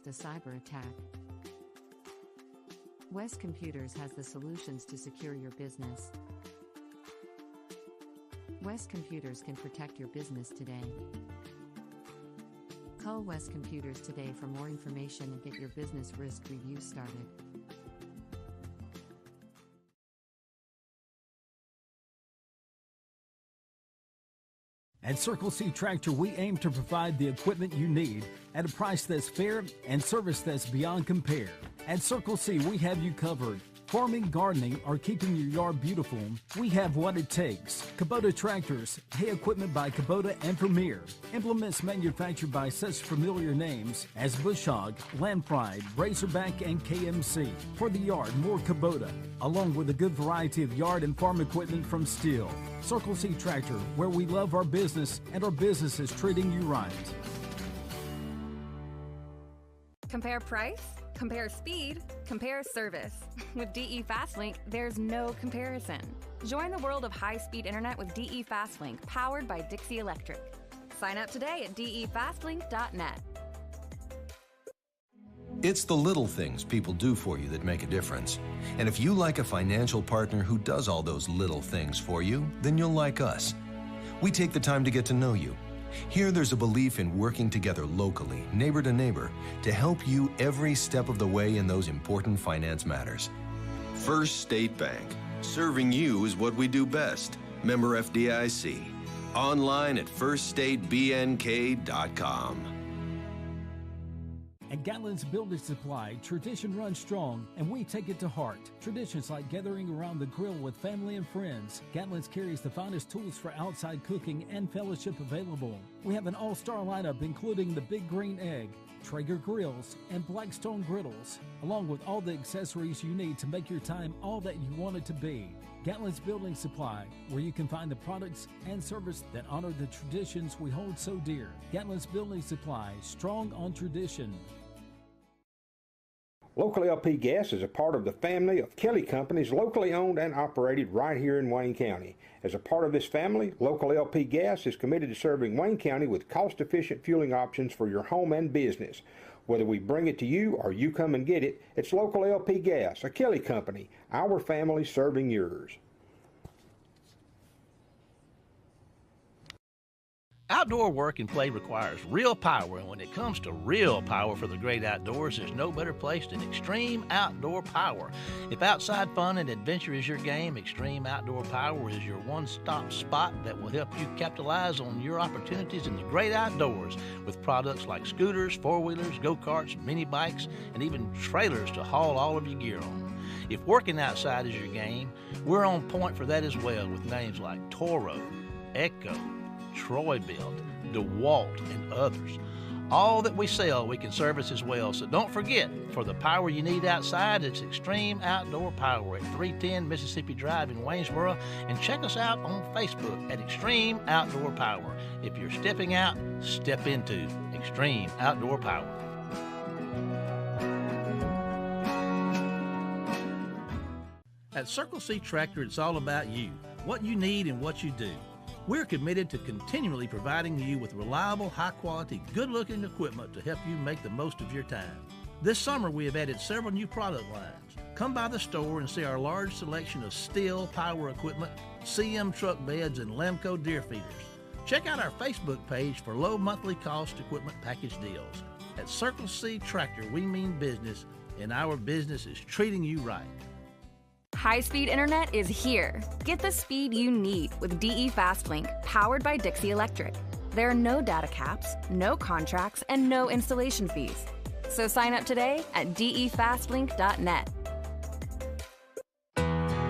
a cyber attack. West Computers has the solutions to secure your business. West Computers can protect your business today. Call West Computers today for more information and get your business risk review started. At Circle C Tractor, we aim to provide the equipment you need at a price that's fair and service that's beyond compare. At Circle C, we have you covered. Farming, gardening, or keeping your yard beautiful, we have what it takes. Kubota tractors, hay equipment by Kubota and Premier. Implements manufactured by such familiar names as Bush Hog, Land Pride, Razorback, and KMC. For the yard, more Kubota, along with a good variety of yard and farm equipment from Steel. Circle C Tractor, where we love our business and our business is treating you right. Compare price, compare speed, compare service. With DE FastLink, there's no comparison. Join the world of high-speed internet with DE FastLink, powered by Dixie Electric. Sign up today at defastlink.net. It's the little things people do for you that make a difference. And if you like a financial partner who does all those little things for you, then you'll like us. We take the time to get to know you. Here there's a belief in working together locally, neighbor to neighbor, to help you every step of the way in those important finance matters. First State Bank. Serving you is what we do best. Member FDIC. Online at firststatebnk.com. At Gatlin's Building Supply, tradition runs strong, and we take it to heart. Traditions like gathering around the grill with family and friends. Gatlin's carries the finest tools for outside cooking and fellowship available. We have an all-star lineup including the Big Green Egg, Traeger grills, and Blackstone griddles, along with all the accessories you need to make your time all that you want it to be. Gatlin's Building Supply, where you can find the products and service that honor the traditions we hold so dear. Gatlin's Building Supply, strong on tradition. Local LP Gas is a part of the family of Kelly Companies, locally owned and operated right here in Wayne County. As a part of this family, Local LP Gas is committed to serving Wayne County with cost-efficient fueling options for your home and business. Whether we bring it to you or you come and get it, it's Local LP Gas, a Kelly Company, our family serving yours. Outdoor work and play requires real power, and when it comes to real power for the great outdoors, there's no better place than Extreme Outdoor Power. If outside fun and adventure is your game, Extreme Outdoor Power is your one-stop spot that will help you capitalize on your opportunities in the great outdoors with products like scooters, four-wheelers, go-karts, mini bikes, and even trailers to haul all of your gear on. If working outside is your game, we're on point for that as well with names like Toro, Echo, Troy-Bilt, DeWalt, and others. All that we sell, we can service as well. So don't forget, for the power you need outside, it's Extreme Outdoor Power at 310 Mississippi Drive in Waynesboro. And check us out on Facebook at Extreme Outdoor Power. If you're stepping out, step into Extreme Outdoor Power. At Circle C Tractor, it's all about you, what you need and what you do. We're committed to continually providing you with reliable, high-quality, good-looking equipment to help you make the most of your time. This summer, we have added several new product lines. Come by the store and see our large selection of Stihl power equipment, CM truck beds, and Lemco deer feeders. Check out our Facebook page for low monthly cost equipment package deals. At Circle C Tractor, we mean business, and our business is treating you right. High-speed internet is here. Get the speed you need with DE FastLink, powered by Dixie Electric. There are no data caps, no contracts, and no installation fees. So sign up today at defastlink.net.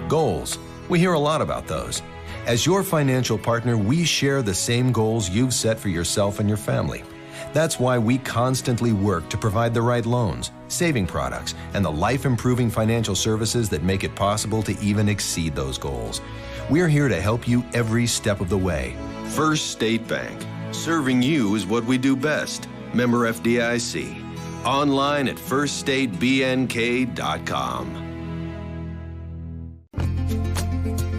Goals. We hear a lot about those. As your financial partner, we share the same goals you've set for yourself and your family. That's why we constantly work to provide the right loans, saving products, and the life-improving financial services that make it possible to even exceed those goals. We're here to help you every step of the way. First State Bank. Serving you is what we do best. Member FDIC. Online at firststatebnk.com.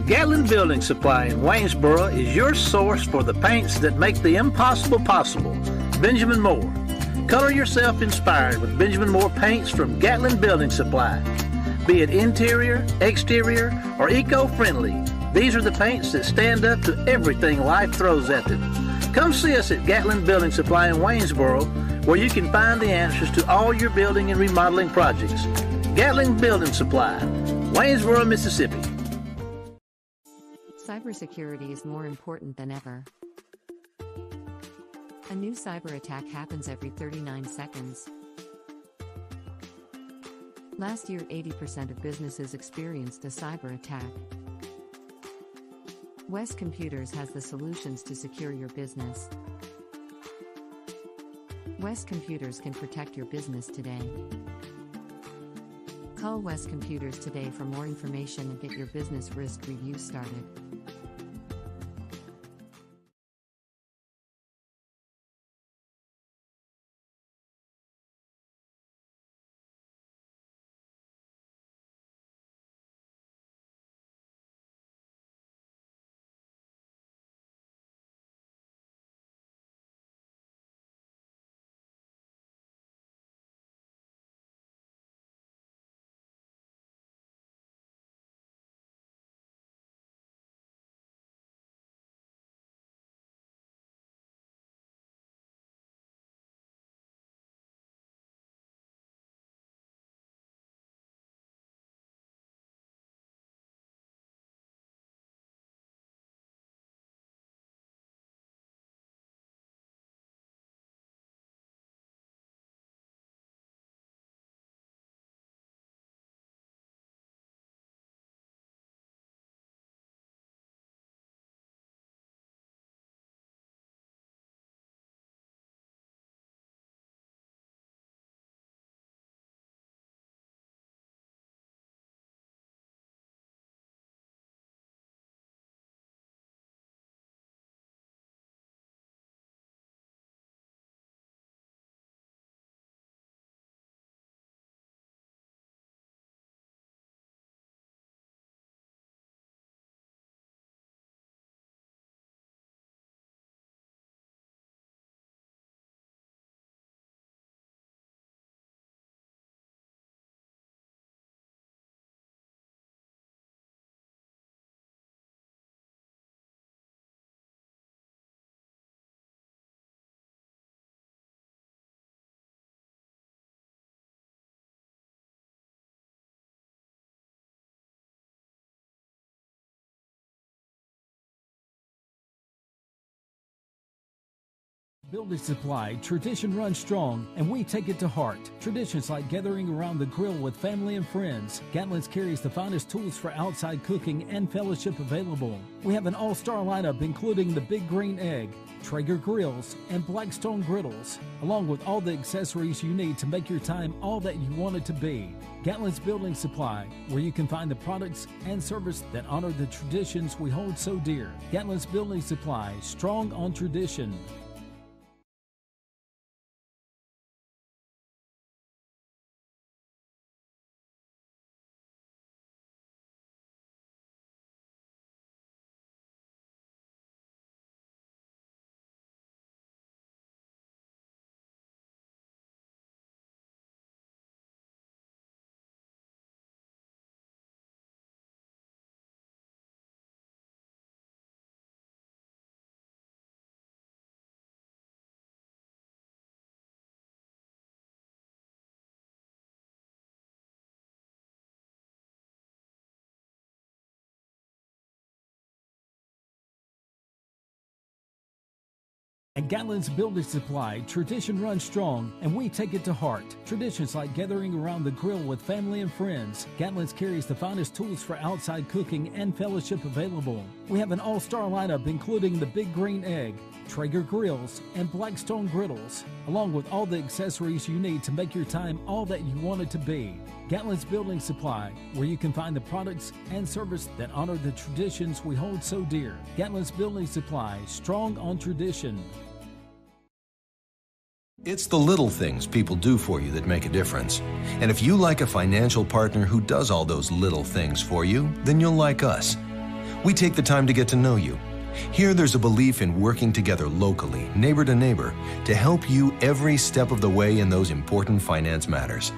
Gatlin Building Supply in Waynesboro is your source for the paints that make the impossible possible. Benjamin Moore. Color yourself inspired with Benjamin Moore paints from Gatlin Building Supply. Be it interior, exterior, or eco-friendly, these are the paints that stand up to everything life throws at them. Come see us at Gatlin Building Supply in Waynesboro, where you can find the answers to all your building and remodeling projects. Gatlin Building Supply, Waynesboro, Mississippi. Cybersecurity is more important than ever. A new cyber attack happens every 39 seconds. Last year, 80% of businesses experienced a cyber attack. West Computers has the solutions to secure your business. West Computers can protect your business today. Call West Computers today for more information and get your business risk review started. Building Supply, tradition runs strong, and we take it to heart. Traditions like gathering around the grill with family and friends. Gatlin's carries the finest tools for outside cooking and fellowship available. We have an all-star lineup including the Big Green Egg, Traeger grills, and Blackstone griddles, along with all the accessories you need to make your time all that you want it to be. Gatlin's Building Supply, where you can find the products and service that honor the traditions we hold so dear. Gatlin's Building Supply, strong on tradition. At Gatlin's Building Supply, tradition runs strong, and we take it to heart. Traditions like gathering around the grill with family and friends. Gatlin's carries the finest tools for outside cooking and fellowship available. We have an all-star lineup including the Big Green Egg, Traeger grills, and Blackstone griddles, along with all the accessories you need to make your time all that you want it to be. Gatlin's Building Supply, where you can find the products and service that honor the traditions we hold so dear. Gatlin's Building Supply, strong on tradition. It's the little things people do for you that make a difference. And if you like a financial partner who does all those little things for you, then you'll like us. We take the time to get to know you. Here there's a belief in working together locally, neighbor to neighbor, to help you every step of the way in those important finance matters.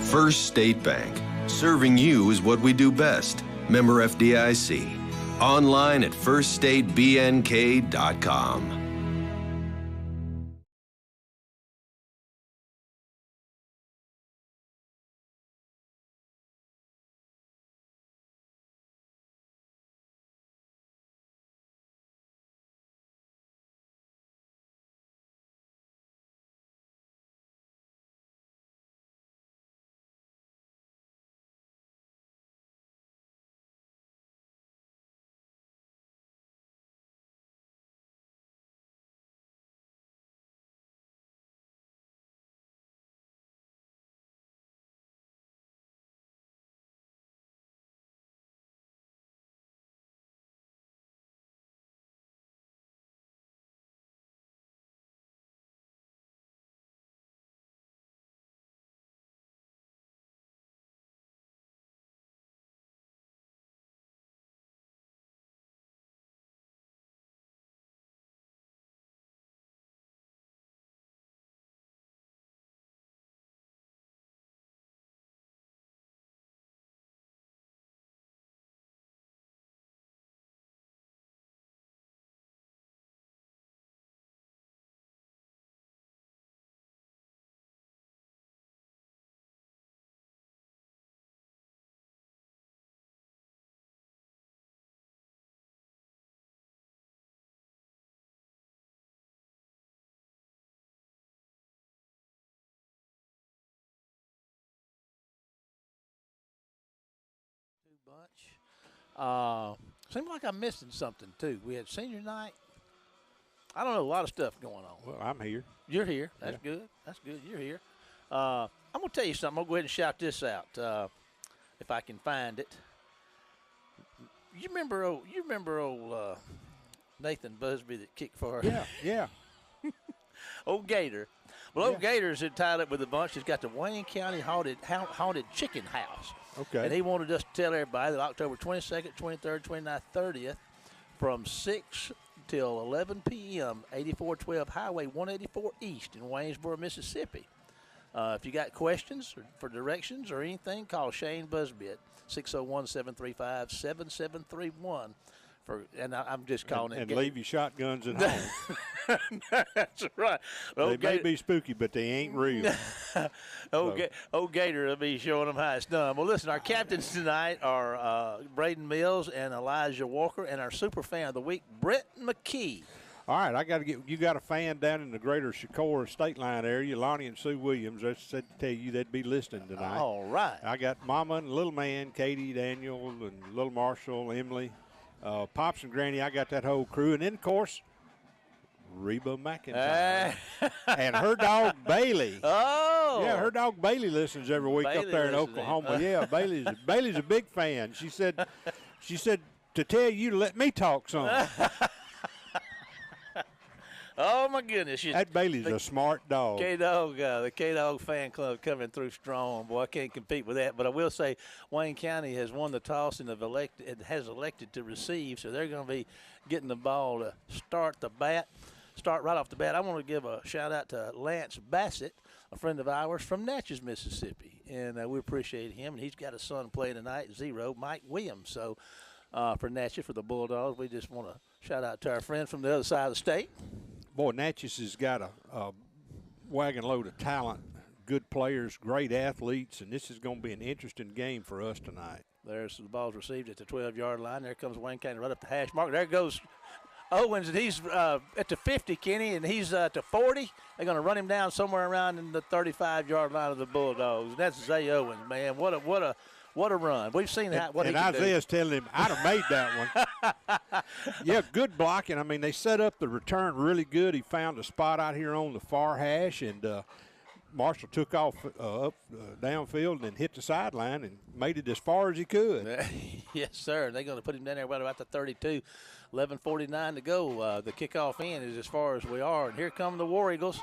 First State Bank. Serving you is what we do best. Member FDIC. Online at firststatebnk.com. Bunch. Seems like I'm missing something too. We had senior night. I don't know, a lot of stuff going on. Well, I'm here. You're here. That's good. That's good. You're here. I'm gonna tell you something. I'm gonna go ahead and shout this out if I can find it. You remember old Nathan Busby that kicked for? Yeah. Old Gator. Well, old Gator's tied up with a bunch. He's got the Wayne County haunted chicken house. Okay. And he wanted us to tell everybody that October 22nd, 23rd, 29th, 30th, from 6 till 11 p.m., 8412 Highway 184 East in Waynesboro, Mississippi. If you got questions or for directions or anything, call Shane Busby at 601-735-7731. I'm just calling it. And leave your shotguns at home. That's right. They may be spooky, but they ain't real. Old Gator will be showing them how it's done. Well, listen, our captains tonight are Braden Mills and Elijah Walker, and our super fan of the week, Brett McKee. All right, you got a fan down in the greater Shakora state line area, Lonnie and Sue Williams. I said to tell you they'd be listening tonight. All right. I got Mama and Little Man, Katie, Daniel, and Little Marshall, Emily. Pops and Granny, I got that whole crew. And then, of course, Reba McIntyre. And her dog, Bailey. Oh. Yeah, her dog, Bailey, listens every week up there in Oklahoma. Yeah, Bailey's a big fan. She said to tell you to let me talk some. Oh, my goodness. That Bailey's a smart dog. The K-Dog fan club coming through strong. Boy, I can't compete with that. But I will say Wayne County has won the toss and has elected to receive, so they're going to be getting the ball to start right off the bat. I want to give a shout-out to Lance Bassett, a friend of ours from Natchez, Mississippi. And we appreciate him. And he's got a son playing tonight, Mike Williams. So for Natchez, for the Bulldogs, we just want to shout out to our friend from the other side of the state. Boy, Natchez has got a wagon load of talent, good players, great athletes, and this is going to be an interesting game for us tonight. There's the ball's received at the 12-yard line. There comes Wayne County right up the hash mark. There goes Owens, and he's at the 50, Kenny, and he's to 40. They're going to run him down somewhere around in the 35-yard line of the Bulldogs. And that's Zay Owens, man. What a run. We've seen what he can do. And Isaiah's telling him, I'd have made that one. Yeah, good blocking. I mean, they set up the return really good. He found a spot out here on the far hash, and Marshall took off up downfield and hit the sideline and made it as far as he could. Yes, sir. They're going to put him down there right about the 32. 11:49 to go. The kickoff in is as far as we are. And here come the War Eagles.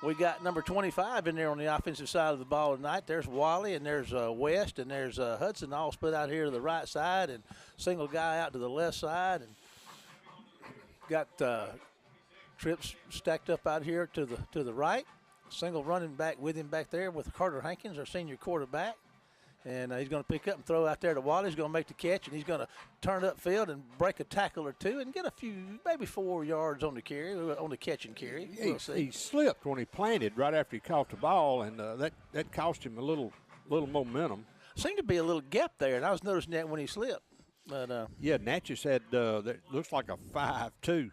We got number 25 in there on the offensive side of the ball tonight. There's Wally, and there's West, and there's Hudson all split out here to the right side, and single guy out to the left side. And got trips stacked up out here to the right. Single running back with him back there with Carter Hankins, our senior quarterback. And he's going to pick up and throw out there to Wally. He's going to make the catch, and he's going to turn upfield and break a tackle or two and get a few, maybe 4 yards on the carry, on the catch and carry. He slipped when he planted right after he caught the ball, and that cost him a little momentum. Seemed to be a little gap there, and I was noticing that when he slipped. But yeah, Natchez had that looks like a 5-2.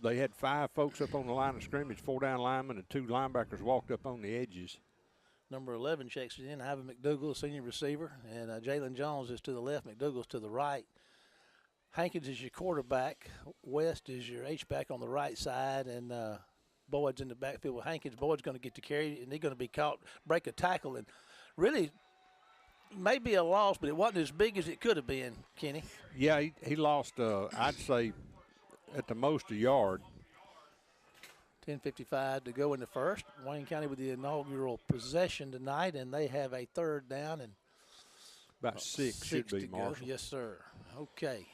They had 5 folks up on the line of scrimmage, 4 down linemen, and 2 linebackers walked up on the edges. Number 11 checks in, Ivan McDougal, senior receiver, and Jalen Jones is to the left, McDougal's to the right. Hankins is your quarterback. West is your H-back on the right side, and Boyd's in the backfield with Hankins. Boyd's going to get the carry, and he's going to be caught, break a tackle, and really maybe a loss, but it wasn't as big as it could have been, Kenny. Yeah, he lost, I'd say, at the most a yard. 10:55 to go in the first. Wayne County with the inaugural possession tonight, and they have a 3rd down and about 6 should be, Marshall. Yes, sir. Okay.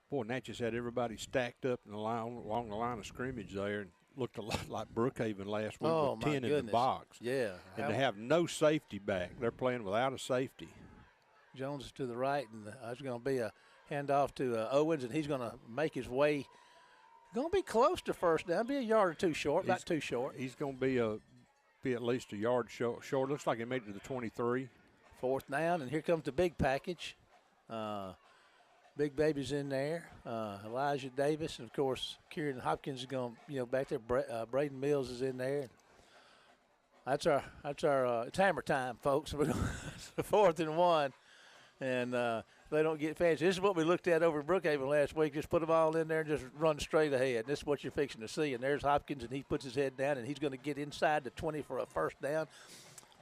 Boy, Natchez had everybody stacked up in the line, along the line of scrimmage there, and looked a lot like Brookhaven last week with 10 in the box. Yeah. And they have no safety back. They're playing without a safety. Jones is to the right, and there's going to be a handoff to Owens, and he's going to make his way. Going to be close to first down, be a yard or 2 short, about 2 short. He's going to be at least a yard short. Looks like he made it to the 23. 4th down, and here comes the big package. Big Baby's in there. Elijah Davis, and of course, Kieran Hopkins is going, back there. Braden Mills is in there. That's our it's hammer time, folks. We're going 4th and 1, and they don't get fancy. This is what we looked at over in Brookhaven last week. Just put them all in there and just run straight ahead. This is what you're fixing to see. And there's Hopkins, and he puts his head down, and he's going to get inside the 20 for a 1st down.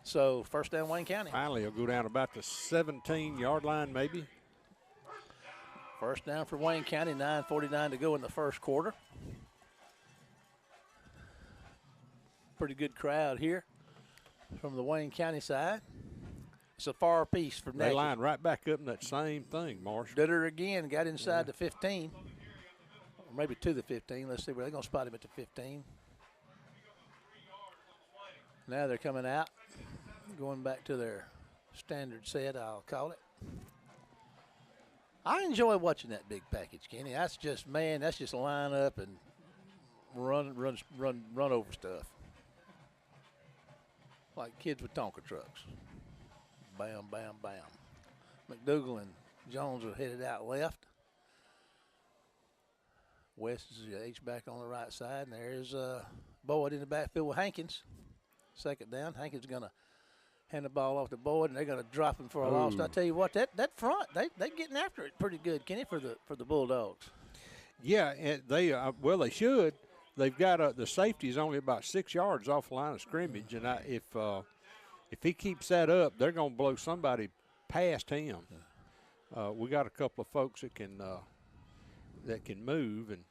So 1st down, Wayne County. Finally, he'll go down about the 17-yard line maybe. 1st down for Wayne County, 9:49 to go in the first quarter. Pretty good crowd here from the Wayne County side. It's a far piece from Natchez. They line right back up in that same thing, Marshall. Did her again, got inside the 15. Or maybe to the 15. Let's see where they're going to spot him at the 15. Now they're coming out, going back to their standard set, I'll call it. I enjoy watching that big package, Kenny. That's just line up and run over stuff. Like kids with Tonka trucks. Bam, bam, bam. McDougal and Jones are headed out left. West is the H-back on the right side, and there's Boyd in the backfield with Hankins. 2nd down. Hankins is going to hand the ball off to Boyd, and they're going to drop him for a loss. I tell you what, that front, they getting after it pretty good, Kenny, for the Bulldogs. Yeah, and they should. They've got the safety is only about 6 yards off the line of scrimmage, and if he keeps that up, they're going to blow somebody past him. We got a couple of folks that can move, and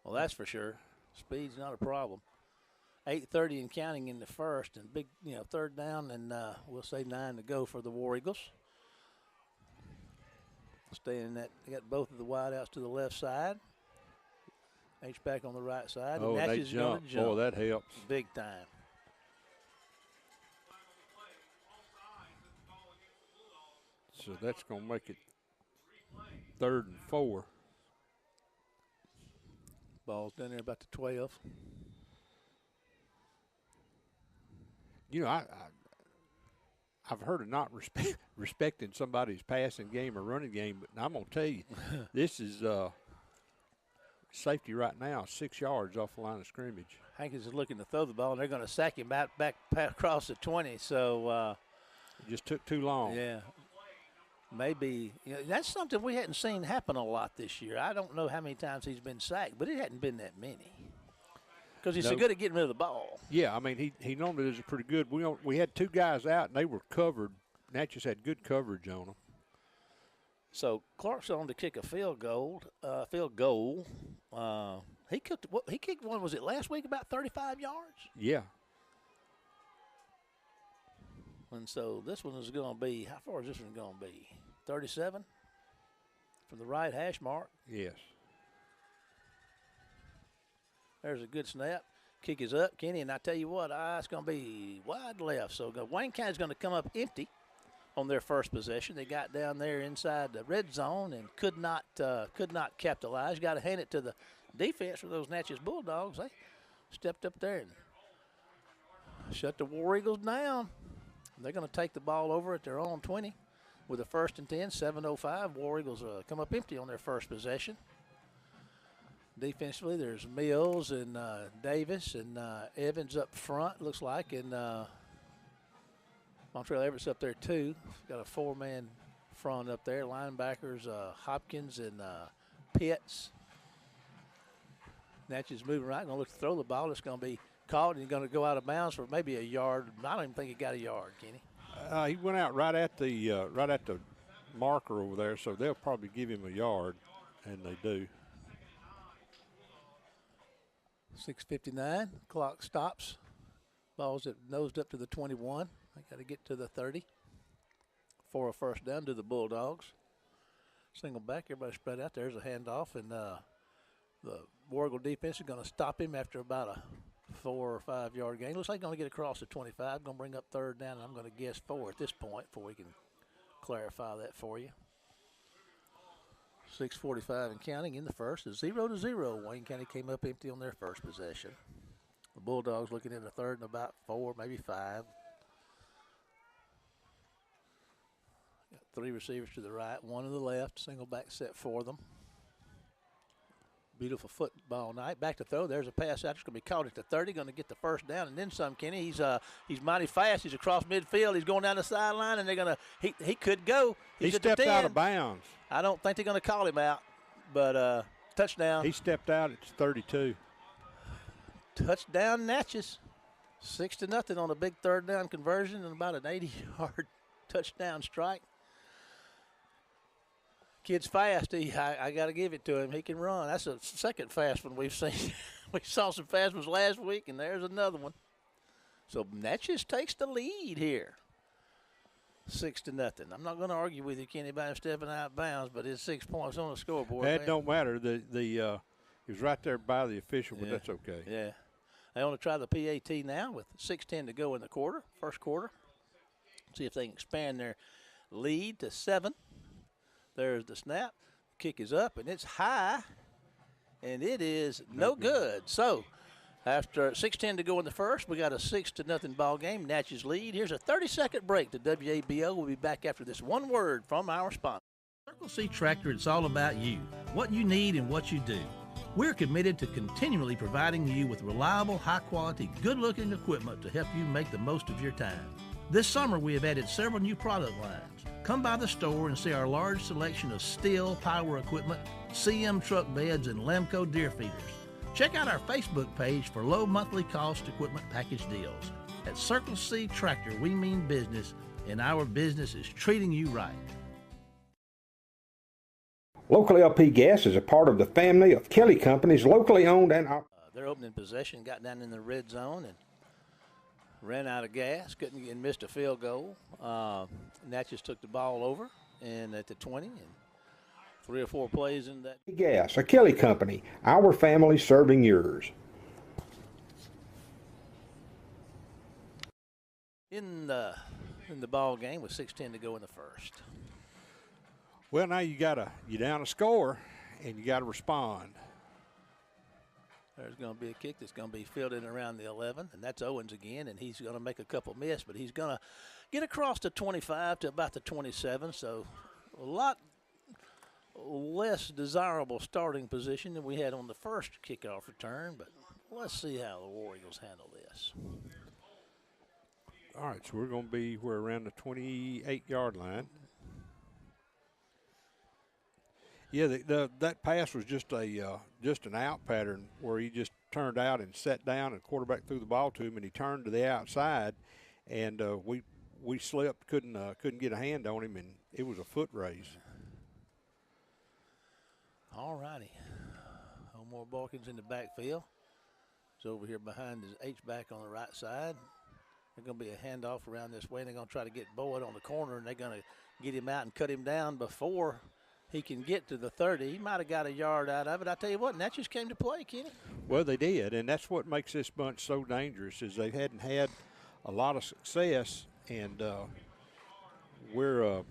well, that's for sure. Speed's not a problem. 8:30 and counting in the first, and big, 3rd down, and we'll say 9 to go for the War Eagles. Staying in that, they got both of the wideouts to the left side. H-back on the right side. Oh, and they jump. Oh, that helps. Big time. So that's going to make it 3rd and 4. Ball's down there about the 12. I've heard of not respecting somebody's passing game or running game, but I'm going to tell you, this is safety right now, 6 yards off the line of scrimmage. Hankins is looking to throw the ball, and they're going to sack him back across the 20. So it just took too long. Yeah. Maybe that's something we hadn't seen happen a lot this year. I don't know how many times he's been sacked, but it hadn't been that many. Because he's so good at getting rid of the ball. Yeah, I mean, he normally does it pretty good. We had 2 guys out, and they were covered. Natchez had good coverage on them. So Clark's on to kick a field goal. He kicked one, was it last week, about 35 yards? Yeah. And so this one is going to be, how far is this one going to be? 37 from the right hash mark. Yes. There's a good snap. Kick is up, Kenny, and I tell you what, it's going to be wide left. So Wayne County's going to come up empty on their first possession. They got down there inside the red zone and could not capitalize. Got to hand it to the defense for those Natchez Bulldogs. They stepped up there and shut the War Eagles down. They're going to take the ball over at their own 20 with a 1st and 10, 7:05. War Eagles come up empty on their first possession. Defensively, there's Mills and Davis and Evans up front, looks like, and Montreal Everett's up there too. Got a 4-man front up there. Linebackers Hopkins and Pitts. Natchez moving right, going to look to throw the ball. It's going to be caught, and he's going to go out of bounds for maybe a yard. I don't even think he got a yard, Kenny. He went out right at the marker over there, so they'll probably give him a yard, and they do. 6:59, clock stops. Ball's nosed up to the 21. I got to get to the 30 for a 1st down to the Bulldogs. Single back, everybody spread out. There's a handoff, and the War Eagle defense is going to stop him after about a 4 or 5 yard gain. Looks like going to get across the 25. Going to bring up 3rd down, and I'm going to guess 4 at this point before we can clarify that for you. 6:45 and counting in the first is 0-0. Wayne County came up empty on their first possession. The Bulldogs looking at a 3rd and about 4, maybe 5. Got 3 receivers to the right, 1 to the left. Single back set for them. Beautiful football night. Back to throw. There's a pass out. It's going to be caught at the 30. Going to get the 1st down and then some, Kenny. He's mighty fast. He's across midfield. He's going down the sideline, and they're going to – he could go. He stepped out of bounds. I don't think they're going to call him out, but touchdown. He stepped out at 32. Touchdown Natchez. 6-0 on a big 3rd down conversion and about an 80-yard touchdown strike. Kid's fast. I got to give it to him. He can run. That's the 2nd fast one we've seen. We saw some fast ones last week, and there's another one. So Natchez takes the lead here. 6-0. I'm not going to argue with you, Kenny, about him stepping out of bounds, but it's 6 points on the scoreboard. That don't matter. He was right there by the official, but that's okay. Yeah. They want to try the PAT now with 6:10 to go in the first quarter. See if they can expand their lead to 7. There's the snap. Kick is up, and it's high, and it is no good. So after 6:10 to go in the first, we got a 6-0 ball game. Natchez lead. Here's a 30-second break to WABO. We'll be back after this one word from our sponsor. Circle C Tractor, it's all about you, what you need and what you do. We're committed to continually providing you with reliable, high-quality, good-looking equipment to help you make the most of your time. This summer, we have added several new product lines. Come by the store and see our large selection of Stihl power equipment, CM truck beds, and Lemco deer feeders. Check out our Facebook page for low monthly cost equipment package deals. At Circle C Tractor, we mean business, and our business is treating you right. Local LP Gas is a part of the family of Kelly Companies, locally owned and operated. They're opening possession, got down in the red zone, and ran out of gas, and missed a field goal. Natchez took the ball over and at the 20, and 3 or 4 plays in that. Gas, a Kelly company, our family serving yours. In the ball game with 6:10 to go in the first. Well, now you down a score, and you got to respond. There's going to be a kick that's going to be fielded around the 11, and that's Owens again, and he's going to make a couple miss, but he's going to get across the 25 to about the 27, so a lot less desirable starting position than we had on the first kickoff return, but let's see how the War Eagles handle this. All right, so we're around the 28-yard line. Yeah, that pass was just an out pattern where he just turned out and sat down, and quarterback threw the ball to him, and he turned to the outside, and we slipped, couldn't get a hand on him, and it was a foot race. All righty, Omar Balkins in the backfield. He's over here behind his H-back on the right side. There's going to be a handoff around this way, and they're going to try to get Boyd on the corner, and they're going to get him out and cut him down before he can get to the 30. He might have got a yard out of it. I tell you what, Natchez came to play, Kenny. Well, they did, and that's what makes this bunch so dangerous is they hadn't had a lot of success, and we're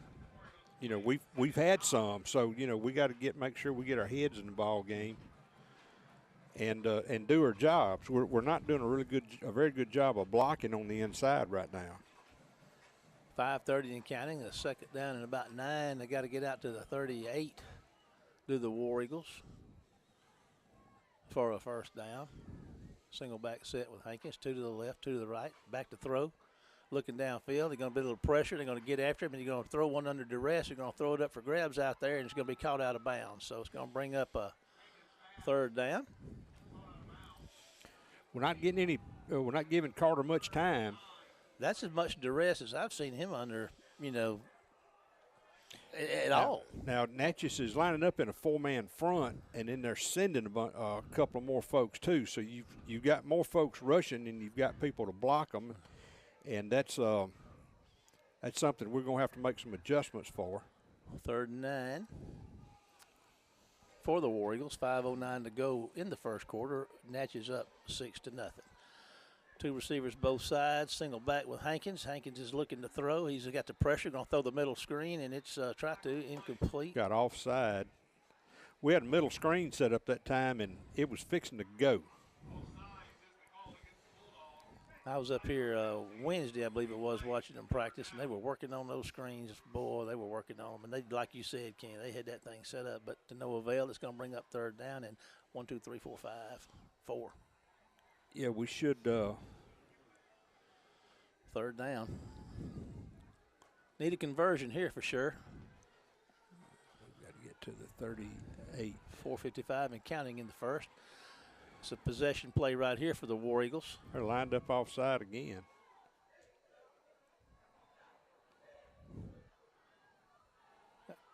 we've had some, so we got to make sure we get our heads in the ball game and do our jobs. We're not doing a very good job of blocking on the inside right now. 5:30 and counting, a second down and about 9. They got to get out to the 38, do the War Eagles for a first down. Single back set with Hankins, 2 to the left, 2 to the right, back to throw. Looking downfield, they're going to be a little pressure. They're going to get after him, and you're going to throw one under duress. You're going to throw it up for grabs out there, and it's going to be caught out of bounds. So it's going to bring up a third down. We're not getting any. We're not giving Carter much time. That's as much duress as I've seen him under, at all. Now, Natchez is lining up in a 4-man front, and then they're sending a couple of more folks, too. So you've got more folks rushing, and you've got people to block them, and that's something we're going to have to make some adjustments for. 3rd and 9 for the War Eagles. 5:09 to go in the first quarter. Natchez up 6-0. 2 receivers both sides. Single back with Hankins. Hankins is looking to throw. He's got the pressure. Going to throw the middle screen, and it's incomplete. Got offside. We had a middle screen set up that time, and it was fixing to go. I was up here Wednesday, I believe it was, watching them practice, and they were working on those screens. Boy, they were working on them. And they, like you said, Ken, they had that thing set up. But to no avail, it's going to bring up 3rd down and 1, 2, 3, 4, 5, 4. Yeah, we should. 3rd down. Need a conversion here for sure. We've got to get to the 38. 4:55 and counting in the first. It's a possession play right here for the War Eagles. They're lined up offside again.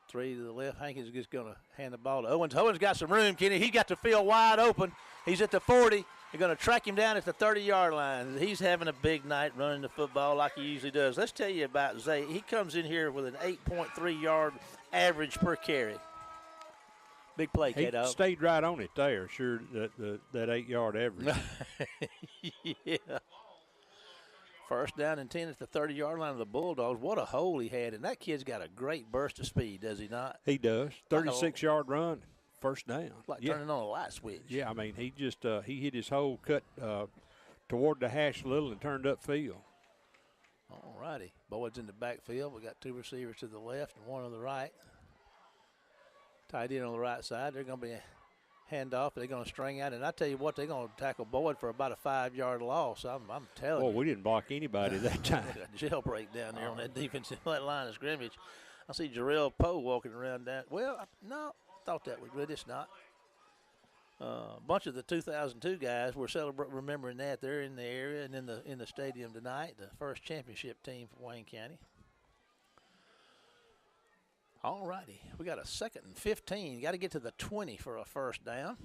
Three to the left. Hankins is just going to hand the ball to Owens. Owens got some room, Kenny. He got the field wide open. He's at the 40. They're going to track him down at the 30-yard line. He's having a big night running the football like he usually does. Let's tell you about Zay. He comes in here with an 8.3-yard average per carry. Big play, Kato. He stayed right on it there, sure, that 8-yard average. Yeah. First down and 10 at the 30-yard line of the Bulldogs. What a hole he had. And that kid's got a great burst of speed, does he not? He does. 36-yard run, first down. Like turning on a light switch. Yeah, I mean, he just he hit his hole, cut toward the hash a little and turned upfield. All righty. Boyd's in the backfield. We got 2 receivers to the left and 1 on the right. Tight end on the right side. They're going to be a handoff. They're going to string out. And I tell you what, they're going to tackle Boyd for about a 5-yard loss. I'm telling you. Well, we didn't block anybody that time. A jailbreak down there on that defensive line of scrimmage. I see Jarrell Poe walking around down. Well, no, I thought that was good. It's not. A bunch of the 2002 guys, we're remembering that. They're in the area and in the stadium tonight, the first championship team for Wayne County. All righty. We got a 2nd and 15. Got to get to the 20 for a first down.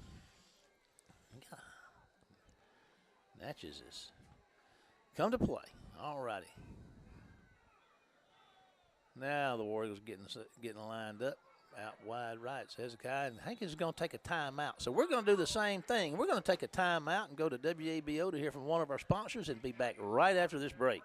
Natchez is come to play. All righty. Now the Warriors getting lined up. Out wide right, says Hezekiah. And Hankins is going to take a timeout. So we're going to do the same thing. We're going to take a timeout and go to WABO to hear from one of our sponsors and be back right after this break.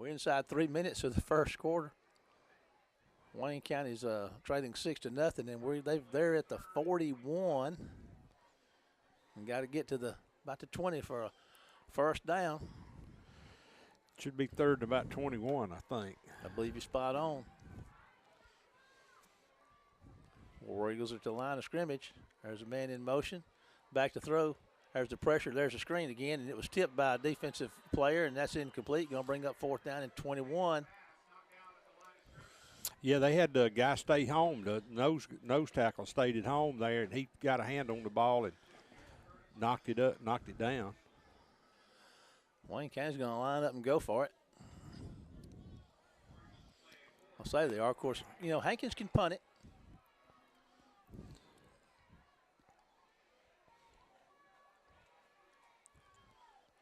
We're inside 3 minutes of the first quarter. Wayne County's trailing 6-0, and they're at the 41. And got to get to about the 20 for a first down. Should be third and about 21, I think. I believe you're spot on. War Eagles are to the line of scrimmage. There's a man in motion. Back to throw. There's the pressure. There's the screen again, and it was tipped by a defensive player, and that's incomplete. Going to bring up fourth down and 21. Yeah, they had the guy stay home. The nose tackle stayed at home there, and he got a hand on the ball and knocked it down. Wayne County's going to line up and go for it. I'll say they are. Of course, Hankins can punt it.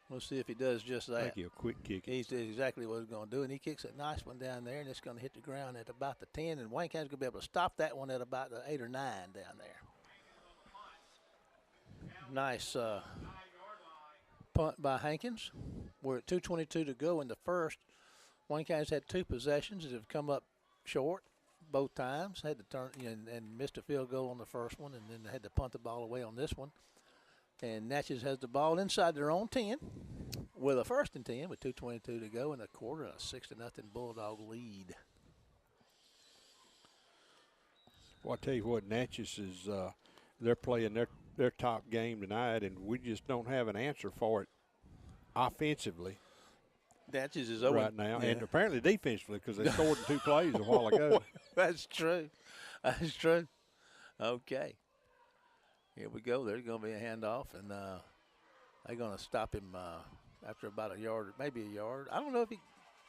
We'll see if he does just that. I think he'll quick kick it. He did exactly what he's going to do, and he kicks a nice one down there, and it's going to hit the ground at about the 10, and Wayne County's going to be able to stop that one at about the 8 or 9 down there. Nice punt by Hankins. We're at 2:22 to go in the first. Wayne County's had 2 possessions that have come up short both times. Had to turn and missed a field goal on the first one, and then they had to punt the ball away on this one. And Natchez has the ball inside their own 10 with a 1st and 10 with 2:22 to go in the quarter, a 6-0 Bulldog lead. Well, I tell you what, Natchez is they're playing their top game tonight, and we just don't have an answer for it offensively. Natchez is over right now, yeah. and apparently defensively because they scored in 2 plays a while ago. That's true. That's true. Okay. Here we go. There's going to be a handoff, and they're going to stop him after about a yard, maybe a yard. I don't know if he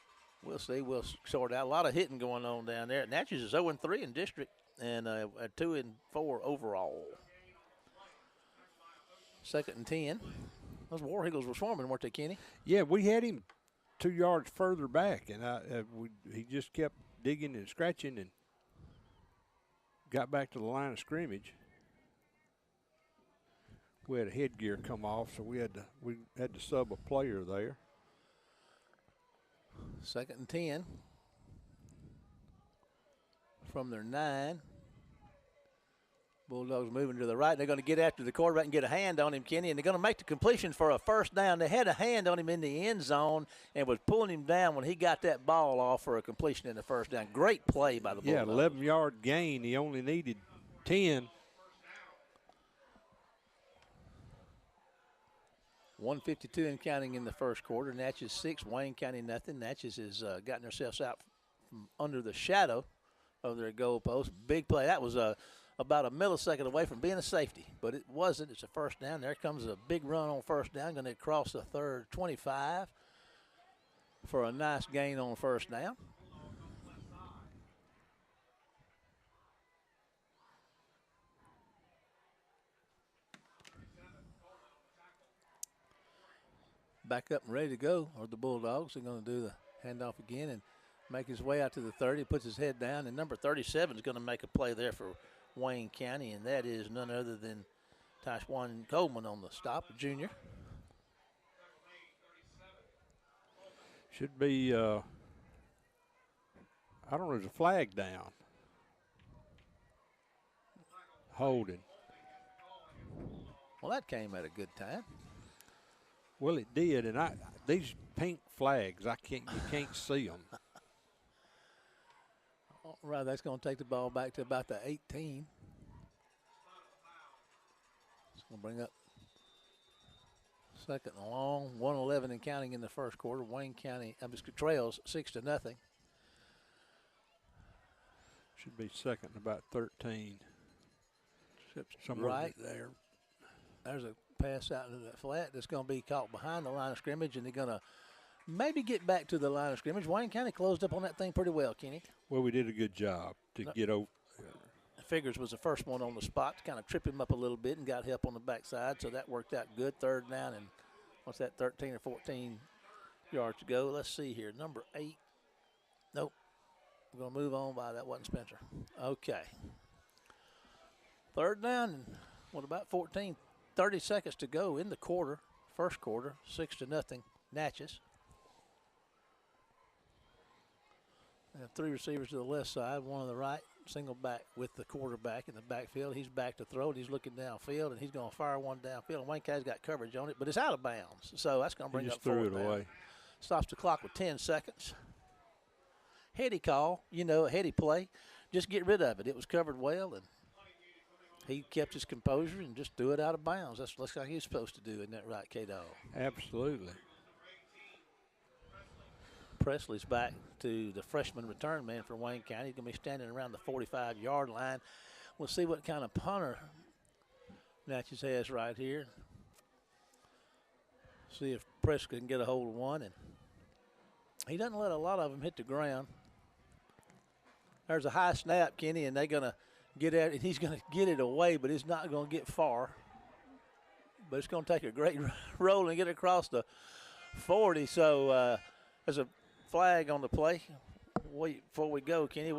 – we'll see. We'll sort out. A lot of hitting going on down there. Natchez is 0-3 in district and 2-4 overall. 2nd and 10. Those War Eagles were swarming, weren't they, Kenny? Yeah, we had him 2 yards further back, and he just kept digging and scratching and got back to the line of scrimmage. We had a headgear come off, so we had to sub a player there. 2nd and 10 from their 9. Bulldogs moving to the right. They're going to get after the quarterback and get a hand on him, Kenny, and they're going to make the completion for a first down. They had a hand on him in the end zone and was pulling him down when he got that ball off for a completion in the first down. Great play by the Bulldogs. Yeah, 11-yard gain. He only needed 10. 1:52 and counting in the first quarter. Natchez 6, Wayne County nothing. Natchez has gotten themselves out from under the shadow of their goalpost. Big play. That was about a millisecond away from being a safety, but it wasn't. It's a first down. There comes a big run on first down. Going to cross the 25 for a nice gain on first down. Back up and ready to go are the Bulldogs. They're going to do the handoff again and make his way out to the 30. Puts his head down, and number 37 is going to make a play there for Wayne County, and that is none other than Tyshawn Coleman on the stop, a junior. Should be, I don't know, there's a flag down. Holding. Well, that came at a good time. Well, it did, and these pink flags, you can't see them. All right, that's going to take the ball back to about the 18. It's going to bring up 2nd and long, 1:11 and counting in the first quarter. Wayne County trails 6-0. Should be 2nd and about 13. Somewhere right there. There's a pass out into that flat that's going to be caught behind the line of scrimmage, and they're going to maybe get back to the line of scrimmage. Wayne County closed up on that thing pretty well, Kenny. Well, we did a good job to get over. Figures was the first one on the spot to kind of trip him up a little bit and got help on the backside, so that worked out good. 3rd down, and what's that, 13 or 14 yards to go. Let's see here. Number 8. Nope. We're going to move on by that wasn't Spencer. Okay. 3rd down, and what about 14? 30 seconds to go in the quarter, first quarter, 6-0, Natchez. have 3 receivers to the left side, 1 on the right, single back with the quarterback in the backfield. He's back to throw, and he's looking downfield, and he's going to fire one downfield. And Wayne County's got coverage on it, but it's out of bounds. So that's going to bring up 4th down. Away. Stops the clock with 10 seconds. Heady call, a heady play. Just get rid of it. It was covered well, and he kept his composure and just threw it out of bounds. That's like he's supposed to do, isn't that right, K-Dog? Absolutely. Presley's back to the freshman return man for Wayne County. He's going to be standing around the 45-yard line. We'll see what kind of punter Natchez has right here. See if Presley can get a hold of one. And he doesn't let a lot of them hit the ground. There's a high snap, Kenny, and they're going to get at it. He's going to get it away, but it's not going to get far. But it's going to take a great roll and get across the 40. So there's a flag on the play. Wait, before we go, Kenny,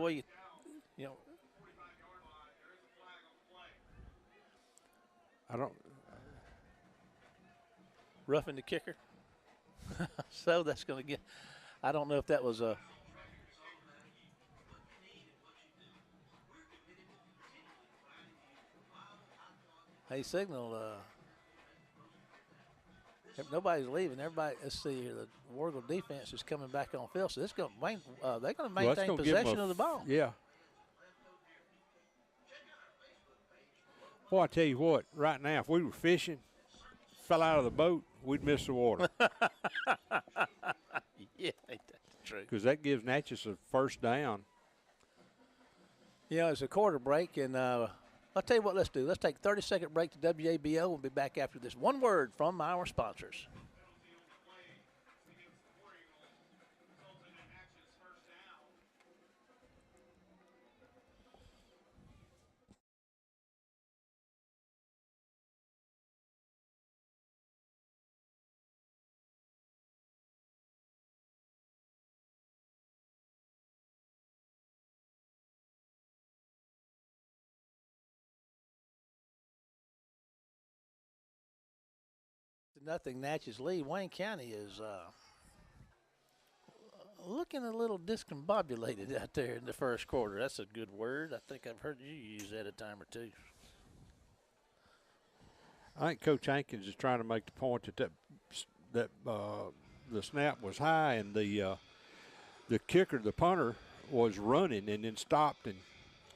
I don't. Roughing the kicker. So that's going to get. I don't know if that was a. Hey, signal. Nobody's leaving. Everybody, let's see here. The Wargle defense is coming back on field. So this going they're going to maintain possession of the ball. Yeah. Well, I tell you what. Right now, if we were fishing, fell out of the boat, we'd miss the water. Yeah, that's true. Because that gives Natchez a first down. It's a quarter break, and I'll tell you what let's do. Let's take a 30-second break to WABO. We'll be back after this. One word from our sponsors. Nothing Natchez lead. Wayne County is looking a little discombobulated out there in the first quarter. That's a good word. I think I've heard you use that a time or two. I think Coach Hankins is trying to make the point that the snap was high and the kicker, the punter, was running and then stopped and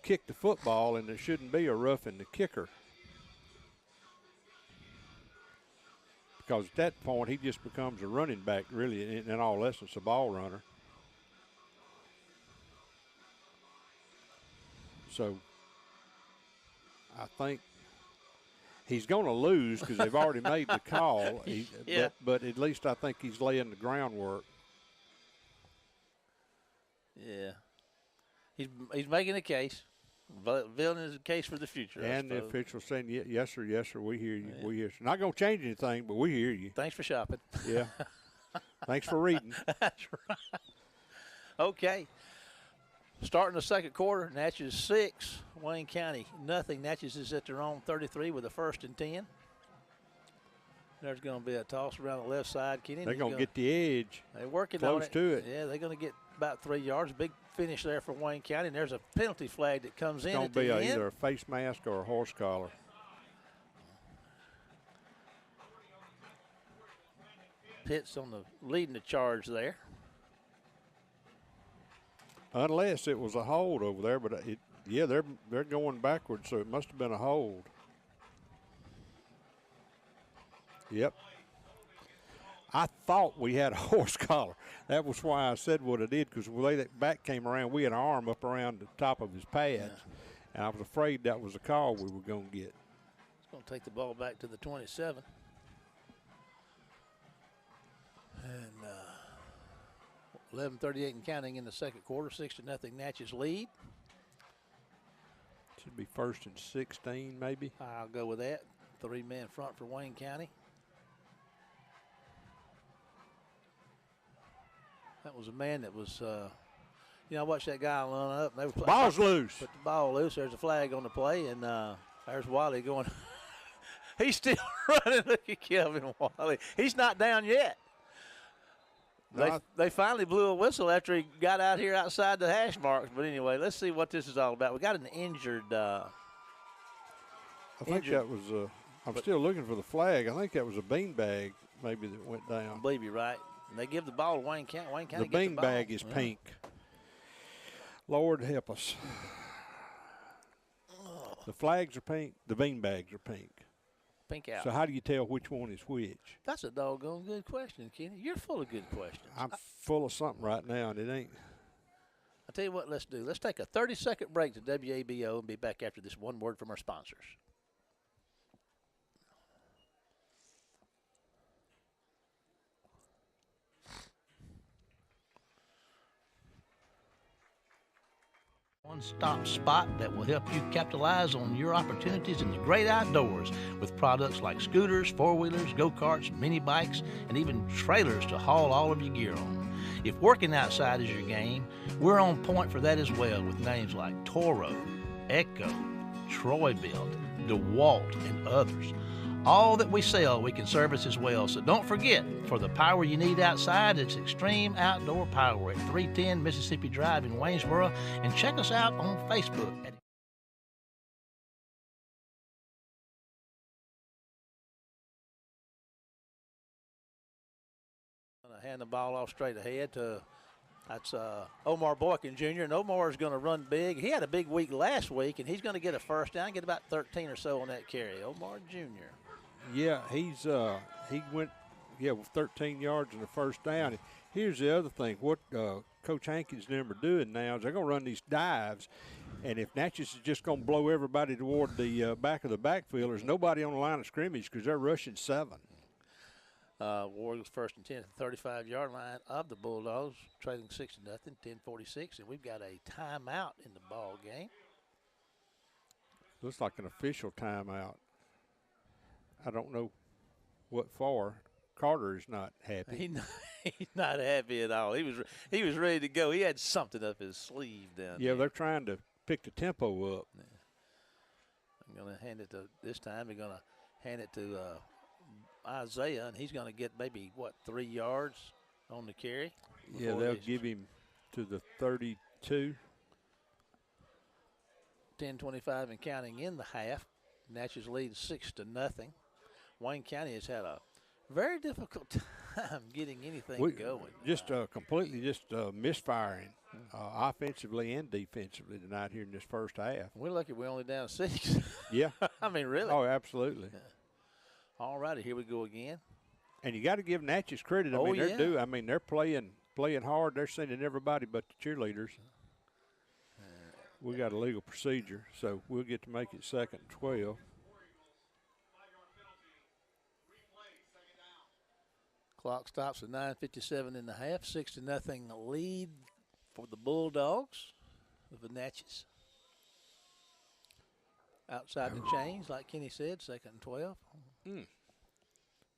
kicked the football, and there shouldn't be a roughing the kicker. Because at that point, he just becomes a running back, really, in all essence, a ball runner. So I think he's going to lose because they've already made the call. Yeah. But at least I think he's laying the groundwork. Yeah. He's making a case. Building his case for the future. And the official saying, yes, sir, we hear you. Yeah. We hear you. Not going to change anything, but we hear you. Thanks for shopping. Yeah. Thanks for reading. That's right. Okay. Starting the second quarter, Natchez 6, Wayne County nothing. Natchez is at their own 33 with a 1st and 10. There's going to be a toss around the left side. They're going to get the edge. They're working close on it. To it. Yeah, they're going to get about 3 yards. Big finish there for Wayne County. And there's a penalty flag that comes in at the end. It's going to be either a face mask or a horse collar. Pitts leading the charge there. Unless it was a hold over there, but they're going backwards, so it must have been a hold. Yep. I thought we had a horse collar. That was why I said what I did, because the way that back came around, we had an arm up around the top of his pads, and I was afraid that was a call we were going to get. It's going to take the ball back to the 27. And 11:38 and counting in the second quarter, 6-0 Natchez lead. Should be 1st and 16 maybe. I'll go with that. 3-man front for Wayne County. That was a man that was, I watched that guy line up. And they were ball's loose. Put the ball loose. There's a flag on the play, and there's Wiley going. He's still running. Look at Kelvin Wiley. He's not down yet. They finally blew a whistle after he got out here outside the hash marks. But anyway, let's see what this is all about. We got an injured. I think that was I'm still looking for the flag. I think that was a beanbag maybe that went down. I believe you're right. And they give the ball to Wayne County. Wayne County the beanbag is pink. Lord help us. The flags are pink. The beanbags are pink. Pink out. So how do you tell which one is which? That's a doggone good question, Kenny. You're full of good questions. I'm full of something right now, and it ain't. I'll tell you what, let's do. Let's take a 30-second break to WABO and be back after this one word from our sponsors. One-stop spot that will help you capitalize on your opportunities in the great outdoors with products like scooters, four-wheelers, go-karts, mini bikes, and even trailers to haul all of your gear on. If working outside is your game, we're on point for that as well with names like Toro, Echo, Troy-Bilt, DeWalt, and others. All that we sell, we can service as well. So don't forget, for the power you need outside, it's Extreme Outdoor Power at 310 Mississippi Drive in Waynesboro. And check us out on Facebook. I'm going to hand the ball off straight ahead to that's Omar Boykin Jr. And Omar is going to run big. He had a big week last week, and he's going to get a first down, get about 13 or so on that carry. Omar Jr. Yeah, he went with 13 yards and a first down. Here's the other thing. What Coach Hankins and them are doing now is they're going to run these dives, and if Natchez is just going to blow everybody toward the back of the backfield, there's nobody on the line of scrimmage because they're rushing 7. Warriors first and 10 at the 35-yard line of the Bulldogs, trailing 6-0, 10:46, and we've got a timeout in the ball game. Looks like an official timeout. I don't know what for. Carter is not happy. He's not happy at all. He was ready to go. He had something up his sleeve down there. Yeah, they're trying to pick the tempo up. Yeah. I'm going to hand it to this time. They're going to hand it to Isaiah, and he's going to get maybe 3 yards on the carry. Yeah, they'll give him to the 32. 10:25 and counting in the half. Natchez leads 6-0. Wayne County has had a very difficult time getting anything going. Just completely misfiring offensively and defensively tonight here in this first half. We're lucky we're only down 6. Yeah. I mean, really. Oh, absolutely. Yeah. All righty, here we go again. And you got to give Natchez credit. I mean, they're due. I mean, they're playing hard. They're sending everybody but the cheerleaders. We got a legal procedure, so we'll get to make it 2nd and 12. Clock stops at 9:57 in the half. 6-0 lead for the Bulldogs of the Natchez. Outside the chains, like Kenny said, 2nd and 12.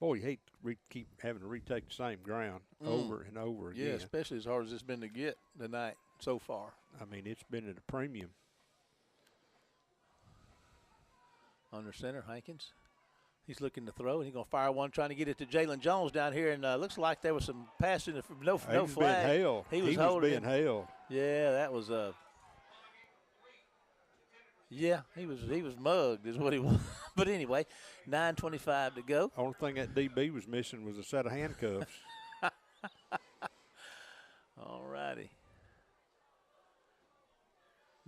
Boy, you hate to keep having to retake the same ground over and over again. Yeah, especially as hard as it's been to get tonight so far. I mean, it's been at a premium. Under center, Hankins. He's looking to throw, and he's going to fire one, trying to get it to Jalen Jones down here. And looks like there was some passing, no flag. Being held. He was being held. Yeah, that was yeah, he was mugged is what he was. But anyway, 9:25 to go. Only thing that DB was missing was a set of handcuffs. All righty.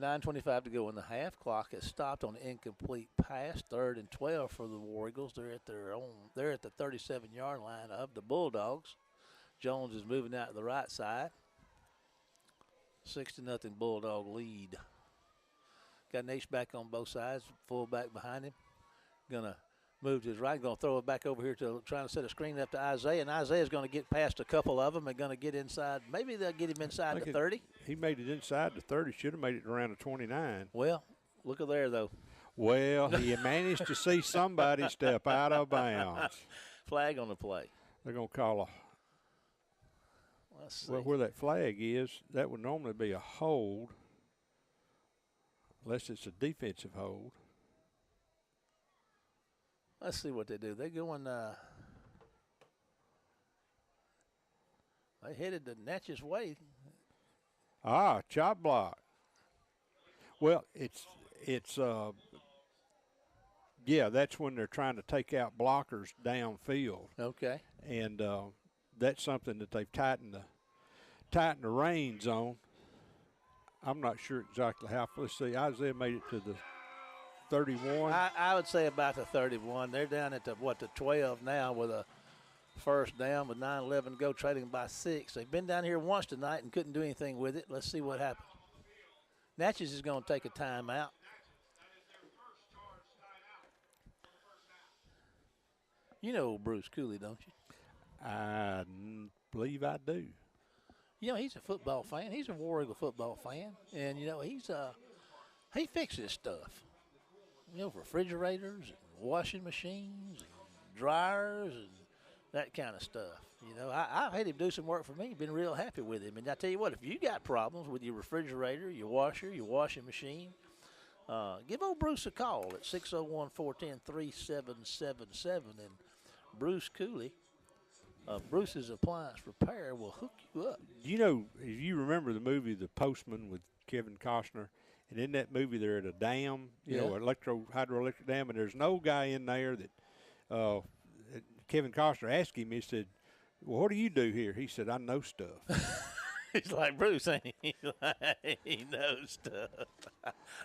9:25 to go in the half. Clock has stopped on an incomplete pass. 3rd and 12 for the War Eagles. They're at the 37-yard line of the Bulldogs. Jones is moving out to the right side. 6-0 Bulldog lead. Got an H-back on both sides, fullback behind him. Gonna move to his right, gonna throw it back over here to trying to set a screen up to Isaiah, and Isaiah's gonna get past a couple of them and gonna get inside. Maybe they'll get him inside the 30. He made it inside the 30. Should have made it around the 29. Well, look at there though. Well, he managed to see somebody step out of bounds. Flag on the play. They're gonna call Let's see. well, where that flag is, that would normally be a hold, unless it's a defensive hold. Let's see what they do. They're going They headed the Natchez way. Chop block. Well, yeah, that's when they're trying to take out blockers downfield. Okay. And that's something that they've tightened the reins on. I'm not sure exactly how. Let's see. Isaiah made it to the 31. I would say about the 31. They're down at the 12 now with a first down with 9:11 to go, trailing by 6. They've been down here once tonight and couldn't do anything with it. Let's see what happens. Natchez is going to take a timeout. You know Bruce Cooley, don't you? I believe I do. You know, he's a football fan. He's a War Eagle football fan. And, you know, he fixes stuff. You know, refrigerators and washing machines and dryers and that kind of stuff. You know, I've had him do some work for me. Been real happy with him. And I tell you what, if you got problems with your refrigerator, your washer, your washing machine, give old Bruce a call at 601-410-3777. And Bruce Cooley, Bruce's Appliance Repair, will hook you up. You know, if you remember the movie The Postman with Kevin Costner, and in that movie they're at a dam, you know, an hydroelectric dam, and there's no guy in there that Kevin Costner asked him, he said, well, what do you do here? He said, I know stuff. He's like Bruce, ain't he? He knows stuff.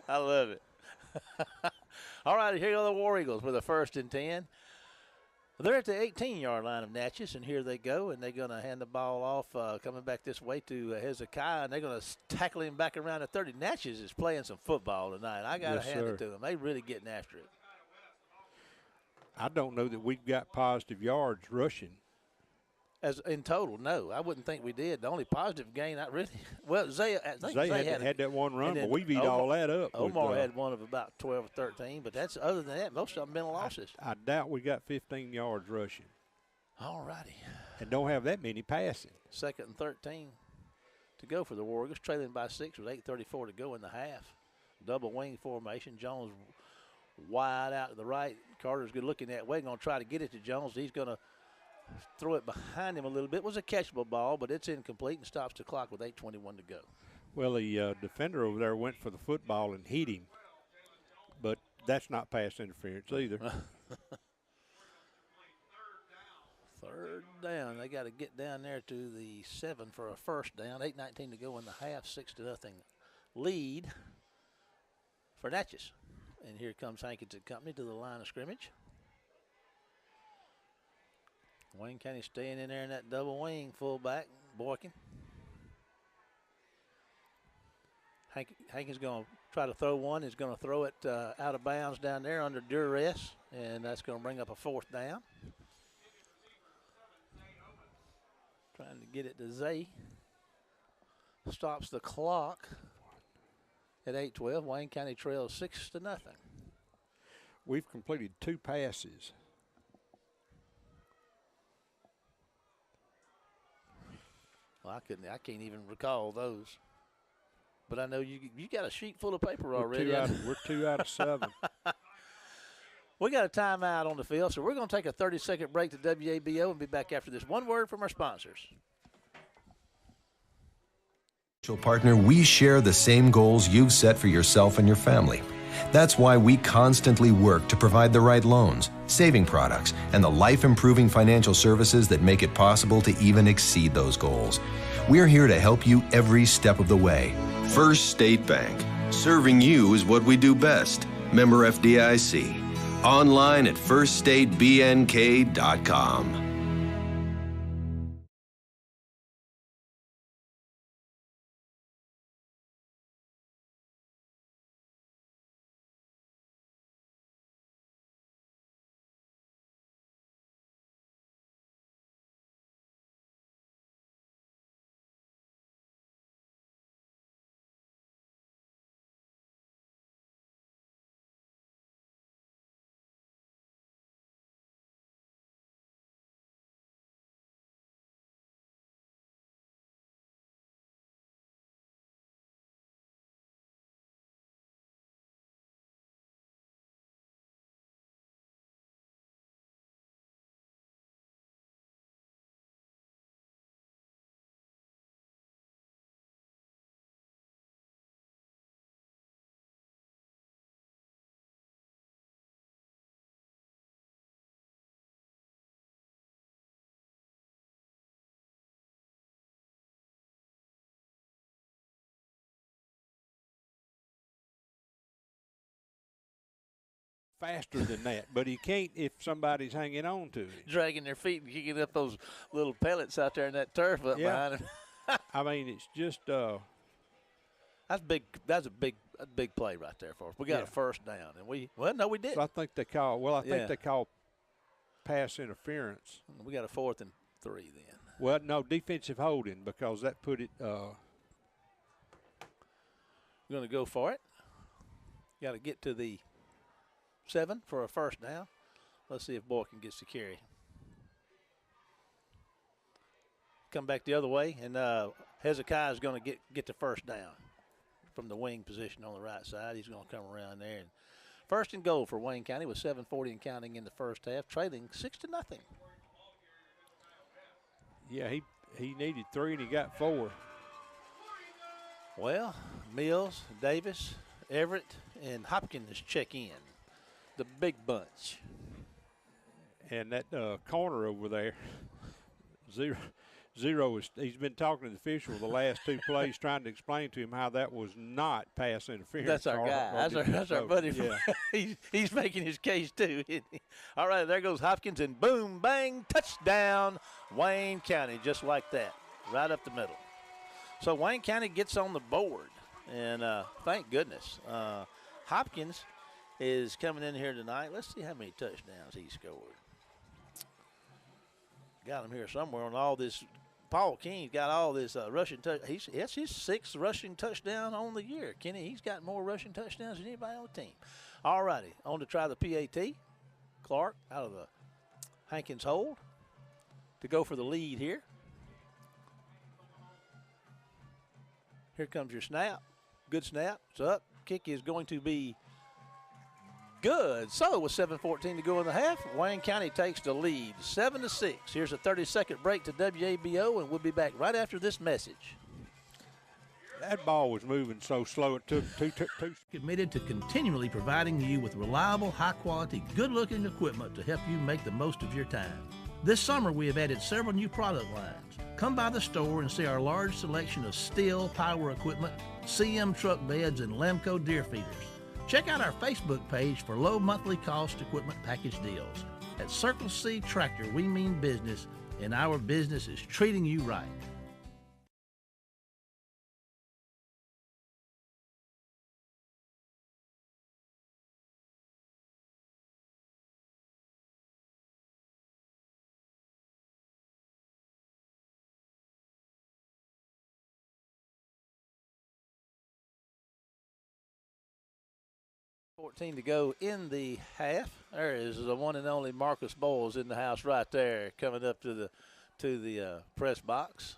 I love it. All right, here go the War Eagles with a 1st and 10. They're at the 18-yard line of Natchez, and here they go, and they're going to hand the ball off coming back this way to Hezekiah, and they're going to tackle him back around the 30. Natchez is playing some football tonight. I got to hand it to them. They really getting after it. I don't know that we've got positive yards rushing. As in total, no. I wouldn't think we did. The only positive gain, not really. Well, Zay had that one run, but we beat all that up. Omar had one of about 12 or 13, but that's other than that, most of them been losses. I doubt we got 15 yards rushing. All righty. And don't have that many passing. 2nd and 13 to go for the Warriors, trailing by 6 with 8:34 to go in the half. Double wing formation. Jones wide out to the right. Carter's good looking that way. Going to try to get it to Jones. He's going to throw it behind him a little bit. It was a catchable ball, but it's incomplete and stops the clock with 8:21 to go. Well, the defender over there went for the football and hit him, but that's not pass interference either. 3rd down. They got to get down there to the 7 for a 1st down. 8:19 to go in the half. 6-0 lead for Natchez. And here comes Hankins and company to the line of scrimmage. Wayne County staying in there in that double wing, fullback, Boykin. Hankins going to try to throw one. He's going to throw it out of bounds down there under duress, and that's going to bring up a 4th down. Trying to get it to Zay. Stops the clock at 8:12. Wayne County trails 6-0. We've completed 2 passes. Well, I can't even recall those. But I know you got a sheet full of paper already. We're 2 out of 7. We got a timeout on the field, so we're going to take a 30-second break to WABO and be back after this. One word from our sponsors. Partner, we share the same goals you've set for yourself and your family. That's why we constantly work to provide the right loans, saving products, and the life-improving financial services that make it possible to even exceed those goals. We're here to help you every step of the way. First State Bank. Serving you is what we do best. Member FDIC. Online at firststatebnk.com. faster than that, but he can't if somebody's hanging on to him. Dragging their feet and kicking up those little pellets out there in that turf up behind him. I mean, it's just that's big. That's a big play right there for us. We got a first down, and we didn't. So I think they call. Well, I think they call pass interference. We got a 4th and 3 then. Well, no, defensive holding, because that put it. We're going to go for it. Got to get to the 7 for a first down. Let's see if Boykin gets the carry. Come back the other way, and Hezekiah is going to get the first down from the wing position on the right side. He's going to come around there. And first and goal for Wayne County with 7:40 and counting in the first half, trailing 6-0. Yeah, he needed 3 and he got 4. Well, Mills, Davis, Everett, and Hopkins check in. The big bunch. And that corner over there, Zero he's been talking to the official the last 2 plays, trying to explain to him how that was not pass interference. That's our guy. That's our buddy. Yeah. He's making his case too, isn't he? All right, there goes Hopkins, and boom, bang, touchdown, Wayne County, just like that, right up the middle. So Wayne County gets on the board, and thank goodness. Hopkins is coming in here tonight. Let's see how many touchdowns he scored. Got him here somewhere on all this. Paul King's got all this rushing touch. That's his 6th rushing touchdown on the year. Kenny, he's got more rushing touchdowns than anybody on the team. All righty, on to try the PAT. Clark out of the Hankins hold to go for the lead here. Here comes your snap. Good snap. It's up. Kick is going to be good. So with 7:14 to go in the half, Wayne County takes the lead, 7-6. Here's a 30-second break to WABO, and we'll be back right after this message. That ball was moving so slow it took two. Committed to continually providing you with reliable, high-quality, good-looking equipment to help you make the most of your time. This summer, we have added several new product lines. Come by the store and see our large selection of Stihl power equipment, CM truck beds, and Lemco deer feeders. Check out our Facebook page for low monthly cost equipment package deals. At Circle C Tractor, we mean business, and our business is treating you right. To go in the half. There is the one and only Marcus Bowles in the house right there, coming up to the press box.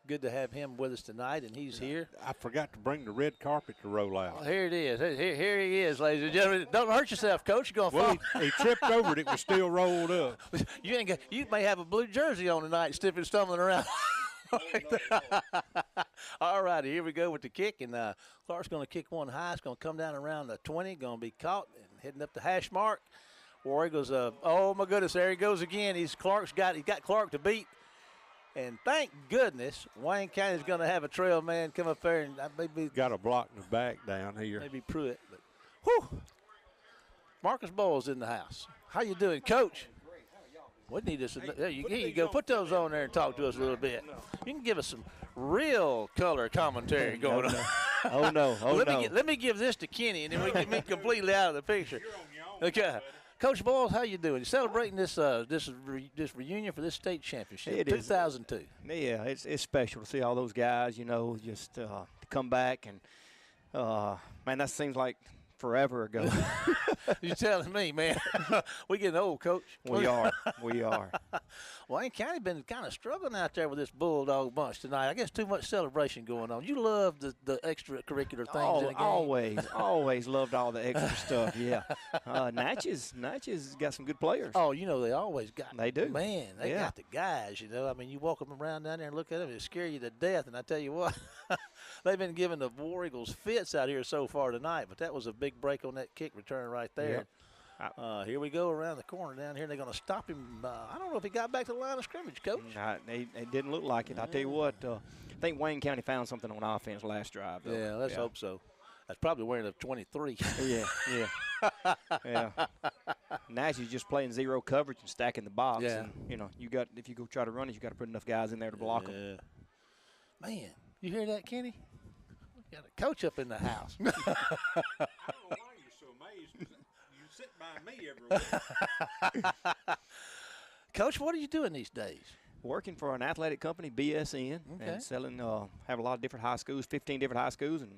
Good to have him with us tonight, and he's here. I forgot to bring the red carpet to roll out. Well, here it is. Here he is, ladies and gentlemen. Don't hurt yourself, Coach. You're going to fall. He tripped over it. It was still rolled up. You may have a blue jersey on tonight, stumbling around. All righty, here we go with the kick, and Clark's going to kick one high. It's going to come down around the 20, going to be caught and heading up the hash mark. War Eagles, oh my goodness, there he goes again. He got Clark to beat, and thank goodness Wayne County's going to have a trail man come up there and maybe got a block in the back down here. Maybe Pruitt, but whew. Marcus Bowles in the house. How you doing, Coach? We need this. There you go. Put those on there and talk to us a little bit. You can give us some real color commentary going on. Oh, no. Let me give this to Kenny, and then we can be completely out of the picture. Okay. Coach Boyles, how you doing? You celebrating this reunion for this state championship, it 2002. Is. Yeah, it's special to see all those guys, just to come back. And, man, that seems like forever ago. You're telling me, man. We getting old, Coach. We are. Wayne County been kind of struggling out there with this Bulldog bunch tonight. I guess too much celebration going on. You love the extracurricular things in the game. Always loved all the extra stuff, yeah. Natchez got some good players. Oh, they always got. They do. Man, they got the guys, I mean, you walk them around down there and look at them, it scare you to death. And I tell you what, they've been giving the War Eagles fits out here so far tonight. But that was a big break on that kick return right there. Yep. Here we go around the corner down here. They're going to stop him. I don't know if he got back to the line of scrimmage, Coach. It didn't look like it. I tell you what, I think Wayne County found something on offense last drive, though. Yeah, let's hope so. That's probably wearing a 23. Yeah. Natchez is just playing zero coverage and stacking the box. Yeah. And, you know, if you go try to run it, you got to put enough guys in there to block them. Man, you hear that, Kenny? We got a coach up in the house. I don't know why you're so amazed. You sit by me every week. Coach, what are you doing these days? Working for an athletic company, BSN, and selling, have a lot of different high schools, 15 different high schools, and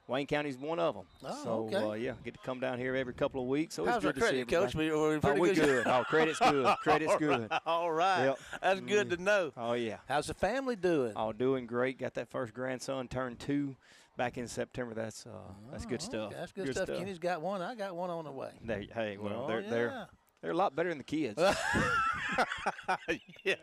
Wayne County's one of them. Oh, so, okay. Get to come down here every couple of weeks. So How's it's good our to see credit, Coach? We're good. Oh, credit's good. Credit's good. All right. Yep. That's good to know. Oh, yeah. How's the family doing? Oh, doing great. Got that first grandson turned 2 back in September. That's good stuff. That's good stuff. Kenny's got one. I got one on the way. They're a lot better than the kids. Yeah.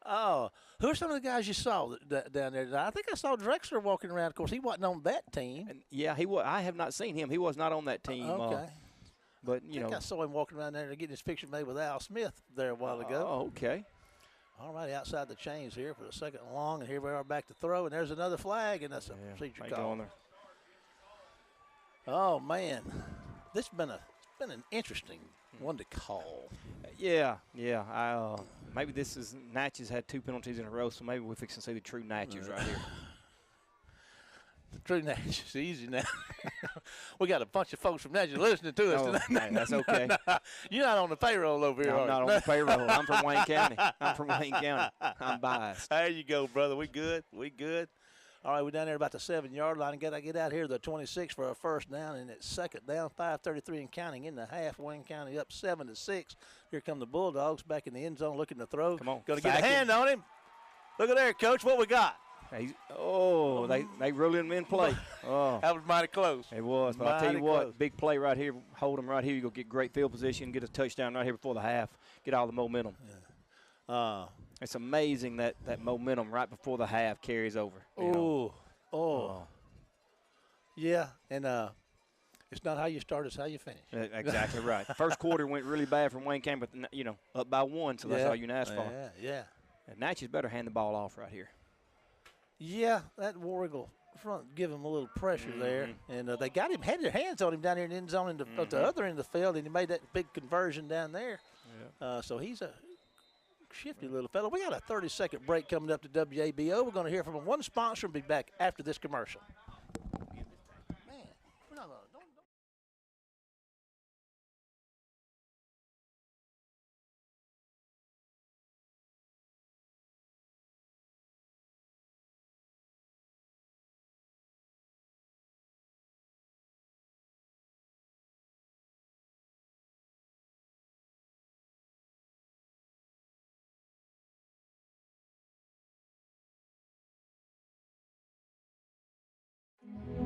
Oh, who are some of the guys you saw down there? I think I saw Drexler walking around. Of course, he wasn't on that team. And yeah, he was. I have not seen him. He was not on that team. Okay. But I saw him walking around there and getting his picture made with Al Smith there a while ago. Oh, okay. All right, outside the chains here for the second and long, and here we are back to throw, and there's another flag, and that's a procedure call. Oh man, this has been an interesting one to call. Yeah. Maybe this is Natchez had 2 penalties in a row, so maybe we're fixing to see the true Natchez right here. The true Natchez, easy now. We got a bunch of folks from Natchez listening to us tonight. Man, that's okay. You're not on the payroll over here, I'm not on the payroll. I'm from Wayne County. I'm biased. There you go, brother. We good. All right, we're down there about the 7-yard line. Got to get out here to the 26 for a first down, and it's second down, 5:33 and counting in the half. Wayne County up 7-6. Here come the Bulldogs back in the end zone looking to throw. Come on. Going to get a hand on him. Look at there, Coach. What we got? They ruled him in play. Oh, that was mighty close. It was, but I'll tell you what, big play right here. Hold him right here. You go get great field position, get a touchdown right here before the half, get all the momentum. Yeah. It's amazing that momentum right before the half carries over. Yeah, and it's not how you start, it's how you finish. Exactly right. The first quarter went really bad from Wayne County, but, up by 1, so that's all you can ask for. Yeah. And Natchez better hand the ball off right here. Yeah, that War Eagle front give him a little pressure there. And they had their hands on him down here in the end zone at the other end of the field, and he made that big conversion down there. Yeah. So he's a shifty little fellow. We got a 30-second break coming up to WABO. We're going to hear from one sponsor and be back after this commercial. Man, we're not going to.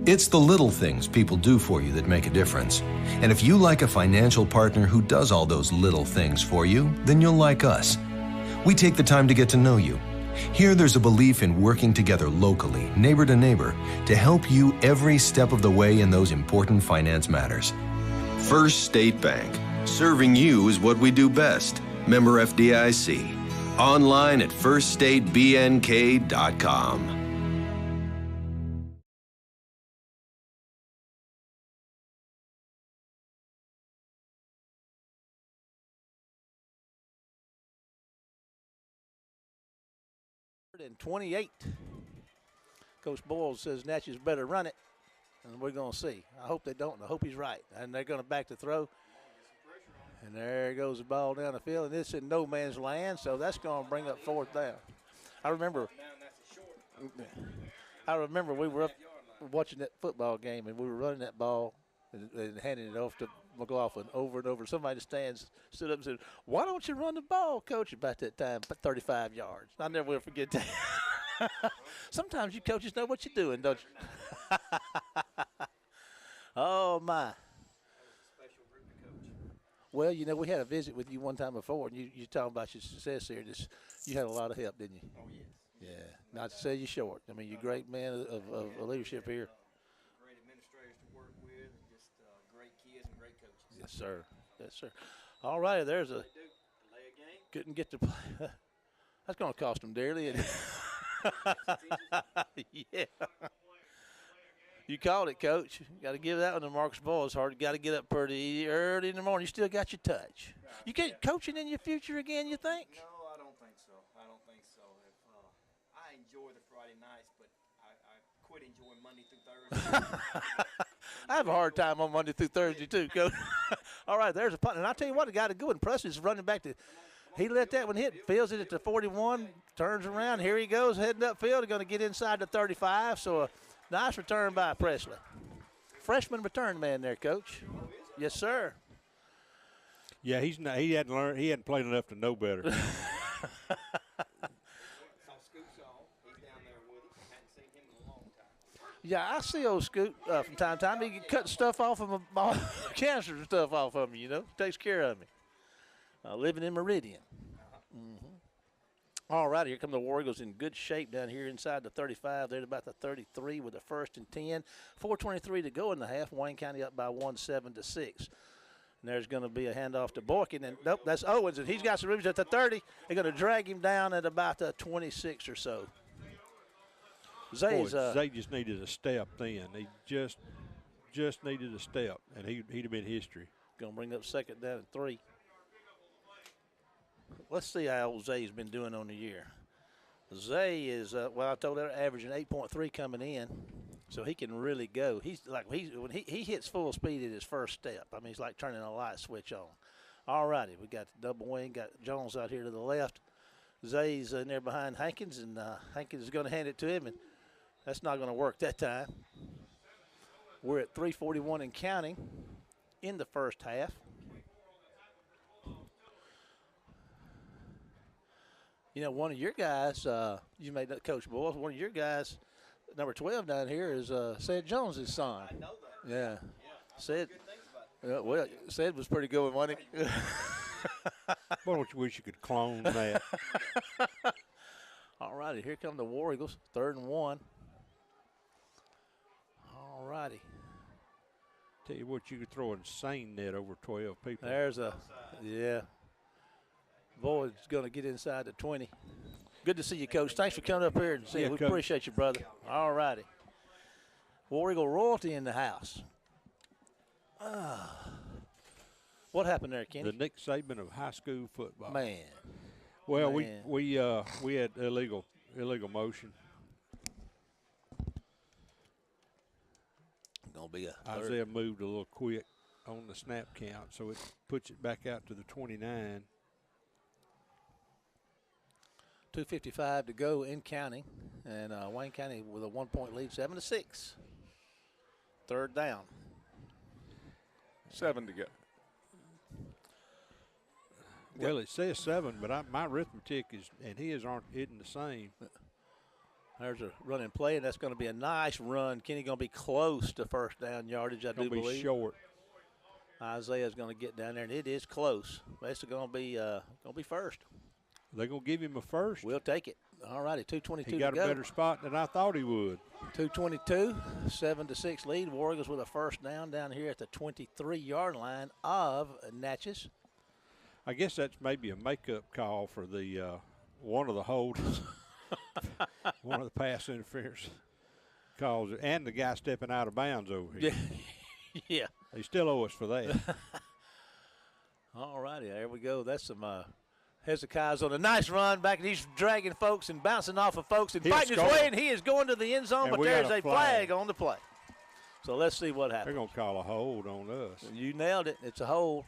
It's the little things people do for you that make a difference. And if you like a financial partner who does all those little things for you, then you'll like us. We take the time to get to know you. Here there's a belief in working together locally, neighbor to neighbor, to help you every step of the way in those important finance matters. First State Bank. Serving you is what we do best. Member FDIC. Online at firststatebnk.com. And 28. Coach Boyle says Natchez better run it, and we're going to see. I hope they don't, and I hope he's right. And they're going to back the throw. And there goes the ball down the field, and it's in no man's land, so that's going to bring up fourth down. I remember we were up watching that football game, and we were running that ball and handing it off to McLaughlin over and over. Somebody stood up and said, "Why don't you run the ball, Coach?" About that time, 35 yards. I never will forget that. Sometimes you coaches know what you're doing, don't you? Oh, my. Well, we had a visit with you one time before, and you talking about your success here. You had a lot of help, didn't you? Oh, yes. Yeah. Not to say you're short. I mean, you're a great man of leadership here. Great administrators to work with, and just great kids and great coaches. Yes, sir. Yes, sir. All right, there's a – couldn't get to play. That's going to cost them dearly. Yeah. You called it, Coach. Got to give that one to Marcus Boyle. It's hard. Got to get up pretty early in the morning. You still got your touch. You get coaching in your future again, you think? No, I don't think so. If, I enjoy the Friday nights, but I quit enjoying Monday through Thursday. I have a hard time on Monday through Thursday, too, Coach. All right, there's a punt. And I'll tell you what, the guy to go impressive is running back to – he let that one hit, fields it at the 41, turns around. Here he goes, heading upfield. He's going to get inside the 35, so a nice return by Presley. Freshman return man there, Coach. Yes, sir. Yeah, he's not. He hadn't learned. He hadn't played enough to know better. Yeah, I see old Scoot from time to time. He can cut stuff off of my cancer and stuff off of me, you know. Takes care of me. Living in Meridian. All right, here come the War Eagles in good shape down here inside the 35. They're at about the 33 with a 1st and 10. 4:23 to go in the half. Wayne County up by 7-6. And there's going to be a handoff to Boykin. And nope, that's Owens, and he's got some rooms at the 30. They're going to drag him down at about the 26 or so. Zay just needed a step then. He just needed a step, and he'd have been history. Going to bring up 2nd down and 3. Let's see how old Zay's been doing on the year. Zay is, well, I told her, averaging 8.3 coming in, so he can really go. When he hits full speed at his first step. I mean, he's like turning a light switch on. All righty, we got the double wing, got Jones out here to the left. Zay's in there behind Hankins, and Hankins is going to hand it to him, and that's not going to work that time. We're at 3:41 and counting in the first half. You know, one of your guys, you made that, Coach Boyle, one of your guys, number 12 down here is Sid Jones' son. I know that. Yeah. Sid. Good things about it. Well, Sid was pretty good, wasn't he? Boy, don't you wish you could clone that? All righty, here come the War Eagles, 3rd and 1. All righty. Tell you what, you could throw an insane net over 12 people. There's yeah. Boyd's going to get inside the 20. Good to see you, Coach. Thanks for coming up here and seeing. We Coach. appreciate you, brother. All righty. War Eagle royalty in the house. What happened there, Kenny? The Nick Saban of high school football. Man. Well, Man. we had illegal motion. Gonna be a Isaiah moved a little quick on the snap count, so it puts it back out to the 29. 2:55 to go in counting, and Wayne County with a 1-point lead, 7-6. 3rd down. 7 to go. Well, it says 7, but my arithmetic and his isn't the same. There's a running play, and that's going to be a nice run. Kenny going to be close to 1st down yardage, I do believe. Going to be short. Isaiah's going to get down there, and it is close. It's going to be first. They're going to give him a first. We'll take it. All righty, 2:22 to go. He got a better spot than I thought he would. 2:22, 7-6 lead. Warriors with a 1st down here at the 23-yard line of Natchez. I guess that's maybe a makeup call for the one of the holders, one of the pass interference calls, and the guy stepping out of bounds over here. Yeah. They still owe us for that. All righty, there we go. That's some Hezekiah's on a nice run back, and he's dragging folks and bouncing off of folks and fighting his way, and he is going to the end zone, but there's a flag on the play. So let's see what happens. They're going to call a hold on us. You nailed it. It's a hold.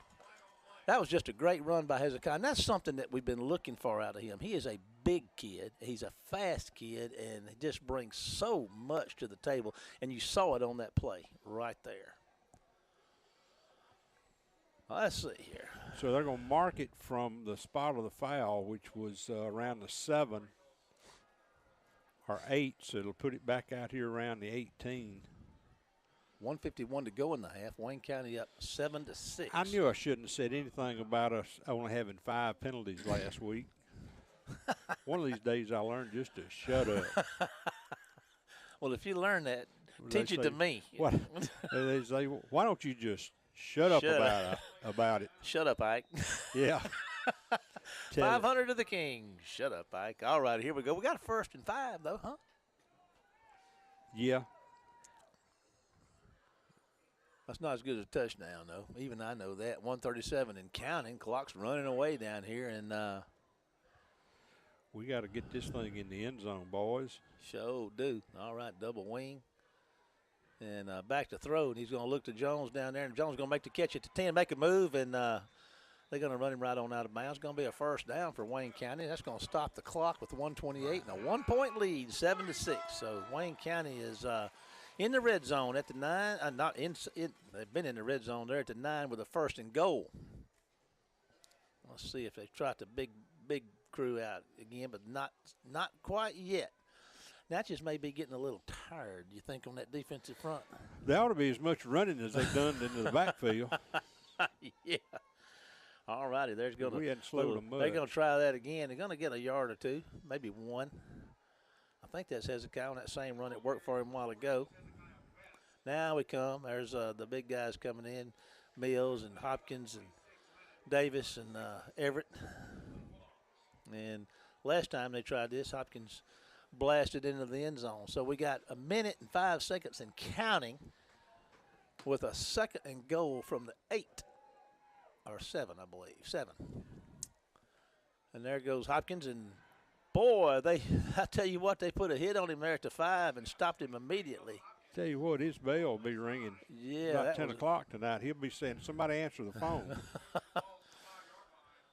That was just a great run by Hezekiah, and that's something that we've been looking for out of him. He is a big kid. He's a fast kid, and he just brings so much to the table, and you saw it on that play right there. Let's see here. So they're going to mark it from the spot of the foul, which was around the 7 or 8, so it'll put it back out here around the 18. 1:51 to go in the half. Wayne County up 7-6. I knew I shouldn't have said anything about us only having 5 penalties last week. One of these days I'll learn just to shut up. Well, if you learn that, teach it to me. What, they say, why don't you just shut up about it? Shut up, Ike. Yeah. Tell it. 500 to the Kings. Shut up, Ike. All right, here we go. We got a 1st and 5, though, huh? Yeah. That's not as good as a touchdown, though. Even I know that. 137 and counting. Clock's running away down here, and We got to get this thing in the end zone, boys. sure do. All right, double wing. And back to throw, and he's going to look to Jones down there, and Jones is going to make the catch at the 10, make a move, and they're going to run him right on out of bounds. It's going to be a 1st down for Wayne County. That's going to stop the clock with 1:28 and a 1-point lead, 7-6. So Wayne County is in the red zone at the 9. They've been in the red zone there at the 9 with a 1st and goal. Let's see if they try the big crew out again, but not quite yet. Natchez may be getting a little tired, you think, on that defensive front? There ought to be as much running as they've done into the backfield. Yeah. All righty, there's going to. We hadn't slowed them much. They're going to try that again. They're going to get a yard or two, maybe one. I think that's Hezekiah on that same run that worked for him a while ago. Now we come. There's the big guys coming in, Mills and Hopkins and Davis and Everett. And last time they tried this, Hopkins blasted into the end zone. So we got a minute and 5 seconds and counting with a 2nd and goal from the 8 or 7, I believe, 7. And there goes Hopkins, and boy, I tell you what, they put a hit on him there at the 5 and stopped him immediately. Tell you what, his bell will be ringing about 10 o'clock tonight. He'll be saying, somebody answer the phone.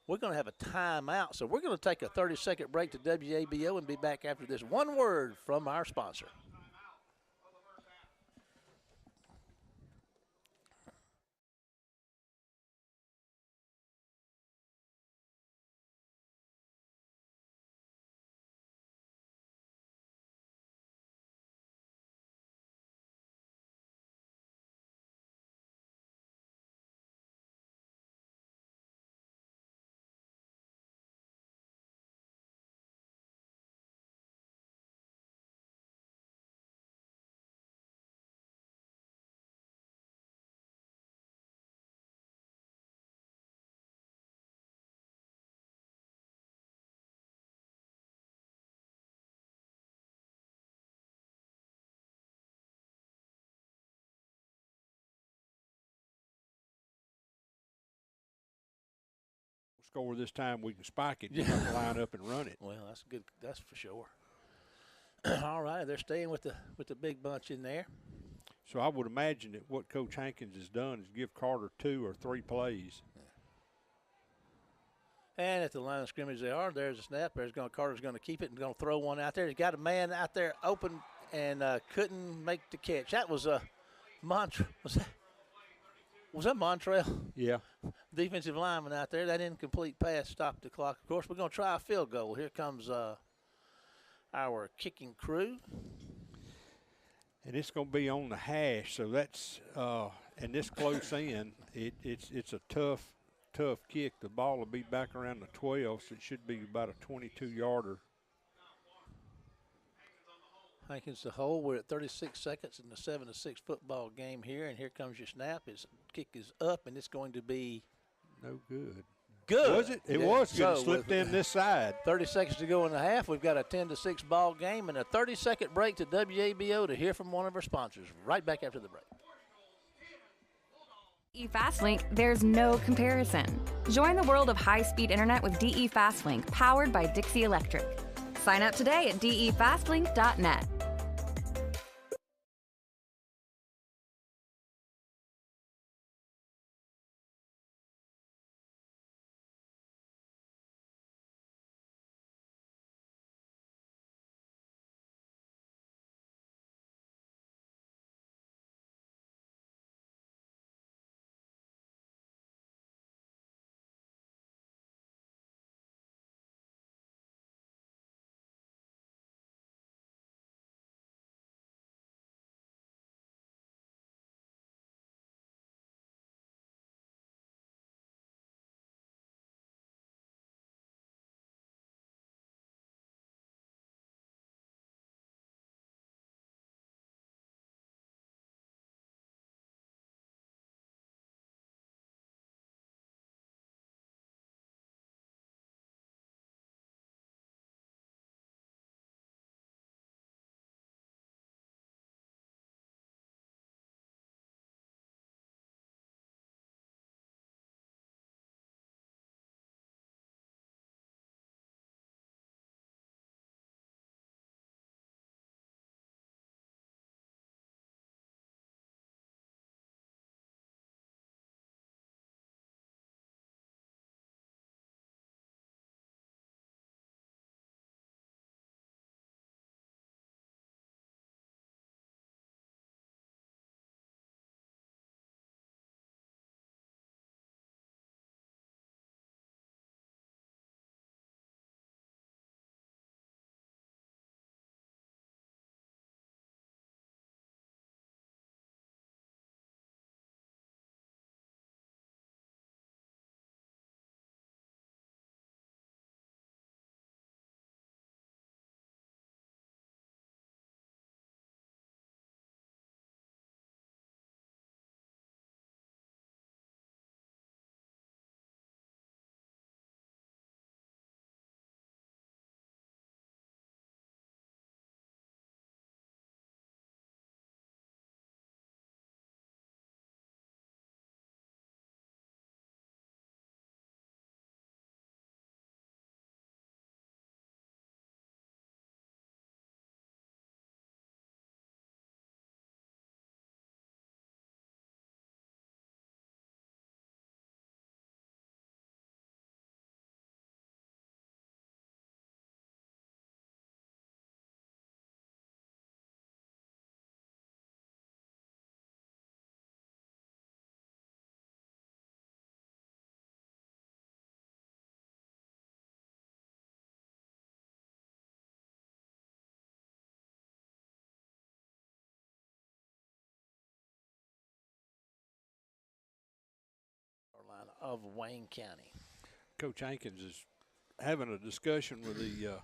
We're going to have a timeout, so we're going to take a 30-second break to WABO and be back after this one word from our sponsor. Score this time, we can spike it. You have to line up and run it. Well, that's good. That's for sure. All right, they're staying with the big bunch in there. So I would imagine that what Coach Hankins has done is give Carter 2 or 3 plays. And at the line of scrimmage they are. There's a snap. Carter's going to keep it and going to throw one out there. He's got a man out there open and couldn't make the catch. That was a Was that Montrell? Yeah. Defensive lineman out there. That incomplete pass stopped the clock. Of course, we're going to try a field goal. Here comes our kicking crew. And it's going to be on the hash, so that's and this close in, it's a tough kick. The ball will be back around the 12, so it should be about a 22-yarder. Hankins the hole. We're at 36 seconds in the 7-6 football game here, and here comes your snap. His kick is up, and it's going to be no good. Good. Was it? It was good. It slipped in this side. 30 seconds to go in the half. We've got a 10-6 ball game and a 30-second break to WABO to hear from one of our sponsors. Right back after the break. DE Fastlink, there's no comparison. Join the world of high-speed internet with DE Fastlink, powered by Dixie Electric. Sign up today at defastlink.net. of Wayne County. Coach Hankins is having a discussion with the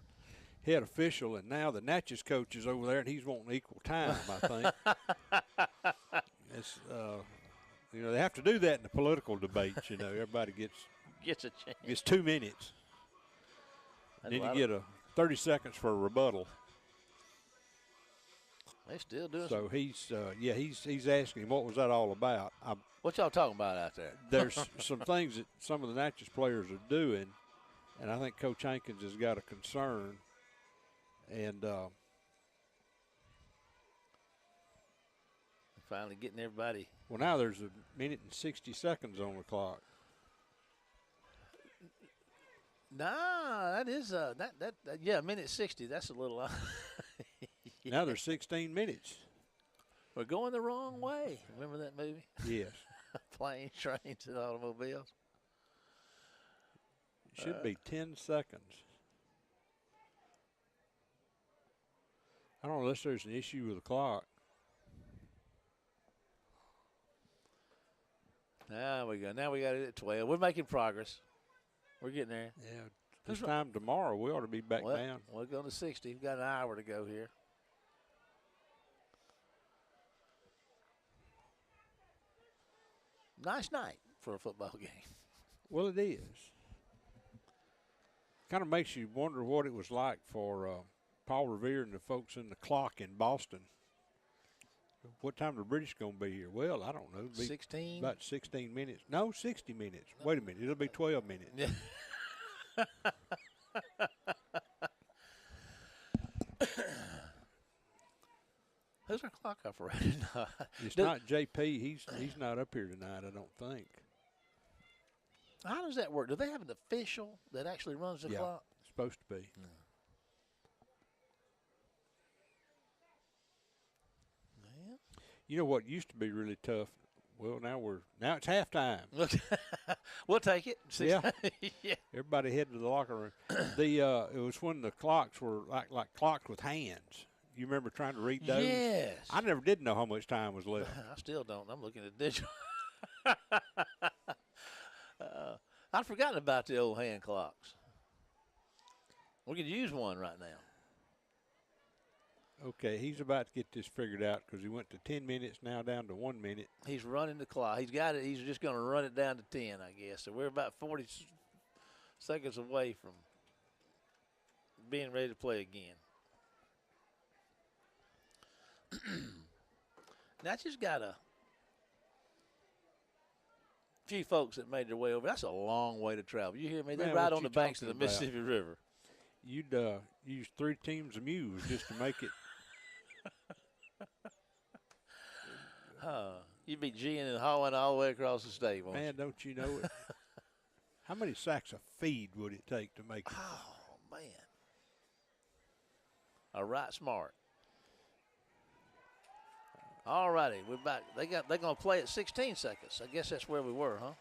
head official, and now the Natchez coach is over there, and he's wanting equal time, I think. It's, they have to do that in the political debates. Everybody Gets a chance. Gets 2 minutes. And then you get 30 seconds for a rebuttal. They still doing so he's asking him, what was that all about? What y'all talking about out there? There's some things that some of the Natchez players are doing, and I think Coach Hankins has got a concern. And finally getting everybody. Well, now there's 1 minute and 60 seconds on the clock. Nah, that is a minute 60. That's a little. Yeah. Now there's 16 minutes. We're going the wrong way. Remember that movie? Yes. Planes, trains, and automobiles. It should be 10 seconds. I don't know unless there's an issue with the clock. Now we go. Now we got it at 12. We're making progress. We're getting there. Yeah. This time tomorrow we ought to be back down. We're going to 60. We've got an hour to go here. Nice night for a football game. Well, it is. Kind of makes you wonder what it was like for Paul Revere and the folks in the clock in Boston. What time the British going to be here? Well, I don't know. 16? About 16 minutes. No, 60 minutes. Wait a minute. It'll be 12 minutes. Yeah. Who's our clock operator? It's not JP. He's not up here tonight, I don't think. How does that work? Do they have an official that actually runs the clock? It's supposed to be. No. Yeah. You know what used to be really tough? Well, now it's halftime. We'll take it. Yeah. Yeah. Everybody headed to the locker room. It was when the clocks were like clocks with hands. You remember trying to read those? Yes. I never did know how much time was left. I still don't. I'm looking at digital. I've forgotten about the old hand clocks. We could use one right now. Okay, he's about to get this figured out because he went to 10 minutes, now down to 1 minute. He's running the clock. He's got it. He's just going to run it down to 10, I guess. So we're about 40 seconds away from being ready to play again. Natchez got a few folks that made their way over. That's a long way to travel. You hear me? They're right on the banks of the Mississippi River. You'd use 3 teams of mules just to make it. You'd be G'ing and hauling all the way across the state, won't you? Man, don't you know it? How many sacks of feed would it take to make it? Oh, man. All right, smart. All righty, we're back. They're going to play at 16 seconds. I guess that's where we were, huh?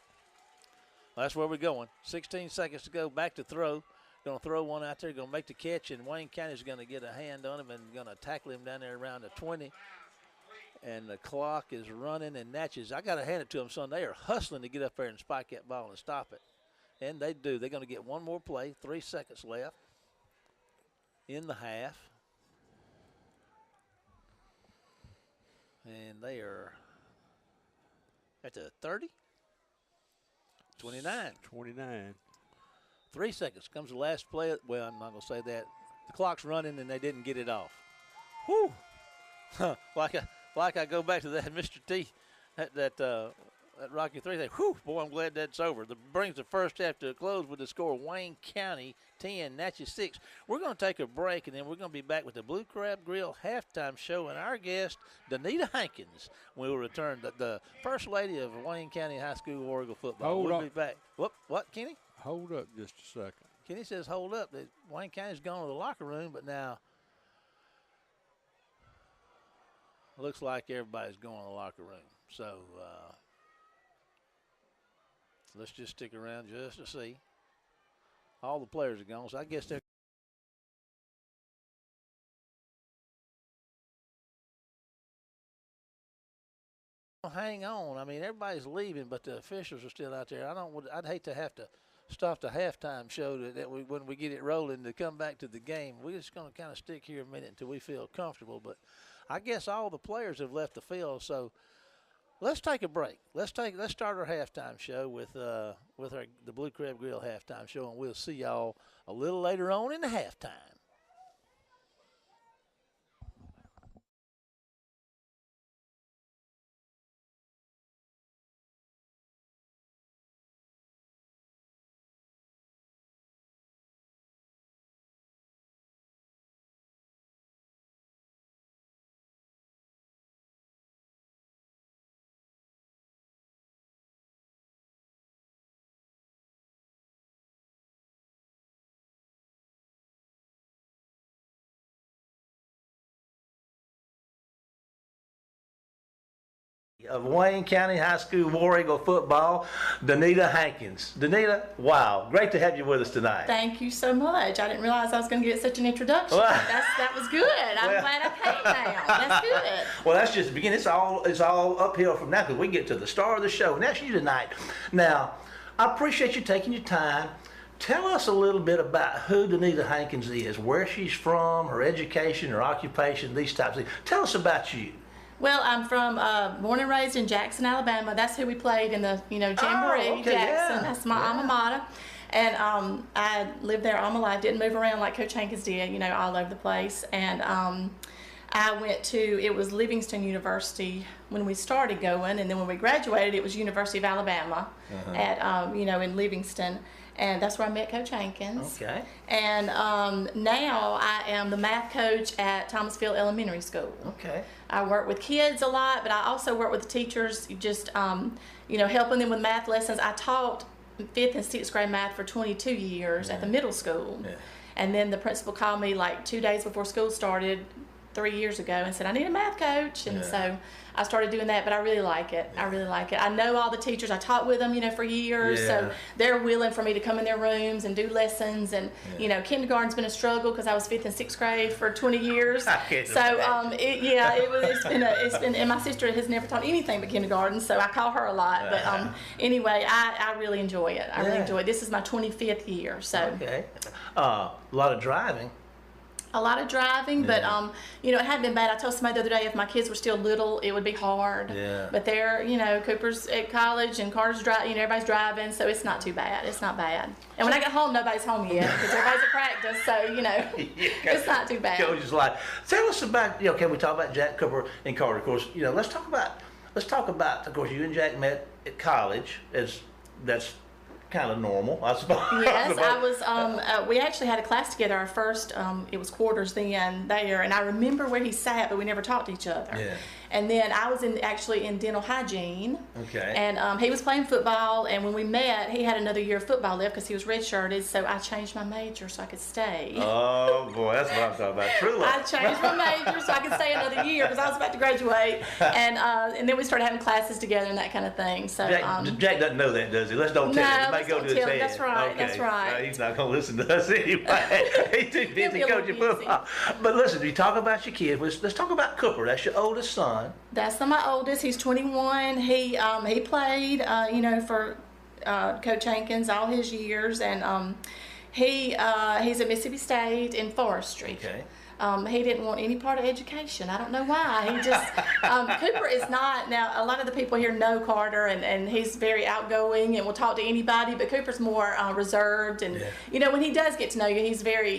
Well, that's where we're going. 16 seconds to go. Back to throw. Going to throw one out there. Going to make the catch, and Wayne County's going to get a hand on him and going to tackle him down there around the 20. And the clock is running, and Natchez, I got to hand it to them, son. They are hustling to get up there and spike that ball and stop it. And they do. They're going to get one more play. 3 seconds left in the half. And they are at the 30. 29. 29. 3 seconds comes the last play. Well, I'm not going to say that. The clock's running, and they didn't get it off. Whew. Like I go back to that Mr. T, that Rocky 3 thing. Whew, boy, I'm glad that's over. That brings the first half to a close with the score Wayne County 10, Natchez 6. We're going to take a break, and then we're going to be back with the Blue Crab Grill halftime show and our guest, Danita Hankins. We'll return. The First Lady of Wayne County High School Warrigal football. We'll be back. What, Kenny? Hold up just a second. Kenny says hold up. Wayne County's gone to the locker room, but now looks like everybody's going to the locker room. So let's just stick around just to see. All the players are gone, so I guess they're Hang on. I mean, everybody's leaving, but the officials are still out there. I'd hate to have to stop the halftime show when we get it rolling to come back to the game. We're just going to kind of stick here a minute until we feel comfortable. But I guess all the players have left the field, so let's take a break. Let's start our halftime show with the Blue Crab Grill halftime show, and we'll see y'all a little later on in the halftime. Of Wayne County High School War Eagle football, Danita Hankins. Danita, wow, great to have you with us tonight. Thank you so much. I didn't realize I was going to get such an introduction. That was good. I'm glad I came now. That's good. Well, that's just the beginning. It's all uphill from now because we get to the star of the show, and that's you tonight. Now, I appreciate you taking your time. Tell us a little bit about who Danita Hankins is, where she's from, her education, her occupation, these types of things. Tell us about you. Well, I'm from born and raised in Jackson, Alabama. That's who we played in the Jamboree. Oh, okay, Jackson. yeah. That's my alma mater. And I lived there all my life. Didn't move around like Coach Hankins did, all over the place. And I went to, it was Livingston University when we started going, and then when we graduated, it was University of Alabama at in Livingston. And that's where I met Coach Hankins. Okay. And now I am the math coach at Thomasville Elementary School. Okay. I work with kids a lot, but I also work with the teachers, just helping them with math lessons. I taught 5th and 6th grade math for 22 years at the middle school. Yeah. And then the principal called me like 2 days before school started 3 years ago and said, I need a math coach. And so I started doing that, but I really like it. I really like it. I know all the teachers. I taught with them, for years. So they're willing for me to come in their rooms and do lessons. And, kindergarten's been a struggle because I was 5th and 6th grade for 20 years. It's been, and my sister has never taught anything but kindergarten, so I call her a lot. But anyway, I really enjoy it. I really enjoy it. This is my 25th year, so. Okay. A lot of driving. A lot of driving, but it hadn't been bad. I told somebody the other day if my kids were still little, it would be hard. Yeah. But they're, Cooper's at college and Carter's driving. Everybody's driving, so it's not too bad. It's not bad. And when I get home, nobody's home yet because everybody's at practice. So it's not too bad. Coach's life. Tell us about we talk about Jack Cooper and Carter. Of course, let's talk about. Of course, you and Jack met at college. That's kind of normal, I suppose. Yes, I was. We actually had a class together. Our first, it was quarters then there, and I remember where he sat, but we never talked to each other. Yeah. And then I was actually in dental hygiene. Okay. And he was playing football, and when we met, he had another year of football left because he was redshirted. So I changed my major so I could stay. Oh boy, that's what I'm talking about. True love. I changed my major so I could stay another year because I was about to graduate, and then we started having classes together and that kind of thing. So Jack doesn't know that, does he? Let's don't tell him. He might go to his head. That's right. Okay. That's right. No, he's not going to listen to us anyway. He's too busy coaching football. But listen, you talk about your kids. Let's talk about Cooper. That's your oldest son. That's my oldest. He's 21. He played, for Coach Hankins all his years, and he's at Mississippi State in forestry. Okay. He didn't want any part of education. I don't know why. He just, Cooper is not, now a lot of the people here know Carter, and he's very outgoing and will talk to anybody, but Cooper's more reserved, and when he does get to know you, he's very,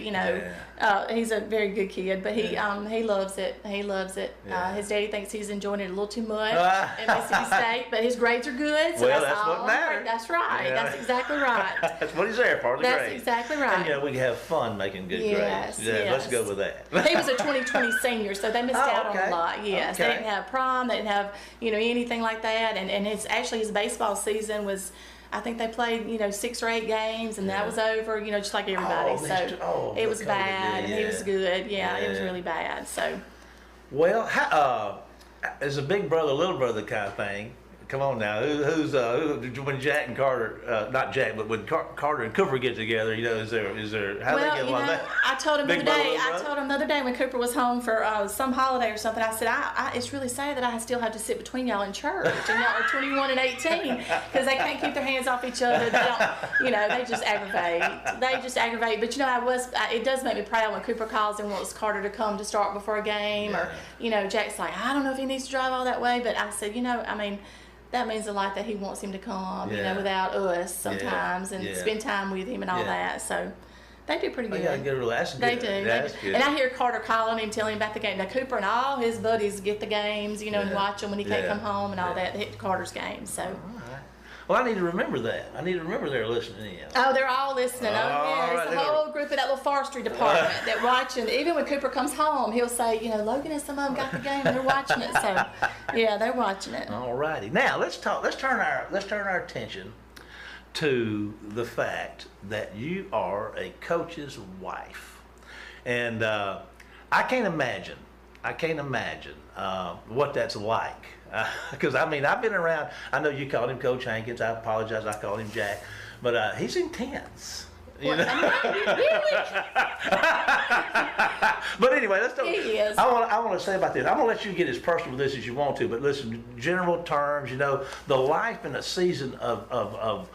he's a very good kid, but he loves it. He loves it. Yeah. His daddy thinks he's enjoying it a little too much at Mississippi State, but his grades are good, so that's what matters. That's right. Yeah. That's exactly right. That's what he's there for, the grades. That's exactly right. And, we can have fun making good grades. Yeah, let's go with that. He was a 2020 senior, so they missed out on a lot. Yes, they didn't have prom, they didn't have anything like that, and his baseball season was, I think they played 6 or 8 games, and that was over. Just like everybody. It was bad, and he was good. Yeah, it was really bad. So, well, as a big brother, little brother kind of thing, Come on now. When Jack and Carter, not Jack, but when Carter and Cooper get together, is there how well, they get along? I told him the other day when Cooper was home for some holiday or something. I said, it's really sad that I still have to sit between y'all in church, and y'all are 21 and 18 because they can't keep their hands off each other. They don't, they just aggravate. But it does make me proud when Cooper calls and wants Carter to come to start before a game, or Jack's like, I don't know if he needs to drive all that way, but I said, that means a lot that he wants him to come, without us sometimes and spend time with him and all that. So they do pretty good. They got a good relationship. They do. Good. And I hear Carter calling him, telling him about the game. Now Cooper and all his buddies get the games, and watch them when he can't come home and all that. They hit Carter's games. So. Well, I need to remember that. I need to remember they're listening in. Oh, they're all listening. It's the whole group of that little forestry department that watching. Even when Cooper comes home, he'll say, Logan and some of them got the game and they're watching it. So, yeah, they're watching it. All righty. Now let's turn our attention to the fact that you are a coach's wife, and I can't imagine what that's like. Because I've been around. I know you called him Coach Hankins. I apologize. I called him Jack, but he's intense. But anyway, let's talk. He is. I want to say about this. I'm gonna let you get as personal with this as you want to, but listen, general terms. The life and the season of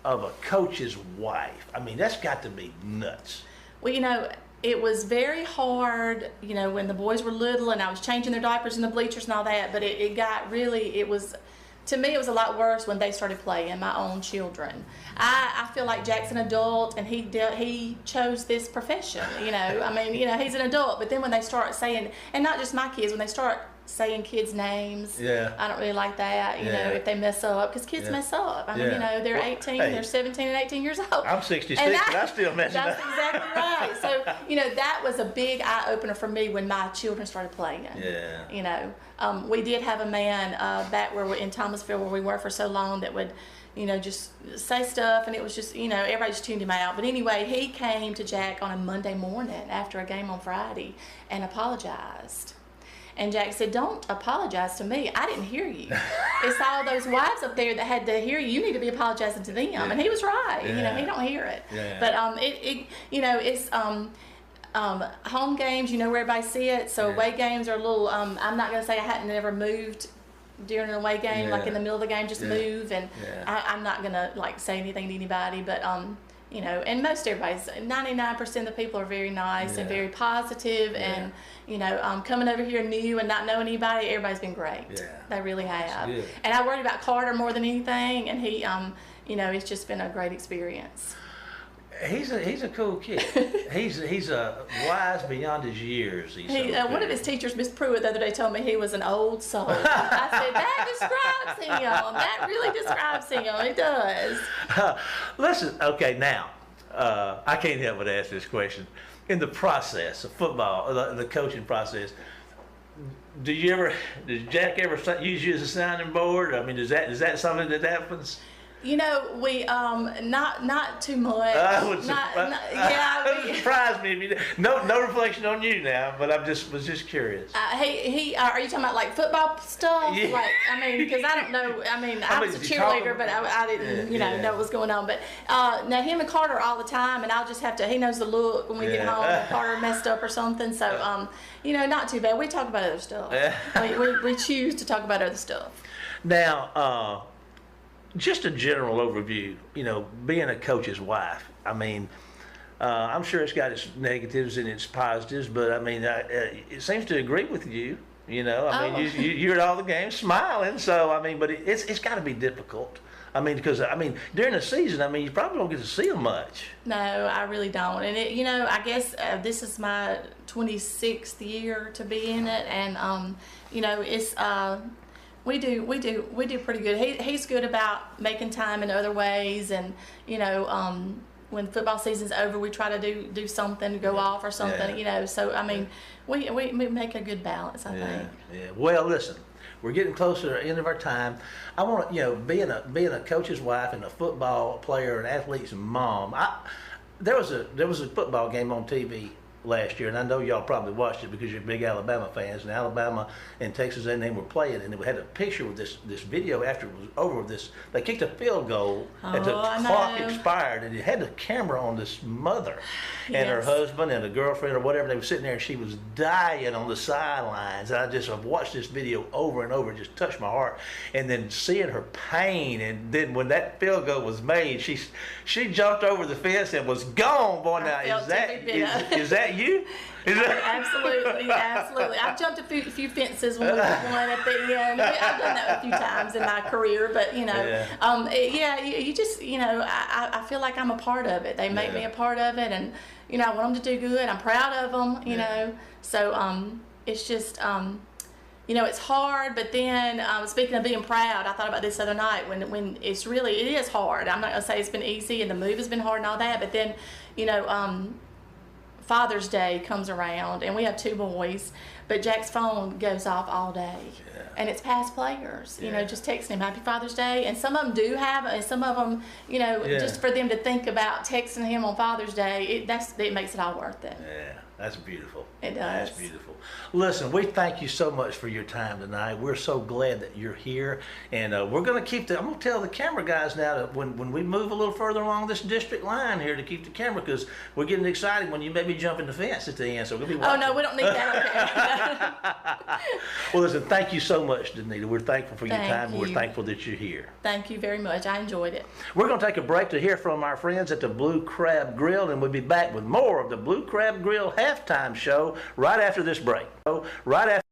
a coach's wife. That's got to be nuts. Well, it was very hard, when the boys were little and I was changing their diapers in the bleachers and all that, but to me, it was a lot worse when they started playing, my own children. I feel like Jack's an adult and he chose this profession, he's an adult, but then when they start saying, and not just my kids, when they start saying kids' names, I don't really like that, if they mess up, because kids mess up. They're 18, they're 17 and 18 years old. I'm 66 and I still mess up. That's exactly right. So, that was a big eye-opener for me when my children started playing. We did have a man back in Thomasville where we were for so long that would, just say stuff, and it was just, everybody just tuned him out. But anyway, he came to Jack on a Monday morning after a game on Friday and apologized. And Jack said, "Don't apologize to me. I didn't hear you. It's all those wives up there that had to hear you. You need to be apologizing to them." And he was right. He don't hear it. But it's home games. Where everybody see it. So away games are a little. I'm not gonna say I hadn't ever moved during an away game, like in the middle of the game, just move. And I'm not gonna say anything to anybody, but and most everybody's 99% of the people are very nice and very positive and. Coming over here new and not knowing anybody, everybody's been great. Yeah. They really have. And I worried about Carter more than anything, and he, it's just been a great experience. He's a cool kid. he's wise beyond his years. One of his teachers, Miss Pruitt, the other day told me he was an old soul. I said, that describes him. That really describes him. It does. Listen, okay, now, I can't help but ask this question. In the process of football, the coaching process, did Jack ever use you as a sounding board? Is that something that happens? We not too much. It surprised me. If you, no reflection on you now, but was just curious. Are you talking about football stuff? Yeah. Because I don't know. I was a cheerleader, but I didn't, know what was going on. But now him and Carter all the time, and I'll just have to. He knows the look when we get home. And Carter messed up or something, so not too bad. We talk about other stuff. we choose to talk about other stuff. Now. Just a general overview, being a coach's wife. I'm sure it's got its negatives and its positives, but it seems to agree with you. You're at all the games smiling. So but it's got to be difficult. Because during the season, you probably don't get to see them much. No, I really don't. And I guess this is my 26th year to be in it, and it's. We do pretty good. He's good about making time in other ways, and when football season's over, we try to do something, go off or something. So we make a good balance, I think. Yeah. Well, listen, we're getting closer to the end of our time. I want being a coach's wife and a football player, an athlete's mom. There was a football game on TV last year, and I know y'all probably watched it because you're big Alabama fans, and Alabama and Texas A&M were playing, and they had a picture with this video after it was over. They kicked a field goal, and the clock expired, and it had the camera on this mother and her husband and a girlfriend or whatever. They were sitting there, and she was dying on the sidelines. And I've watched this video over and over. It just touched my heart. And then seeing her pain, and then when that field goal was made, she jumped over the fence and was gone. Boy, now is that you? Absolutely. I've jumped a few fences when we won at the end. I've done that a few times in my career, but you just, I feel like I'm a part of it. They make me a part of it, and I want them to do good. I'm proud of them, you know. So it's just, it's hard. But then speaking of being proud, I thought about this other night when it is hard. I'm not gonna say it's been easy and the move has been hard and all that, but then, Father's Day comes around, and we have 2 boys, but Jack's phone goes off all day, and it's past players, just texting him Happy Father's Day, and some of them do have it, and some of them, just for them to think about texting him on Father's Day, it makes it all worth it. Yeah, that's beautiful. It does. That's beautiful. Listen, we thank you so much for your time tonight. We're so glad that you're here, and we're going to I'm going to tell the camera guys now that when we move a little further along this district line here to keep the camera, because we're getting excited when you maybe jump in the fence at the end. So we'll be watching. Oh no, we don't need that. Okay. Well, listen, thank you so much, Danita. We're thankful for your time. And we're thankful that you're here. Thank you very much. I enjoyed it. We're going to take a break to hear from our friends at the Blue Crab Grill, and we'll be back with more of the Blue Crab Grill halftime show right after this break. Right after.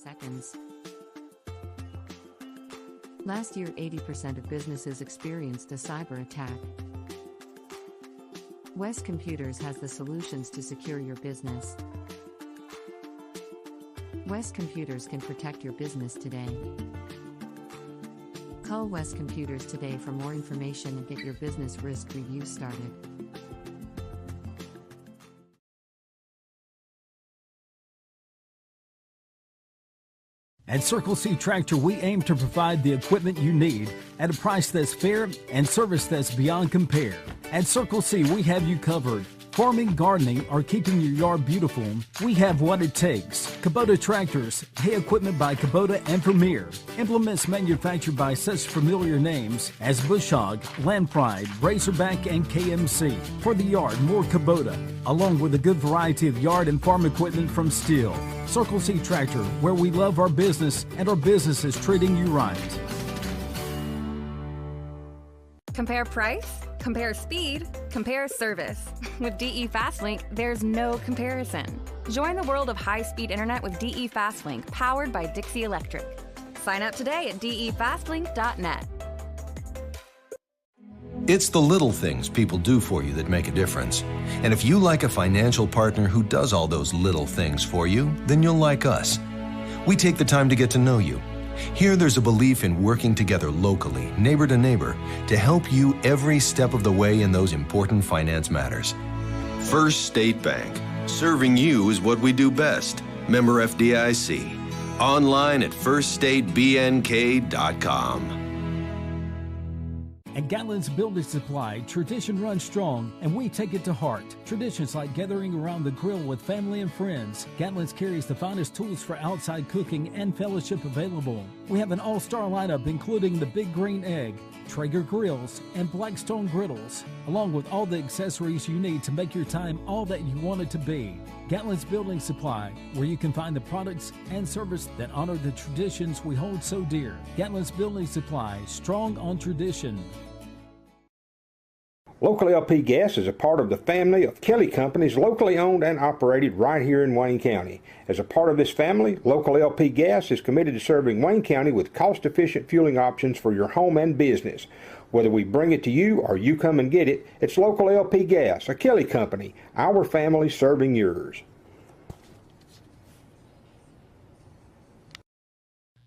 Seconds. Last year, 80% of businesses experienced a cyber attack. West Computers has the solutions to secure your business. West Computers can protect your business today. Call West Computers today for more information and get your business risk review started. At Circle C Tractor, we aim to provide the equipment you need at a price that's fair and service that's beyond compare. At Circle C, we have you covered. Farming, gardening, or keeping your yard beautiful, we have what it takes. Kubota tractors, hay equipment by Kubota and Premier. Implements manufactured by such familiar names as Bush Hog, Land Pride, Razorback, and KMC. For the yard, more Kubota, along with a good variety of yard and farm equipment from Steel. Circle C Tractor, where we love our business and our business is treating you right. Compare price, compare speed, compare service. With DE Fastlink, there's no comparison. Join the world of high-speed internet with DE Fastlink, powered by Dixie Electric. Sign up today at defastlink.net. It's the little things people do for you that make a difference. And if you like a financial partner who does all those little things for you, then you'll like us. We take the time to get to know you. Here there's a belief in working together locally, neighbor to neighbor, to help you every step of the way in those important finance matters. First State Bank. Serving you is what we do best. Member FDIC. Online at firststatebnk.com. At Gatlin's Building Supply, tradition runs strong, and we take it to heart. Traditions like gathering around the grill with family and friends. Gatlin's carries the finest tools for outside cooking and fellowship available. We have an all-star lineup including the Big Green Egg, Traeger grills, and Blackstone griddles, along with all the accessories you need to make your time all that you want it to be. Gatlin's Building Supply, where you can find the products and service that honor the traditions we hold so dear. Gatlin's Building Supply, strong on tradition. Local LP Gas is a part of the family of Kelly companies locally owned and operated right here in Wayne County. As a part of this family, Local LP Gas is committed to serving Wayne County with cost-efficient fueling options for your home and business. Whether we bring it to you or you come and get it, it's Local LP Gas, a Kelly company, our family serving yours.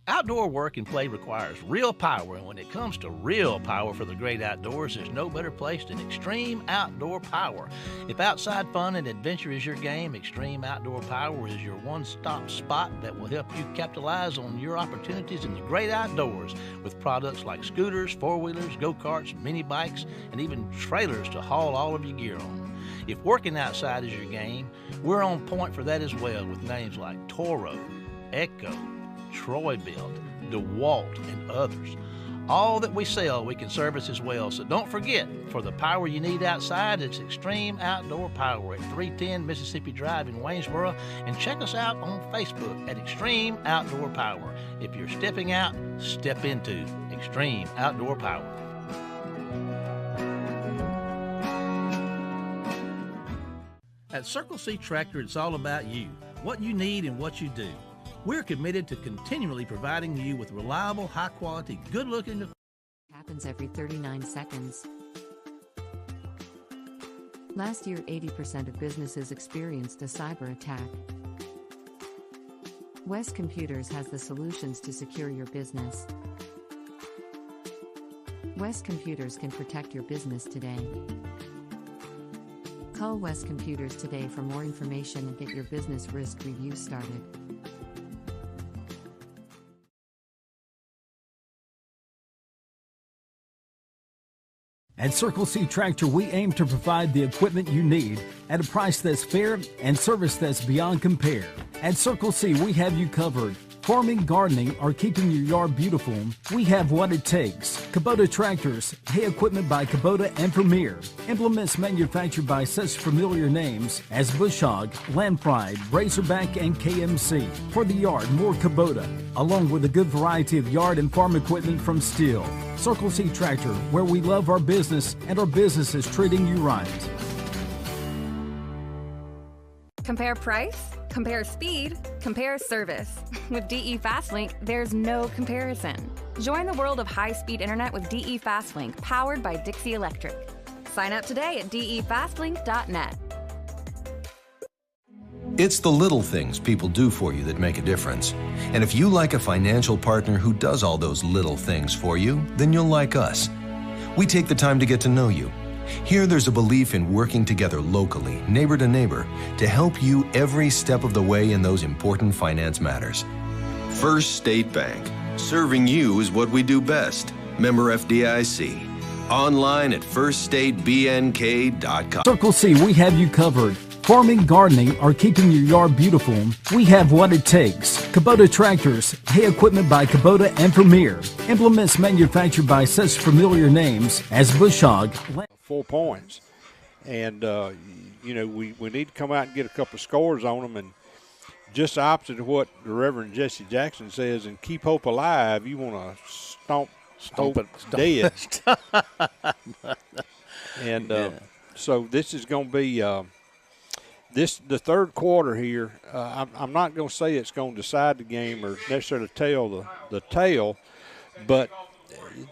Outdoor work and play requires real power, and when it comes to real power for the great outdoors, there's no better place than Extreme Outdoor Power. If outside fun and adventure is your game, Extreme Outdoor Power is your one-stop spot that will help you capitalize on your opportunities in the great outdoors with products like scooters, four-wheelers, go-karts, mini bikes, and even trailers to haul all of your gear on. If working outside is your game, we're on point for that as well with names like Toro, Echo, Troy-Bilt, DeWalt, and others. All that we sell, we can service as well. So don't forget, for the power you need outside, it's Extreme Outdoor Power at 310 Mississippi Drive in Waynesboro. And check us out on Facebook at Extreme Outdoor Power. If you're stepping out, step into Extreme Outdoor Power. At Circle C Tractor, it's all about you, what you need and what you do. We're committed to continually providing you with reliable, high-quality, good-looking happens every 39 seconds. Last year, 80% of businesses experienced a cyber attack. West Computers has the solutions to secure your business. West Computers can protect your business today. Call West Computers today for more information and get your business risk review started. At Circle C Tractor, we aim to provide the equipment you need at a price that's fair and service that's beyond compare. At Circle C, we have you covered. Farming, gardening, or keeping your yard beautiful, we have what it takes. Kubota tractors, hay equipment by Kubota and Premier. Implements manufactured by such familiar names as Bush Hog, Land Pride, Razorback, and KMC. For the yard, more Kubota, along with a good variety of yard and farm equipment from Steel. Circle C Tractor, where we love our business and our business is treating you right. Compare price, compare speed, compare service. With DE Fastlink, there's no comparison. Join the world of high-speed internet with DE Fastlink, powered by Dixie Electric. Sign up today at defastlink.net. It's the little things people do for you that make a difference. And if you like a financial partner who does all those little things for you, then you'll like us. We take the time to get to know you. Here there's a belief in working together locally, neighbor to neighbor, to help you every step of the way in those important finance matters. First State Bank. Serving you is what we do best. Member FDIC. Online at firststatebnk.com. Circle C, we have you covered. Farming, gardening, or keeping your yard beautiful, we have what it takes. Kubota tractors, hay equipment by Kubota and Premier. Implements manufactured by such familiar names as Bush Hog. 4 points. And, we need to come out and get a couple of scores on them. And just the opposite of what the Reverend Jesse Jackson says, and keep hope alive, you want to stomp hope dead. And so this is going to be the third quarter here. I'm not going to say it's going to decide the game or necessarily tell the tale, but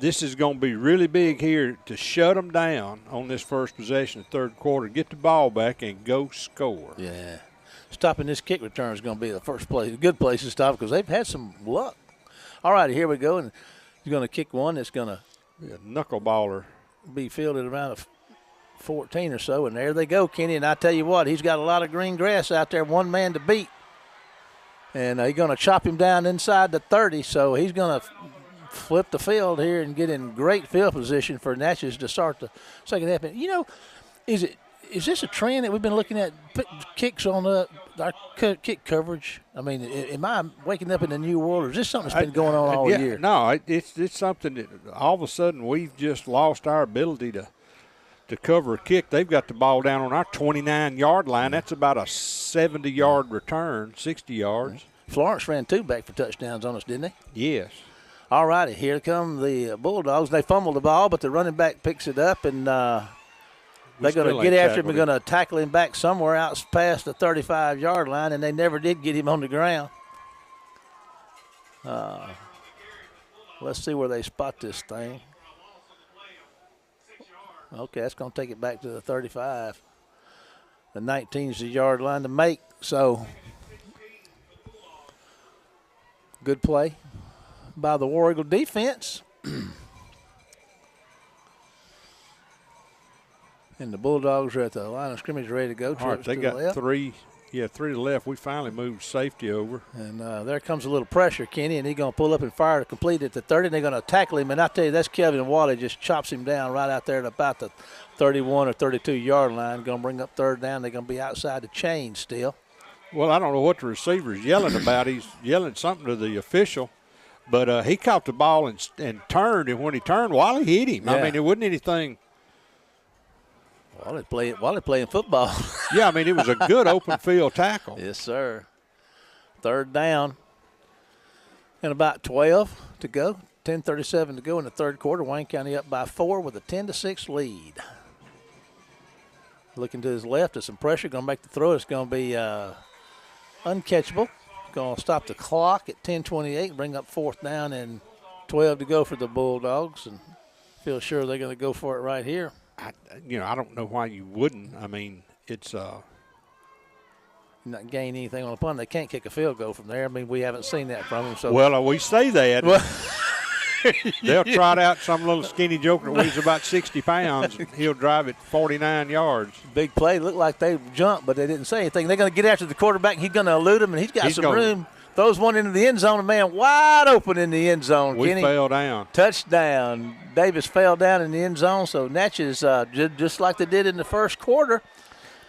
this is going to be really big here to shut them down on this first possession of the third quarter, get the ball back, and go score. Yeah. Stopping this kick return is going to be the first place, a good place to stop because they've had some luck. All right, here we go. And he's going to kick one that's going to be a knuckleballer. Be fielded around 14 or so. And there they go, Kenny. And I tell you what, he's got a lot of green grass out there, one man to beat. And he's going to chop him down inside the 30. So he's going to flip the field here and get in great field position for Natchez to start the second half. Is this a trend that we've been looking at, kicks on our kick coverage? I mean, am I waking up in a new world, or is this something that's been going on all year? No, it's something that all of a sudden we've just lost our ability to cover a kick. They've got the ball down on our 29-yard line. That's about a 70-yard return, 60 yards. Florence ran 2 back for touchdowns on us, didn't they? Yes. All righty, here come the Bulldogs. They fumbled the ball, but the running back picks it up, and They're going to get after him and going to tackle him back somewhere out past the 35-yard line, and they never did get him on the ground. Let's see where they spot this thing. Okay, that's going to take it back to the 35. The 19 is the yard line to make, so good play by the War Eagle defense. And the Bulldogs are at the line of scrimmage ready to go. All right, they got three to the left. We finally moved safety over. And there comes a little pressure, Kenny, and he's going to pull up and fire to complete at the 30, and they're going to tackle him. And I tell you, that's Kevin Wally just chops him down right out there at about the 31 or 32-yard line. Going to bring up third down. They're going to be outside the chain still. Well, I don't know what the receiver's yelling about. He's yelling something to the official. But he caught the ball and turned, and when he turned, Wally hit him. Yeah. I mean, it wasn't anything. Wally playing football. Yeah, I mean, it was a good open field tackle. Yes, sir. Third down. And about 12 to go. 10:37 to go in the third quarter. Wayne County up by 4 with a 10-6 lead. Looking to his left, there's some pressure. Going to make the throw. It's going to be uncatchable. Going to stop the clock at 10:28. Bring up fourth down and 12 to go for the Bulldogs. And feel sure they're going to go for it right here. I don't know why you wouldn't. I mean, it's not gain anything on the punt. They can't kick a field goal from there. I mean, we haven't seen that from them. So well, we say that. They'll trot out some little skinny joker that weighs about 60 pounds, and he'll drive it 49 yards. Big play. Looked like they jumped, but they didn't say anything. They're going to get after the quarterback. He's going to elude him, and he's got some room. Throws one into the end zone, a man wide open in the end zone. We Kenny. fell down. Touchdown. Davis fell down in the end zone, so Natchez, just like they did in the first quarter.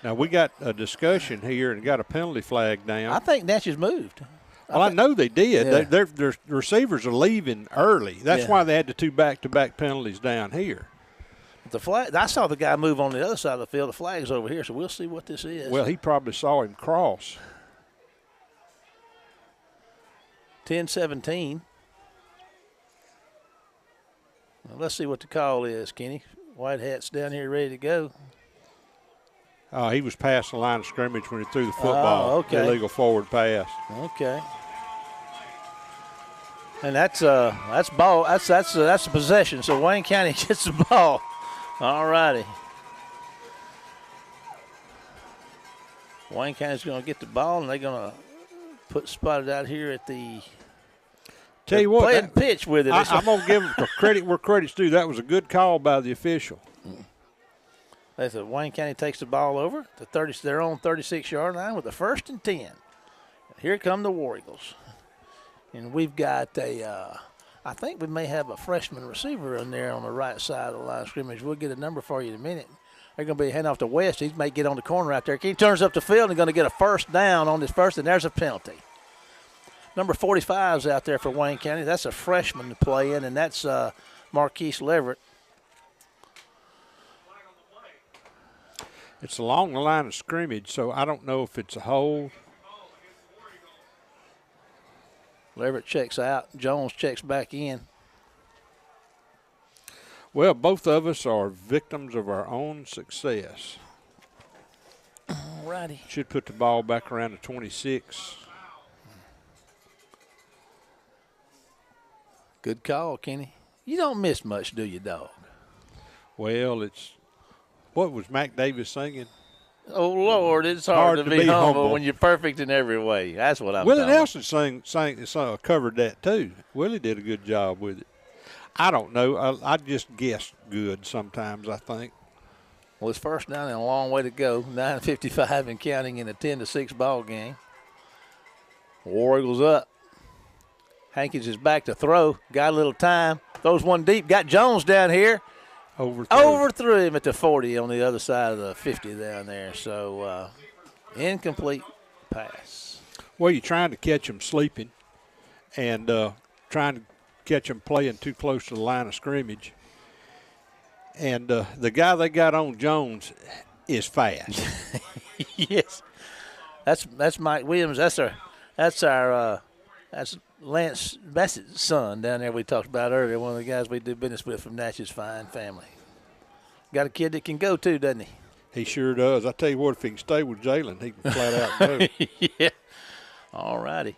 Now, we got a discussion here and got a penalty flag down. I think Natchez moved. Well, I know they did. Yeah. Their receivers are leaving early. That's why they had the 2 back-to-back penalties down here. The flag. I saw the guy move on the other side of the field. The flag's over here, so we'll see what this is. Well, he probably saw him cross. 10-17. Well, let's see what the call is, Kenny. White hat's down here ready to go. He was past the line of scrimmage when he threw the football. Oh, okay. Illegal forward pass. Okay. And that's ball. That's a possession. So Wayne County gets the ball. All righty. Wayne County's going to get the ball, and they're going to spot it out here at the. Tell you what, playing pitch with it. I'm going to give them credit where credit's due. That was a good call by the official. They said Wayne County takes the ball over their own 36-yard line with a 1st and 10. Here come the War Eagles. And we've got I think we may have a freshman receiver in there on the right side of the line of scrimmage. We'll get a number for you in a minute. They're going to be handing off to West. He may get on the corner out there. He turns up the field and going to get a first down on this first, and there's a penalty. Number 45 is out there for Wayne County. That's a freshman to play in, and that's Marquise Leverett. It's along the line of scrimmage, so I don't know if it's a hold. Leverett checks out. Jones checks back in. Well, both of us are victims of our own success. All righty. Should put the ball back around the 26. Good call, Kenny. You don't miss much, do you, dog? Well, it's what was Mac Davis singing? Oh, Lord, it's hard to be humble when you're perfect in every way. That's what I'm Willie Nelson covered that, too. Willie did a good job with it. I don't know. I just guess good sometimes, I think. Well, it's first down and a long way to go. 9:55 and counting in a 10-6 ball game. War Eagles up. Hankins is back to throw. Got a little time. Throws one deep. Got Jones down here. Overthrew him at the 40 on the other side of the 50 down there. So, incomplete pass. Well, you're trying to catch him sleeping and trying to catch him playing too close to the line of scrimmage. And the guy they got on Jones is fast. Yes. That's Mike Williams. That's Lance Bassett's son down there we talked about earlier, one of the guys we do business with from Natchez Fine Family. got a kid that can go too, doesn't he? He sure does. I tell you what, if he can stay with Jalen, he can flat out go. Yeah. All righty.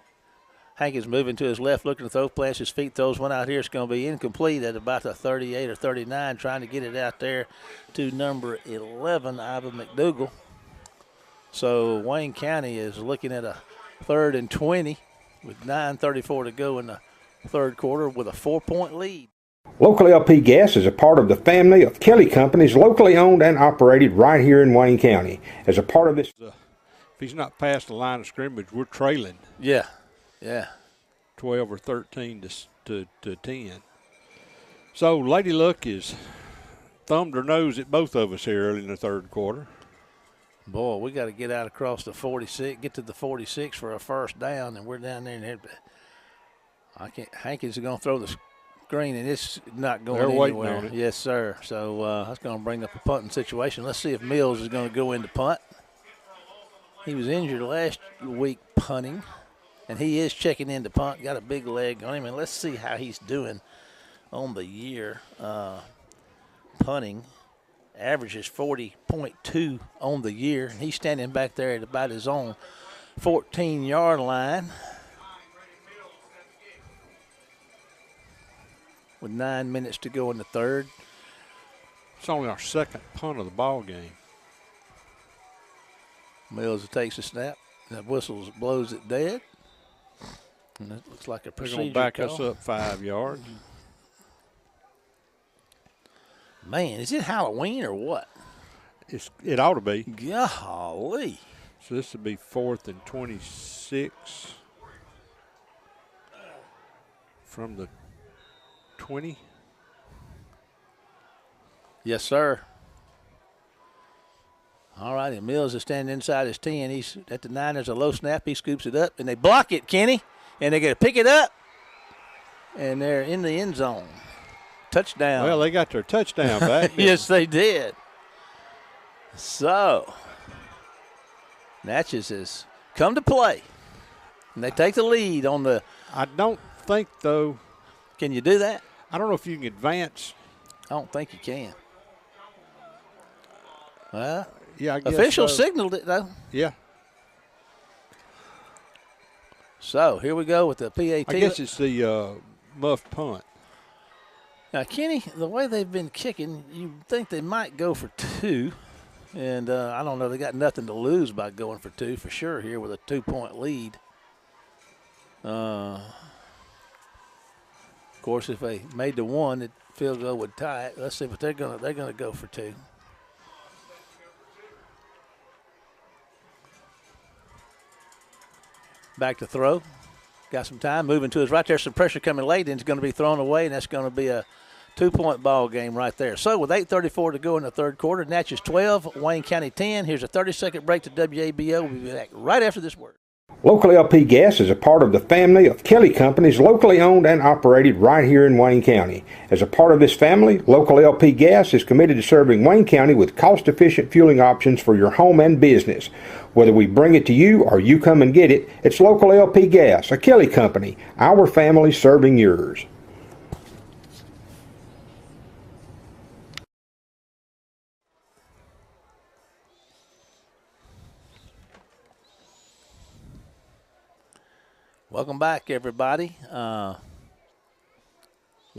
Hankins moving to his left, looking to throw, plants his feet, throws one out here. It's going to be incomplete at about the 38 or 39, trying to get it out there to number 11, Ivan McDougal. So Wayne County is looking at a 3rd and 20 with 9:34 to go in the third quarter with a 4-point lead. Local LP Gas is a part of the family of Kelly companies locally owned and operated right here in Wayne County. As a part of this, if he's not past the line of scrimmage, we're trailing. Yeah. 12 or 13 to 10. So Lady Luck is thumbed her nose at both of us here early in the third quarter. Boy, we got to get out across the 46, get to the 46 for a first down, and we're down there. And Hankins is going to throw the screen, and it's not going anywhere. They're waiting on it. Yes, sir. So that's going to bring up a punting situation. Let's see if Mills is going to go into punt. He was injured last week punting, and he is checking into punt. Got a big leg on him, and let's see how he's doing on the year punting. Averages 40.2 on the year, and he's standing back there at about his own 14-yard line with 9 minutes to go in the third. It's only our second punt of the ball game. Mills takes a snap. That whistle blows it dead. And it looks like a procedure They're going to back call. us up 5 yards. Man, is it Halloween or what? It ought to be. Golly. So this would be 4th and 26 from the 20. Yes, sir. All right, and Mills is standing inside his 10. He's at the 9. There's a low snap. He scoops it up, and they block it, Kenny. And they got to pick it up, and they're in the end zone. Touchdown. Well, they got their touchdown back. Yes, they did. So, Natchez has come to play, and they take the lead on the. I don't think, though. Can you do that? I don't know if you can advance. I don't think you can. Well, yeah, I guess officials so. signaled it, though. Yeah. So, here we go with the PAT. I guess it's the muffed punt. Now, Kenny, the way they've been kicking, you'd think they might go for 2. And I don't know, they got nothing to lose by going for 2 for sure here with a 2-point lead. Of course, if they made the 1, the field goal would tie it. Let's see, but they're gonna go for 2. Back to throw. Got some time. Moving to his right. There's some pressure coming late, and it's going to be thrown away, and that's going to be a 2-point ball game right there. So with 8:34 to go in the third quarter, Natchez 12, Wayne County 10. Here's a 30-second break to WABO. We'll be back right after this word. Local LP Gas is a part of the family of Kelly companies locally owned and operated right here in Wayne County. As a part of this family, Local LP Gas is committed to serving Wayne County with cost-efficient fueling options for your home and business. Whether we bring it to you or you come and get it, it's Local LP Gas, a Kelly company, our family serving yours. Welcome back, everybody. What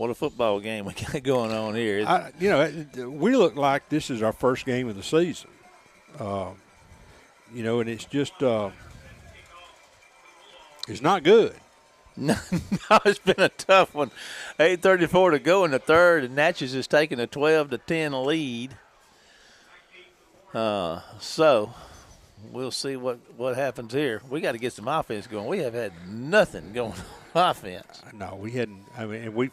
a football game we got going on here. We look like this is our first game of the season. And it's just it's not good. No, it's been a tough one. 8:34 to go in the third, and Natchez is taking a 12-10 lead. So we'll see what happens here. We got to get some offense going. We have had nothing going on offense. No, we hadn't. I mean, and we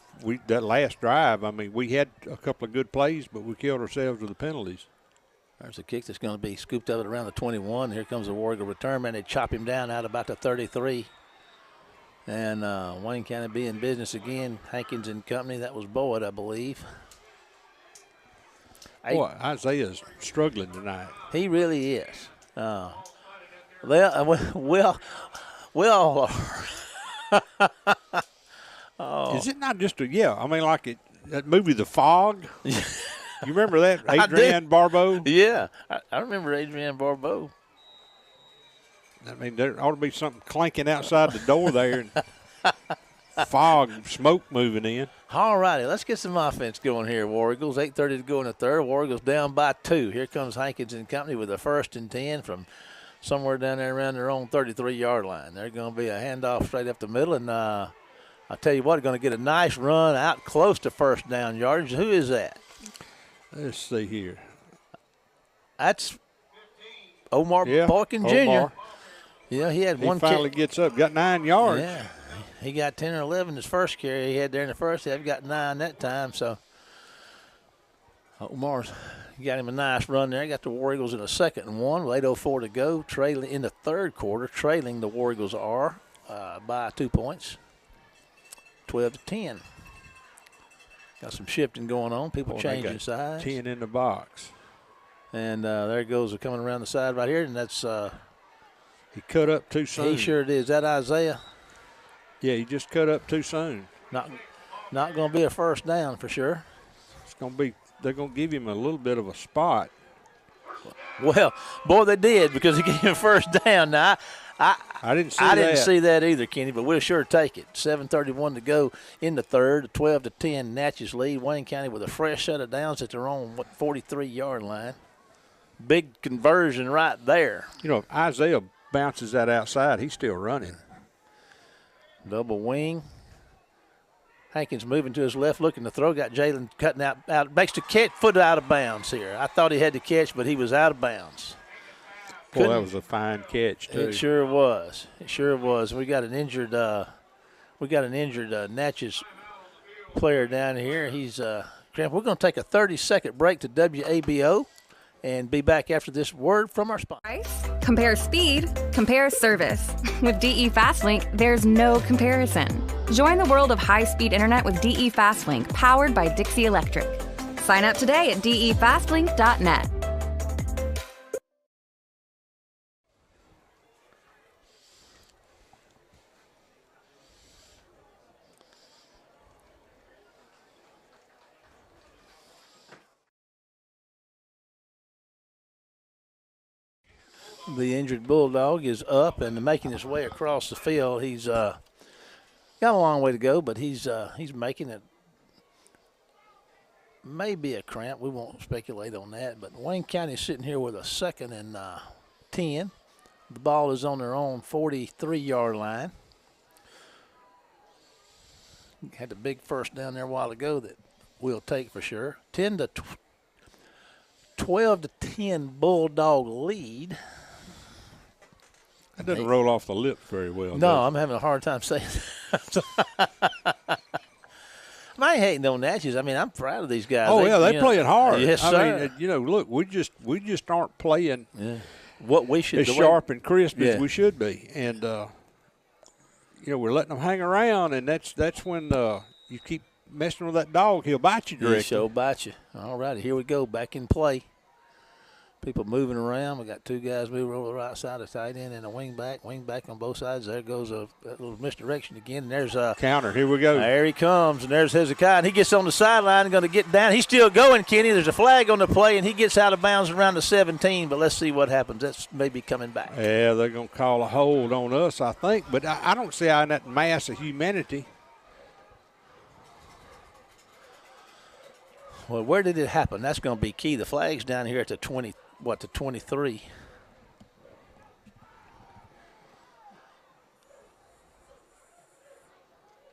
that last drive, I mean, we had a couple of good plays, but we killed ourselves with the penalties. There's a kick that's going to be scooped up at around the 21. Here comes the Warrior return man. They chop him down out about the 33. And Wayne County be in business again. Hankins and company. That was Boyd, I believe. Boy, Isaiah's struggling tonight. He really is. We all are. Oh. Is it not just I mean, like that movie The Fog? You remember that, I Adrienne do. Barbeau? Yeah, I remember Adrienne Barbeau. I mean, there ought to be something clanking outside the door there and fog, smoke moving in. All righty, let's get some offense going here, War Eagles. 8:30 to go in the third. War Eagles down by 2. Here comes Hankins and company with a 1st and 10 from somewhere down there around their own 33-yard line. They're going to be a handoff straight up the middle, and I'll tell you what, going to get a nice run out close to first down yardage. Who is that? Let's see here. That's Omar Boykin Jr. Omar. Yeah, he had He one finally gets up, got 9 yards. Yeah, he got 10 or 11 his first carry he had there in the first half. He got 9 that time, so Omar's got him a nice run there. Got the War Eagles in a 2nd and 1 with 8:04 to go. Trailing in the third quarter, trailing the War Eagles are by 2 points, 12-10. Got some shifting going on. People changing sides. 10 in the box. And there it goes. They're coming around the side right here, and that's he cut up too soon. He sure did. Is that Isaiah? Yeah, he just cut up too soon. Not going to be a first down for sure. It's going to be. They're going to give him a little bit of a spot. Well, boy, they did, because he gave him first down. Now, I didn't see that. I didn't see that either, Kenny, but we'll sure take it. 7:31 to go in the third. 12-10 Natchez lead. Wayne County with a fresh set of downs at their own 43-yard line. Big conversion right there. You know, if Isaiah bounces that outside, he's still running. Double wing. Hankins moving to his left, looking to throw. Got Jalen cutting out. Makes the catch, foot out of bounds here. I thought he had to catch, but he was out of bounds. Boy, that was a fine catch too. It sure was. It sure was. We got an injured. Natchez player down here. He's cramped. We're going to take a 30-second break to WABO and be back after this word from our sponsor. Price? Compare speed, compare service. With DE Fastlink, there's no comparison. Join the world of high-speed internet with DE Fastlink, powered by Dixie Electric. Sign up today at defastlink.net. The injured Bulldog is up and making his way across the field. He's got a long way to go, but he's making it. Maybe a cramp. We won't speculate on that. But Wayne County is sitting here with a 2nd and 10. The ball is on their own 43-yard line. Had the big first down there a while ago that we'll take for sure. 12-10 Bulldog lead. That doesn't roll off the lips very well. No, I'm having a hard time saying that. I ain't hating on Natchez. I mean, I'm proud of these guys. Oh, they playing hard. Yes, sir. I mean, look, we just aren't playing what we should as sharp and crisp as we should be. And, we're letting them hang around, and that's when you keep messing with that dog, he'll bite you directly. He'll sure bite you. All righty, here we go, back in play. People moving around. We got 2 guys moving over the right side, a tight end and a wing back on both sides. There goes a little misdirection again. And there's a counter. Here we go. There he comes, and there's Hezekiah. And he gets on the sideline and going to get down. He's still going, Kenny. There's a flag on the play, and he gets out of bounds around the 17. But let's see what happens. That's maybe coming back. Yeah, they're going to call a hold on us, I think. But I don't see how in that mass of humanity. Well, where did it happen? That's going to be key. The flag's down here at the 20. What, to 23?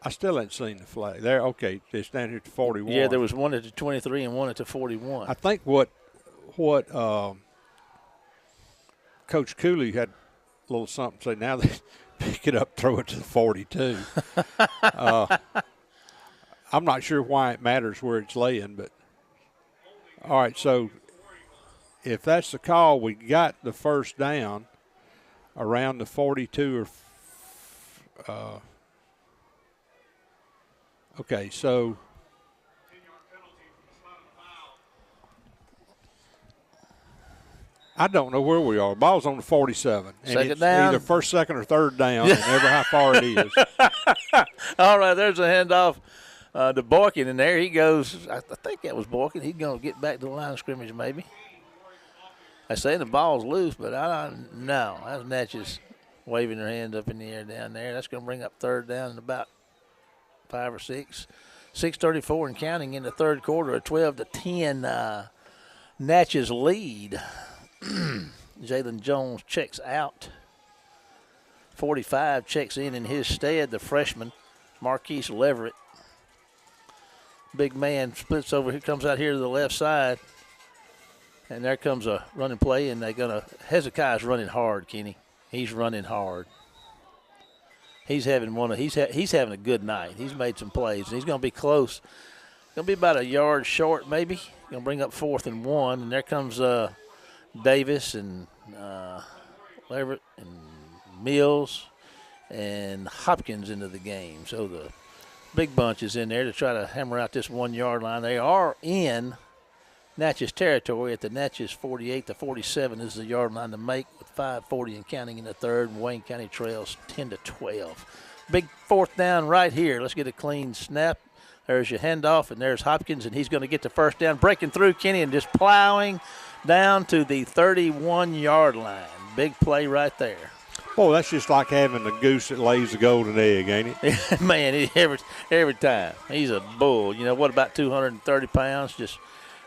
I still ain't seen the flag. There, okay, it's down here to 41. Yeah, there was one at the 23 and one at the 41. I think what Coach Cooley had a little something to say. Now they pick it up, throw it to the 42. I'm not sure why it matters where it's laying, but all right, so if that's the call, we got the first down around the 42 or okay, so I don't know where we are. Ball's on the 47. And second it's down. Either first, second, or third down, and never how far it is. All right, there's a handoff to Boykin, and there he goes. I think that was Boykin. He's going to get back to the line of scrimmage maybe. I say the ball's loose, but I don't know. That's Natchez waving their hand up in the air down there. That's going to bring up third down in about 5 or 6. 6:34 and counting in the third quarter, a 12-10 Natchez lead. Jalen Jones checks out. 45 checks in his stead, the freshman, Marquise Leverett. Big man splits over. He comes out here to the left side. And there comes a running play, and they're going to – Hezekiah's running hard, Kenny. He's running hard. He's having he's having a good night. He's made some plays, and he's going to be close. Going to be about a yard short maybe. Going to bring up 4th and 1, and there comes Davis and Leverett and Mills and Hopkins into the game. So the big bunch is in there to try to hammer out this 1 yard line. They are in Natchez territory at the Natchez 48. The 47 is the yard line to make with 5:40 and counting in the third. Wayne County trails 10-12. Big 4th down right here. Let's get a clean snap. There's your handoff, and there's Hopkins, and he's going to get the first down, breaking through Kenny and just plowing down to the 31-yard line. Big play right there. Boy, that's just like having a goose that lays a golden egg, ain't it? Man, every time. He's a bull. You know, what, about 230 pounds, just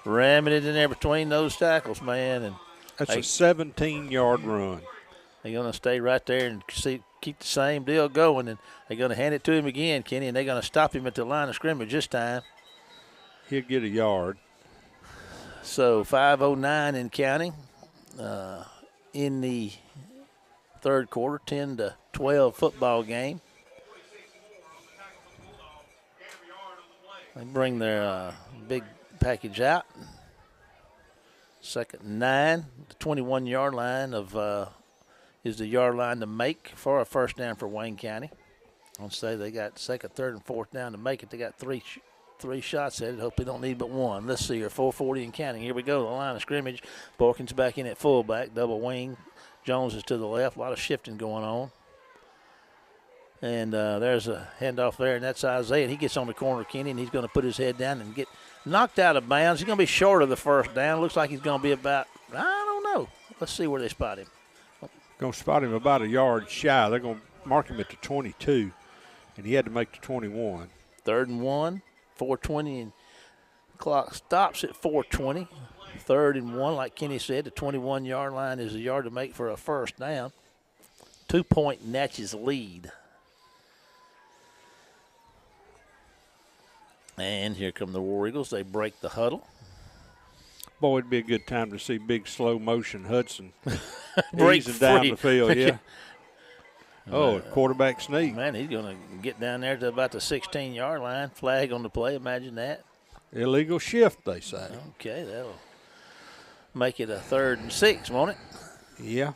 ramming it in there between those tackles, man. And that's a 17-yard run. They're going to stay right there and keep the same deal going, and they're going to hand it to him again, Kenny, and they're going to stop him at the line of scrimmage this time. He'll get a yard. So 5:09 and counting in the third quarter, 10-12 football game. They bring their big package out. 2nd and 9. The 21-yard line is the yard line to make for a first down for Wayne County. I'll say they got 2nd, 3rd, and 4th down to make it. They got three shots at it. Hope they don't need but one. Let's see here, 4:40 and counting. Here we go, the line of scrimmage. Borkins back in at fullback, double wing. Jones is to the left. A lot of shifting going on. And there's a handoff there, and that's Isaiah. He gets on the corner, Kenny, and he's going to put his head down and get knocked out of bounds. He's going to be short of the first down. Looks like he's going to be about, I don't know. Let's see where they spot him. Going to spot him about a yard shy. They're going to mark him at the 22, and he had to make the 21. 3rd and 1, 4:20, and clock stops at 4:20. 3rd and 1, like Kenny said, the 21-yard line is a yard to make for a first down. 2-point Natchez lead. And here come the War Eagles. They break the huddle. Boy, it'd be a good time to see big slow motion Hudson break easing down free. the field. Yeah. Quarterback sneak. Man, he's going to get down there to about the 16-yard line. Flag on the play. Imagine that. Illegal shift, they say. Okay, that'll make it a 3rd and 6, won't it? Yeah.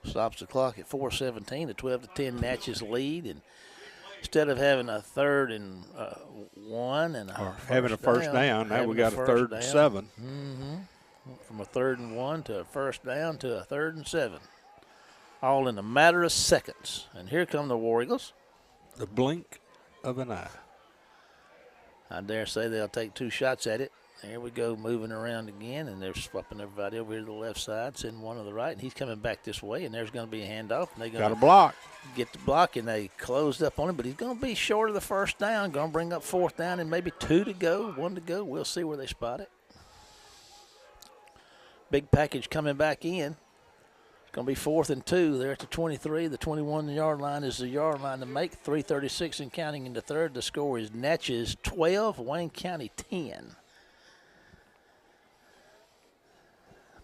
Stops the clock at 4:17, a 12-10 Natchez lead, and instead of having a 3rd and 1 and having a first down, now we got a 3rd and 7. Mm-hmm. From a 3rd and 1 to a first down to a 3rd and 7, all in a matter of seconds. And here come the War Eagles. The blink of an eye. I dare say they'll take 2 shots at it. There we go, moving around again, and they're swapping everybody over here to the left side, sending one to the right, and he's coming back this way, and there's going to be a handoff. And they're going to block. Get the block, and they closed up on him, but he's going to be short of the first down, going to bring up 4th down and maybe 2 to go, 1 to go. We'll see where they spot it. Big package coming back in. It's going to be 4th and 2. They're at the 23. The 21-yard line is the yard line to make. 3:36 and counting in the third. The score is Natchez 12, Wayne County 10.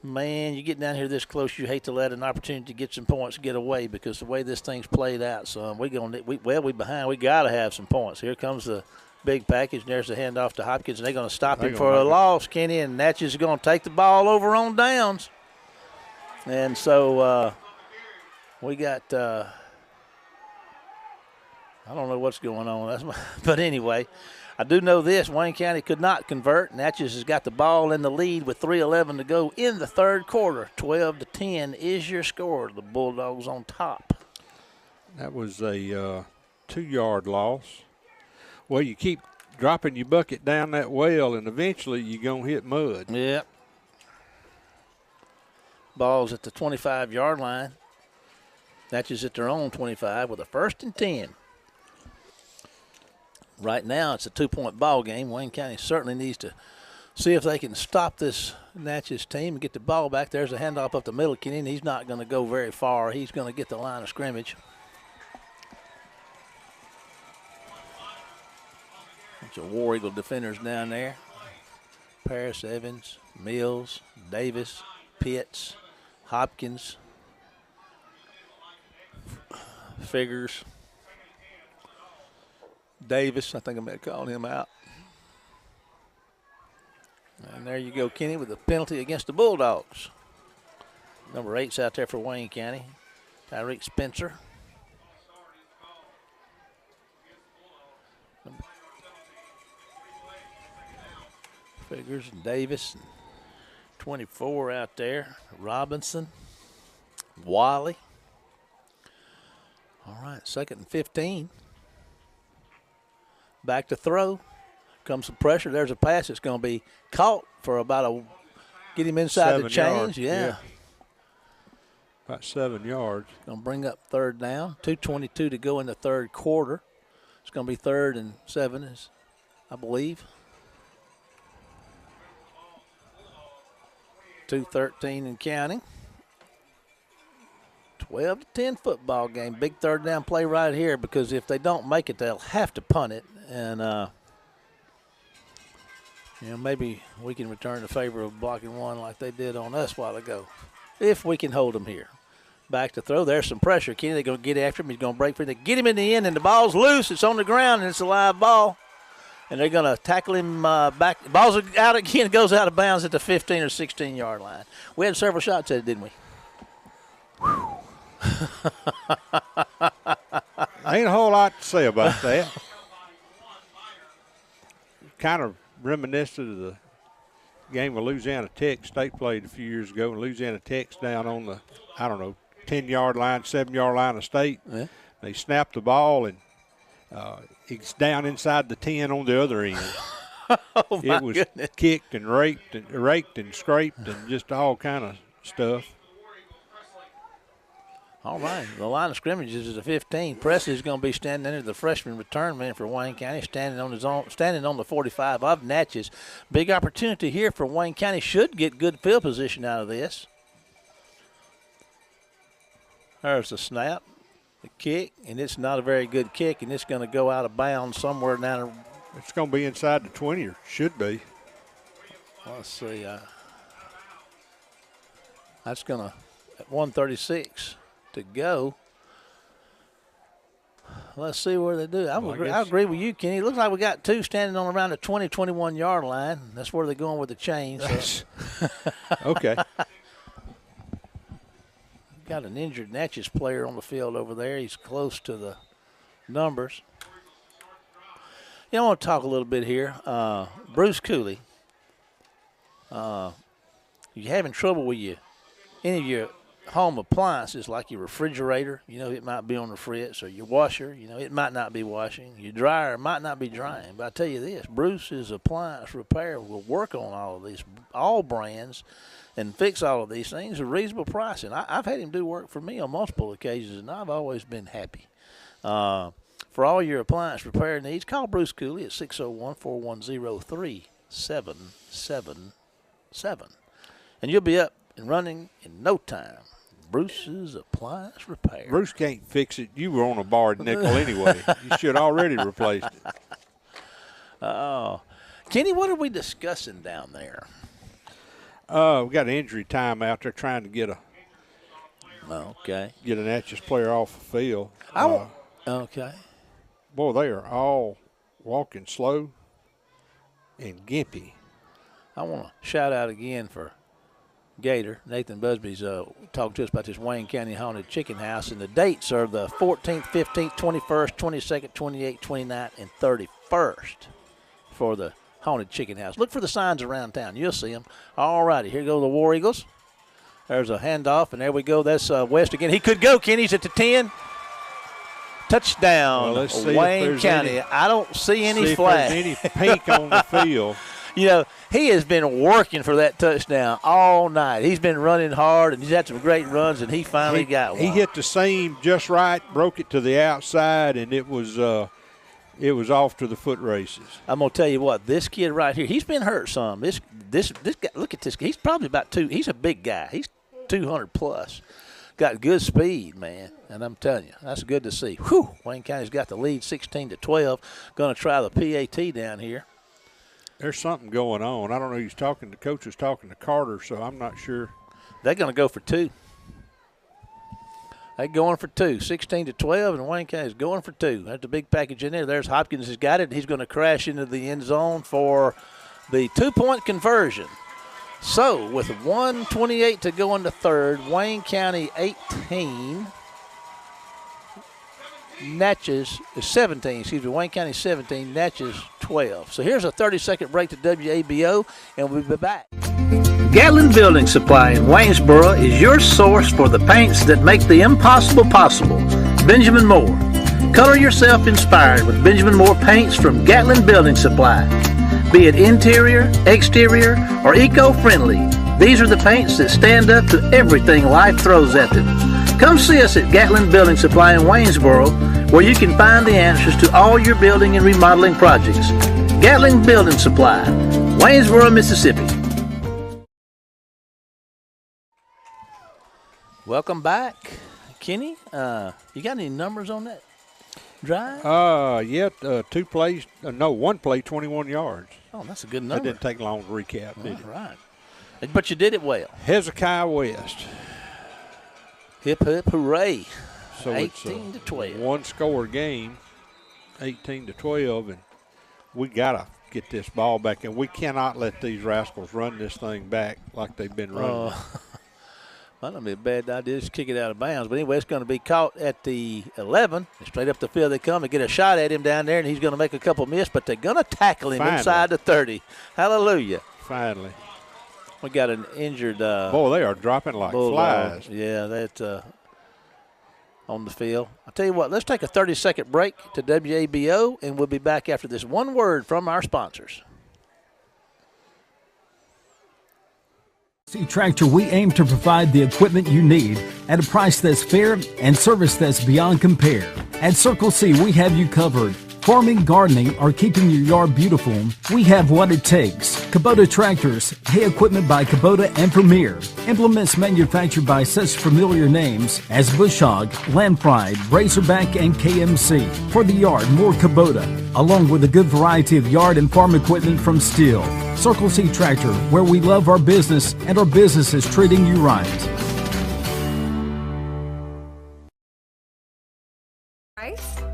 Man, you get down here this close, you hate to let an opportunity to get some points get away because the way this thing's played out, son, we behind. We got to have some points. Here comes the big package. There's the handoff to Hopkins, and they're going to stop him for a loss, Kenny, and Natchez is going to take the ball over on downs. And so we got I don't know what's going on. But anyway, I do know this. Wayne County could not convert. Natchez has got the ball in the lead with 3:11 to go in the third quarter. 12-10 is your score. The Bulldogs on top. That was a 2-yard loss. Well, you keep dropping your bucket down that well, and eventually you're going to hit mud. Yep. Ball's at the 25-yard line. Natchez at their own 25 with a 1st and 10. Right now it's a 2-point ball game. Wayne County certainly needs to see if they can stop this Natchez team and get the ball back. There's a handoff up the middle, Kenny, and he's not going to go very far. He's going to get the line of scrimmage. Bunch of War Eagle defenders down there. Paris, Evans, Mills, Davis, Pitts, Hopkins, Figures, Davis. I think I may have called him out. And there you go, Kenny, with the penalty against the Bulldogs. Number 8's out there for Wayne County. Tyreek Spencer. Figures and Davis. And 24 out there. Robinson. Wiley. All right, 2nd and 15. Back to throw. Comes some pressure. There's a pass that's going to be caught for about get him inside the chains. Yeah. About 7 yards. Going to bring up 3rd down. 2:22 to go in the 3rd quarter. It's going to be 3rd and 7, I believe. 2:13 and counting. 12-10 football game. Big 3rd down play right here, because if they don't make it, they'll have to punt it. And, maybe we can return the favor of blocking one like they did on us a while ago, if we can hold them here. Back to throw. There's some pressure. Kenny, they're going to get after him. He's going to break free. They get him in the end, and the ball's loose. It's on the ground, and it's a live ball. And they're going to tackle him back. The ball's out again. It goes out of bounds at the 15 or 16-yard line. We had several shots at it, didn't we? Ain't a whole lot to say about that. Kind of reminiscent of the game with Louisiana Tech State played a few years ago, and Louisiana Tech's down on the, 10-yard line, 7-yard line of State. Yeah. They snapped the ball, and it's down inside the 10 on the other end. It was goodness. Kicked and raked and scraped and just all kind of stuff. All right, the line of scrimmage is a 15. Presley's going to be standing there, the freshman return man for Wayne County, standing on the 45 of Natchez. Big opportunity here for Wayne County. Should get good field position out of this. There's the snap, the kick, and it's not a very good kick, and it's going to go out of bounds somewhere down. It's going to be inside the 20, or should be. Let's see. That's going to at 136. To go. Let's see where they do. I agree with you, Kenny. It looks like we got 2 standing on around the 20, 21-yard line. That's where they're going with the chain. So. Okay. Got an injured Natchez player on the field over there. He's close to the numbers. I want to talk a little bit here. Bruce Cooley, you having trouble with any of your home appliances, like your refrigerator, it might be on the fritz, or your washer, it might not be washing. Your dryer might not be drying. But I tell you this, Bruce's Appliance Repair will work on all of these, all brands, and fix all of these things at reasonable price. And I've had him do work for me on multiple occasions, and I've always been happy. For all your appliance repair needs, call Bruce Cooley at 601-410-3777. And you'll be up and running in no time. Bruce's Appliance Repair. Bruce can't fix it. You were on a barred nickel anyway. You should already replaced it. Oh. Kenny, what are we discussing down there? We got an injury time out there trying to get a Natchez player off the field. Okay. Boy, they are all walking slow and gimpy. I want to shout out again for Gator. Nathan Busby's talking to us about this Wayne County Haunted Chicken House, and the dates are the 14th, 15th, 21st, 22nd, 28th, 29th, and 31st for the Haunted Chicken House. Look for the signs around town. You'll see them. All righty, here go the War Eagles. There's a handoff, and there we go. That's West again. He could go. Kenny's at the 10. touchdown, Well, let's see Wayne County. I don't see any flags. Any pink on the field. You know, he has been working for that touchdown all night. He's been running hard, and he's had some great runs, and he finally got one. He hit the seam just right, broke it to the outside, and it was off to the foot races. I'm gonna tell you what, this kid right here, he's been hurt some. This guy, look at this. He's probably about he's a big guy. He's 200 plus. Got good speed, man, and I'm telling you, that's good to see. Whew, Wayne County's got the lead 16-12. Going to try the PAT down here. There's something going on. I don't know who's talking. The coach is talking to Carter, so I'm not sure. They're going to go for two. They're going for two, 16-12, and Wayne County's going for two. That's a big package in there. There's Hopkins has got it. He's going to crash into the end zone for the 2-point conversion. So with 1:28 to go in the third, Wayne County 18. Natchez is 17, excuse me, Wayne County 17, Natchez 12. So here's a 30-second break to WABO, and we'll be back. Gatlin Building Supply in Waynesboro is your source for the paints that make the impossible possible. Benjamin Moore. Color yourself inspired with Benjamin Moore paints from Gatlin Building Supply. Be it interior, exterior, or eco-friendly, these are the paints that stand up to everything life throws at them. Come see us at Gatlin Building Supply in Waynesboro, where you can find the answers to all your building and remodeling projects. Gatlin Building Supply, Waynesboro, Mississippi. Welcome back, Kenny. You got any numbers on that drive? One play, 21 yards. Oh, that's a good number. That didn't take long to recap, did it? Right. But you did it well. Hezekiah West. Hip, hip, hooray. So 18-12. One-score game, 18-12, and we got to get this ball back, and we cannot let these rascals run this thing back like they've been running. Might not be a bad idea. Just kick it out of bounds. But anyway, it's going to be caught at the 11. Straight up the field they come and get a shot at him down there, and he's going to make a couple miss, but they're going to tackle him inside the 30. Hallelujah. Finally. We got an injured boy, they are dropping like flies. Yeah, that's on the field. I'll tell you what, let's take a 30-second break to WABO, and we'll be back after this one word from our sponsors. Tractor, we aim to provide the equipment you need at a price that's fair and service that's beyond compare. At Circle C, we have you covered. Farming, gardening, or keeping your yard beautiful, we have what it takes. Kubota tractors, hay equipment by Kubota and Premier. Implements manufactured by such familiar names as Bush Hog, Landpride, Razorback, and KMC. For the yard, more Kubota, along with a good variety of yard and farm equipment from Steel. Circle C Tractor, where we love our business and our business is treating you right.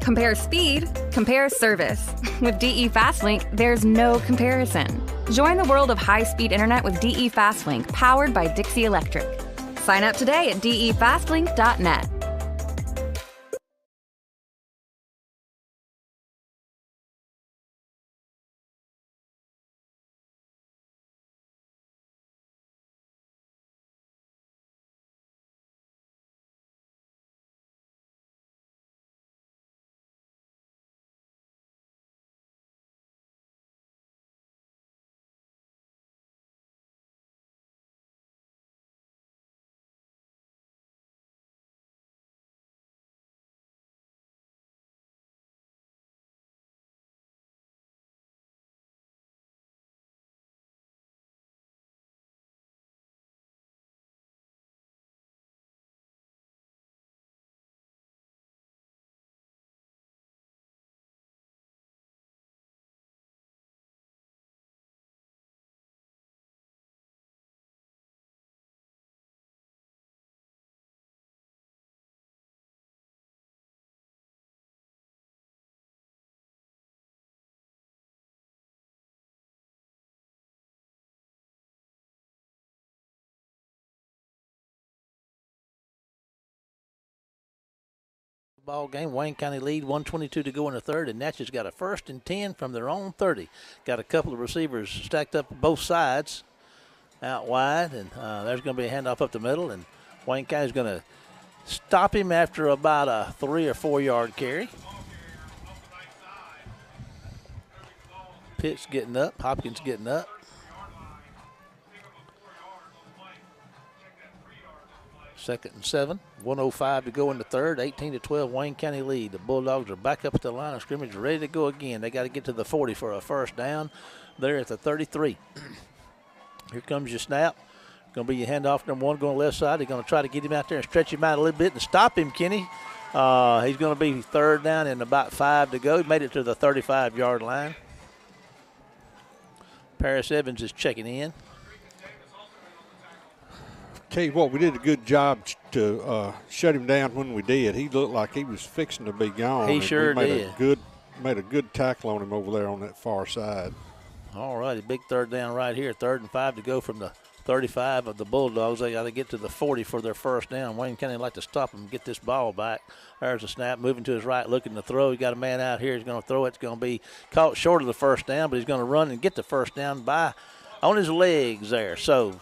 Compare speed, compare service. With DE Fastlink, there's no comparison. Join the world of high-speed internet with DE Fastlink, powered by Dixie Electric. Sign up today at defastlink.net. Ball game. Wayne County lead, 1:22 to go in the third, and Natchez got a 1st and 10 from their own 30. Got a couple of receivers stacked up both sides out wide, and there's going to be a handoff up the middle, and Wayne County's going to stop him after about a 3 or 4 yard carry. Pitts getting up, Hopkins getting up. Second and 7, 1:05 to go in the third, 18-12 Wayne County lead. The Bulldogs are back up at the line of scrimmage, ready to go again. They got to get to the 40 for a first down. They're at the 33. Here comes your snap. Going to be your handoff, number 1, going left side. They're going to try to get him out there and stretch him out a little bit and stop him, Kenny. He's going to be third down and about 5 to go. He made it to the 35-yard line. Paris Evans is checking in. Tell you what, we did a good job to shut him down when we did. He looked like he was fixing to be gone. He sure did. Made a good tackle on him over there on that far side. All righty, big third down right here. 3rd and 5 to go from the 35 of the Bulldogs. They got to get to the 40 for their first down. Wayne County would like to stop him and get this ball back. There's a snap, moving to his right, looking to throw. He got a man out here. He's going to throw it. It's going to be caught short of the first down, but he's going to run and get the first down on his legs there. So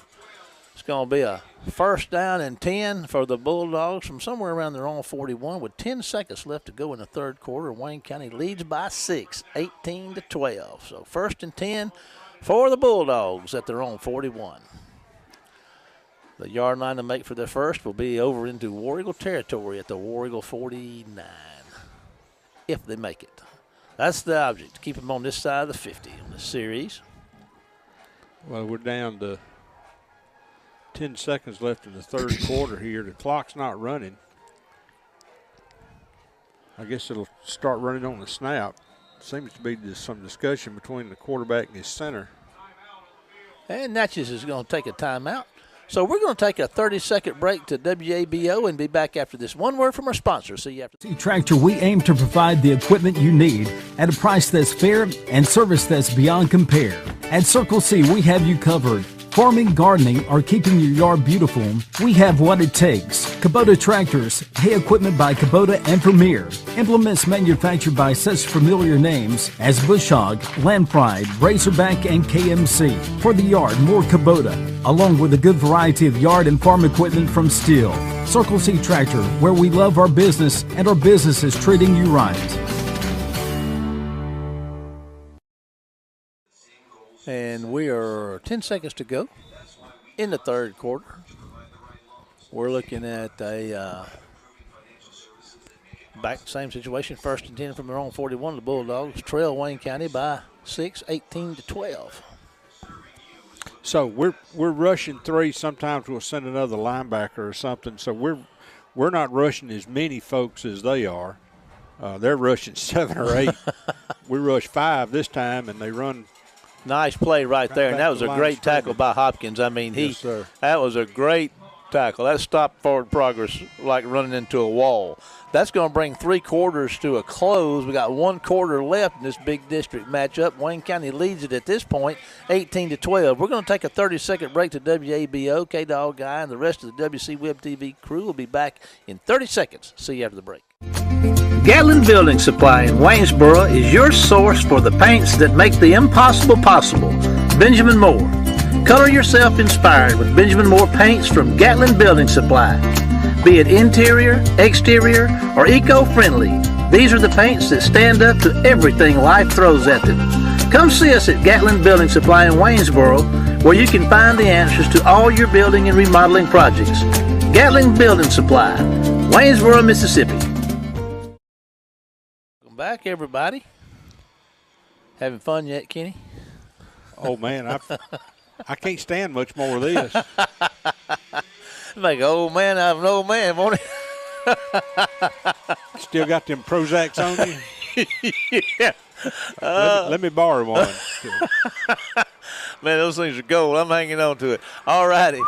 it's going to be a first down and 10 for the Bulldogs from somewhere around their own 41 with 10 seconds left to go in the third quarter. Wayne County leads by 6, 18-12. So first and 10 for the Bulldogs at their own 41. The yard line to make for their first will be over into War Eagle territory at the War Eagle 49, if they make it. That's the object, to keep them on this side of the 50 on the series. Well, we're down to 10 seconds left in the third quarter here. The clock's not running. I guess it'll start running on the snap. Seems to be some discussion between the quarterback and his center. And Natchez is going to take a timeout. So we're going to take a 30-second break to WABO and be back after this. One word from our sponsor. See you after. Tractor, we aim to provide the equipment you need at a price that's fair and service that's beyond compare. At Circle C, we have you covered. Farming, gardening, or keeping your yard beautiful, we have what it takes. Kubota Tractors, hay equipment by Kubota and Premier. Implements manufactured by such familiar names as Bush Hog, Land Pride, Razorback, and KMC. For the yard, more Kubota, along with a good variety of yard and farm equipment from Steel. Circle C Tractor, where we love our business and our business is treating you right. And we are 10 seconds to go in the third quarter. We're looking at a same situation, first and 10 from their own 41. The Bulldogs trail Wayne County by 6, 18-12. So we're rushing 3. Sometimes we'll send another linebacker or something. So we're not rushing as many folks as they are. They're rushing 7 or 8. We rush 5 this time, and they run. Nice play right there, and that was a great tackle by Hopkins. I mean, that was a great tackle. That stopped forward progress like running into a wall. That's going to bring 3 quarters to a close. We got 1 quarter left in this big district matchup. Wayne County leads it at this point, 18-12. We're going to take a 30-second break to WABO. K-Dog Guy and the rest of the WC Web TV crew will be back in 30 seconds. See you after the break. Gatlin Building Supply in Waynesboro is your source for the paints that make the impossible possible. Benjamin Moore. Color yourself inspired with Benjamin Moore paints from Gatlin Building Supply. Be it interior, exterior, or eco-friendly, these are the paints that stand up to everything life throws at them. Come see us at Gatlin Building Supply in Waynesboro, where you can find the answers to all your building and remodeling projects. Gatlin Building Supply, Waynesboro, Mississippi. Back, everybody. Having fun yet, Kenny? Oh, man, I can't stand much more of this. Like, old man, I'm an old man, won't it? Still got them Prozacs on you? Yeah. Let me borrow one. Man, those things are gold. I'm hanging on to it. All righty.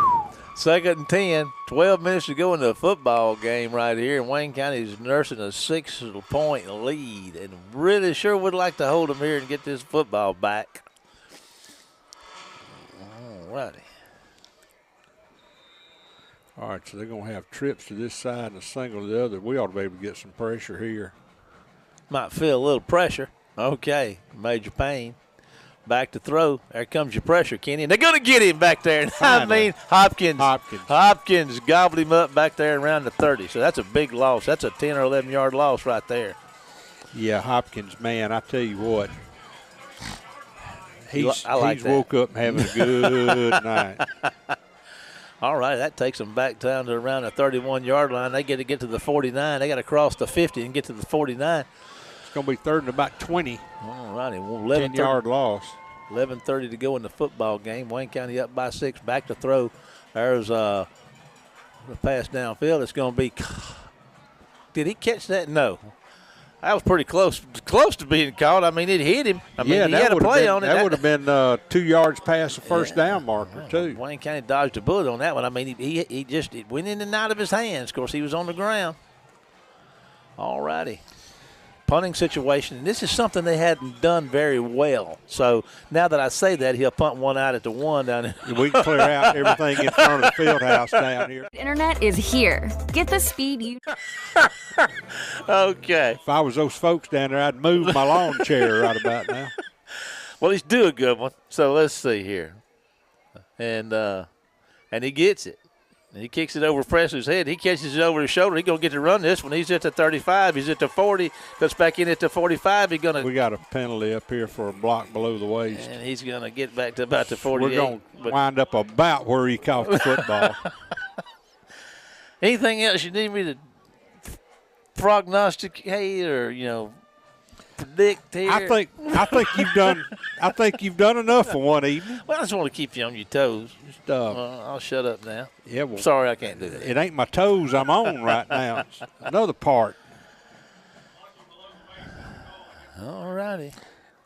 2nd and 10, 12 minutes to go in the football game right here, and Wayne County is nursing a 6-point lead, and really sure would like to hold them here and get this football back. All righty. All right, so they're going to have trips to this side and a single to the other. We ought to be able to get some pressure here. Might feel a little pressure. Okay, Major Payne Back to throw. There comes your pressure, Kenny. And they're going to get him back there. And Finally. Hopkins gobbled him up back there around the 30. So that's a big loss. That's a 10 or 11-yard loss right there. Yeah, Hopkins, man, I tell you what. He's that. Woke up having a good night. All right, that takes them back down to around the 31-yard line. They get to the 49. They got to cross the 50 and get to the 49. It's going to be third and about 20. All righty. 10-yard loss. 11:30 to go in the football game. Wayne County up by 6. Back to throw. There's the pass downfield. It's going to be – did he catch that? No. That was pretty close to being caught. I mean, it hit him. He had a play on it. That would have been 2 yards past the first down marker, too. Wayne County dodged a bullet on that one. I mean, he just it went in and out of his hands. Of course, he was on the ground. All righty. Punting situation, and this is something they hadn't done very well. So now that I say that, he'll punt one out at the 1 down there. We can clear out everything in front of the field house down here. Internet is here. Get the speed you. Okay. If I was those folks down there, I'd move my lawn chair right about now. Well, he's due a good one. So let's see here, and he gets it. And he kicks it over Presley's head. He catches it over his shoulder. He's going to get to run this one. He's at the 35. He's at the 40. Cuts back in at the 45. He's going to. We got a penalty up here for a block below the waist. And he's going to get back to about the 48. We're going to wind up about where he caught the football. Anything else you need me to prognosticate or, predict here? I think you've done enough for one evening. Well, I just want to keep you on your toes. I'll shut up now. Yeah, well, sorry, I can't do that. It ain't my toes I'm on right now. It's another part. All righty.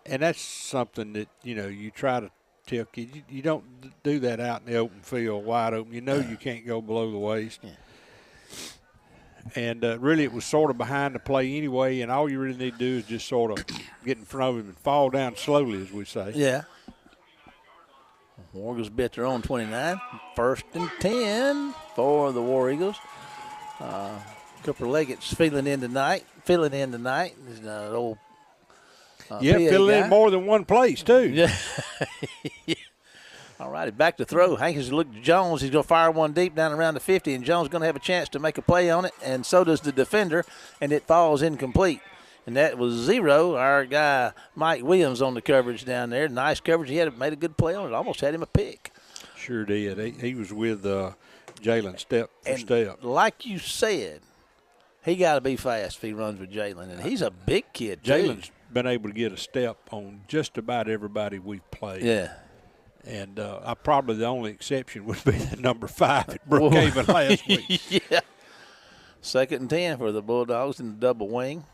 And that's something that, you try to tell kids. You don't do that out in the open field, wide open. You can't go below the waist. Yeah. And really it was sort of behind the play anyway, and all you really need to do is just sort of get in front of him and fall down slowly, as we say. Yeah. War Eagles bet their own 29. 1st and 10 for the War Eagles. Cooper Leggett's filling in tonight. He's an old filling in more than one place, too. Yeah. All righty, back to throw. Hankins look at Jones. He's going to fire one deep down around the 50, and Jones is going to have a chance to make a play on it, and so does the defender, and it falls incomplete. And that was 0. Our guy Mike Williams on the coverage down there. Nice coverage. He made a good play on it. Almost had him a pick. Sure did. He was with Jalen step for step. Like you said, he got to be fast if he runs with Jalen, and he's a big kid, too. Jalen's been able to get a step on just about everybody we've played. Yeah. And probably the only exception would be the number 5 at Brookhaven last week. Yeah. 2nd and 10 for the Bulldogs in the double wing.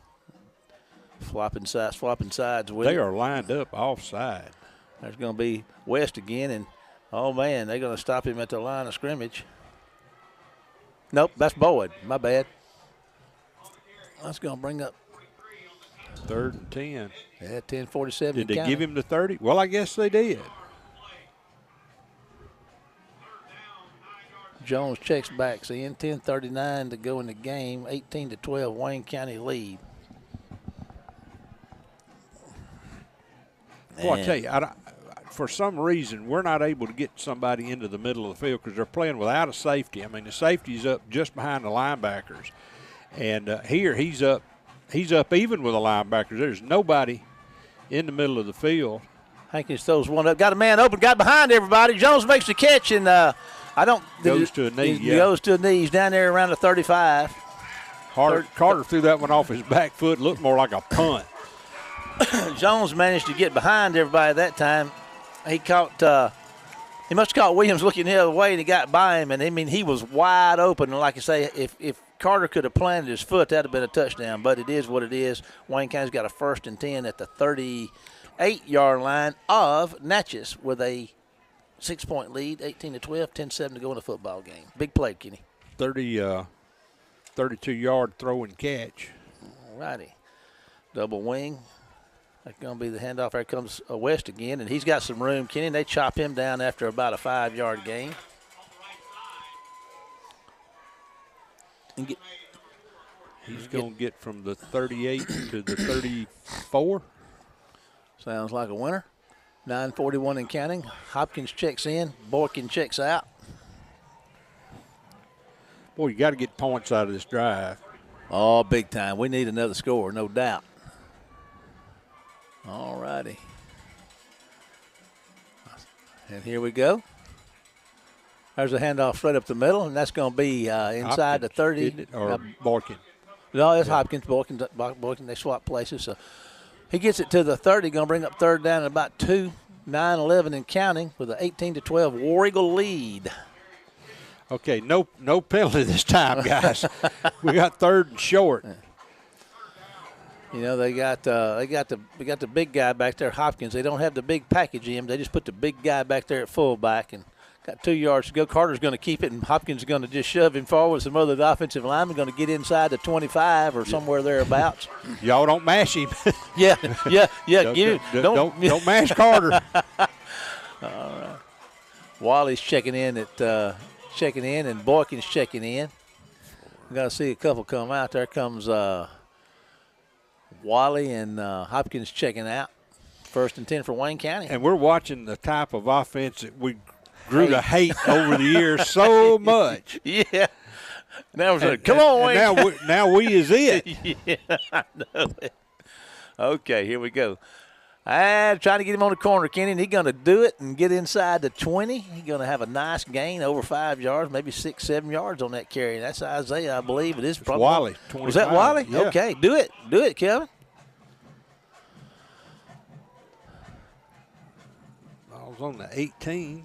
Swapping sides with They are lined up offside. There's going to be West again, and, oh, man, they're going to stop him at the line of scrimmage. Nope, that's Boyd. My bad. That's going to bring up 3rd and 10. Yeah, 10:47. Did they give him the 30? Well, I guess they did. Jones checks back. So in 10:39 to go in the game. 18-12, Wayne County lead. Well, I tell you, for some reason, we're not able to get somebody into the middle of the field because they're playing without a safety. I mean, the safety's up just behind the linebackers. And here he's up even with the linebackers. There's nobody in the middle of the field. Hankins throws one up. Got a man open. Got behind everybody. Jones makes the catch, and goes to a knee. He goes to a knee. He's down there around the 35. Carter threw that one off his back foot. Looked more like a punt. Jones managed to get behind everybody that time. He must have caught Williams looking the other way, and he got by him. And I mean, he was wide open. And like I say, if Carter could have planted his foot, that'd have been a touchdown. But it is what it is. Wayne County's got a 1st and 10 at the 38-yard line of Natchez with a 6-point lead, 18-12, 10-7 to go in the football game. Big play, Kenny. 32-yard throw and catch. All righty. Double wing. That's going to be the handoff. There comes West again, and he's got some room, Kenny. And they chop him down after about a 5-yard gain. He's going to get from the 38 to the 34. Sounds like a winner. 9:41 and counting. Hopkins checks in. Boykin checks out. Boy, you got to get points out of this drive. Oh, big time. We need another score, no doubt. All righty. And here we go. There's a handoff straight up the middle, and that's going to be inside Hopkins, the 30. isn't it? Or Boykin. No, it's Hopkins. Boykin, they swap places. So he gets it to the 30, going to bring up third down at about 2, 9-11 and counting with an 18-12 War Eagle lead. Okay, no penalty this time, guys. We got third and short. You know, they got the big guy back there, Hopkins. They don't have the big package in him. They just put the big guy back there at fullback and got 2 yards to go. Carter's going to keep it, and Hopkins is going to just shove him forward. Some other offensive linemen going to get inside the 25 or somewhere thereabouts. Y'all don't mash him. Yeah. Don't mash Carter. All right. Wally's checking in, and Boykin's checking in. We got to see a couple come out. There comes Wally and Hopkins checking out. 1st and 10 for Wayne County. And we're watching the type of offense that we grew to hate over the years so much. Yeah. Now we're saying, come on, Wayne. Now we is it. Yeah, I know it. Okay, here we go. Trying to get him on the corner, Kenny, and he's going to do it and get inside the 20. He's going to have a nice gain over 5 yards, maybe 6, 7 yards on that carry. That's Isaiah, I believe. It is probably Wally. 25. Was that Wally? Yeah. Okay, do it, Kevin. Ball's on the 18.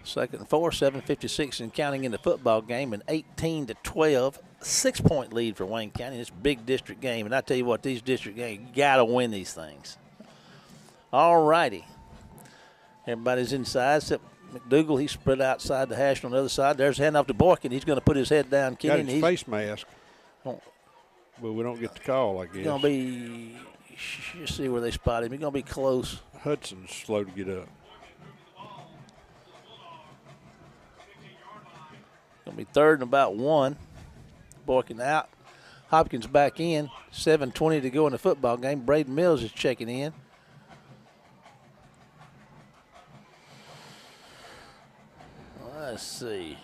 2nd and 4, 7:56 and counting in the football game, an 18-12, 6-point lead for Wayne County. It's a big district game, and I tell you what, these district games, you got to win these things. All righty. Everybody's inside except McDougal. He's spread outside the hash on the other side. There's a handoff to Boykin. He's going to put his head down, Kenny. Got his face mask. But we don't get the call, I guess. He's going to be, you see where they spot him. He's going to be close. Hudson's slow to get up. Going to be 3rd and about 1. Boykin out. Hopkins back in. 7:20 to go in the football game. Braden Mills is checking in. Let's see.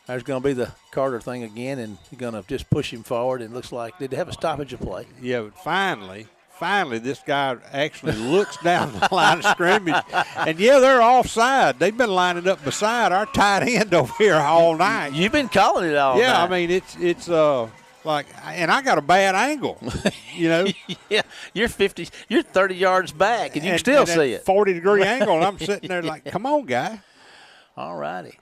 There's going to be the Carter thing again, and you're going to just push him forward. And it looks like, did they have a stoppage of play? Yeah, but finally, this guy actually looks down the line of scrimmage. And, yeah, they're offside. They've been lining up beside our tight end over here all night. You've been calling it all night. Yeah, I mean, it's like, and I got a bad angle, you know. Yeah, you're 30 yards back, and you can still see it. 40-degree angle, and I'm sitting there like, come on, guy. All righty.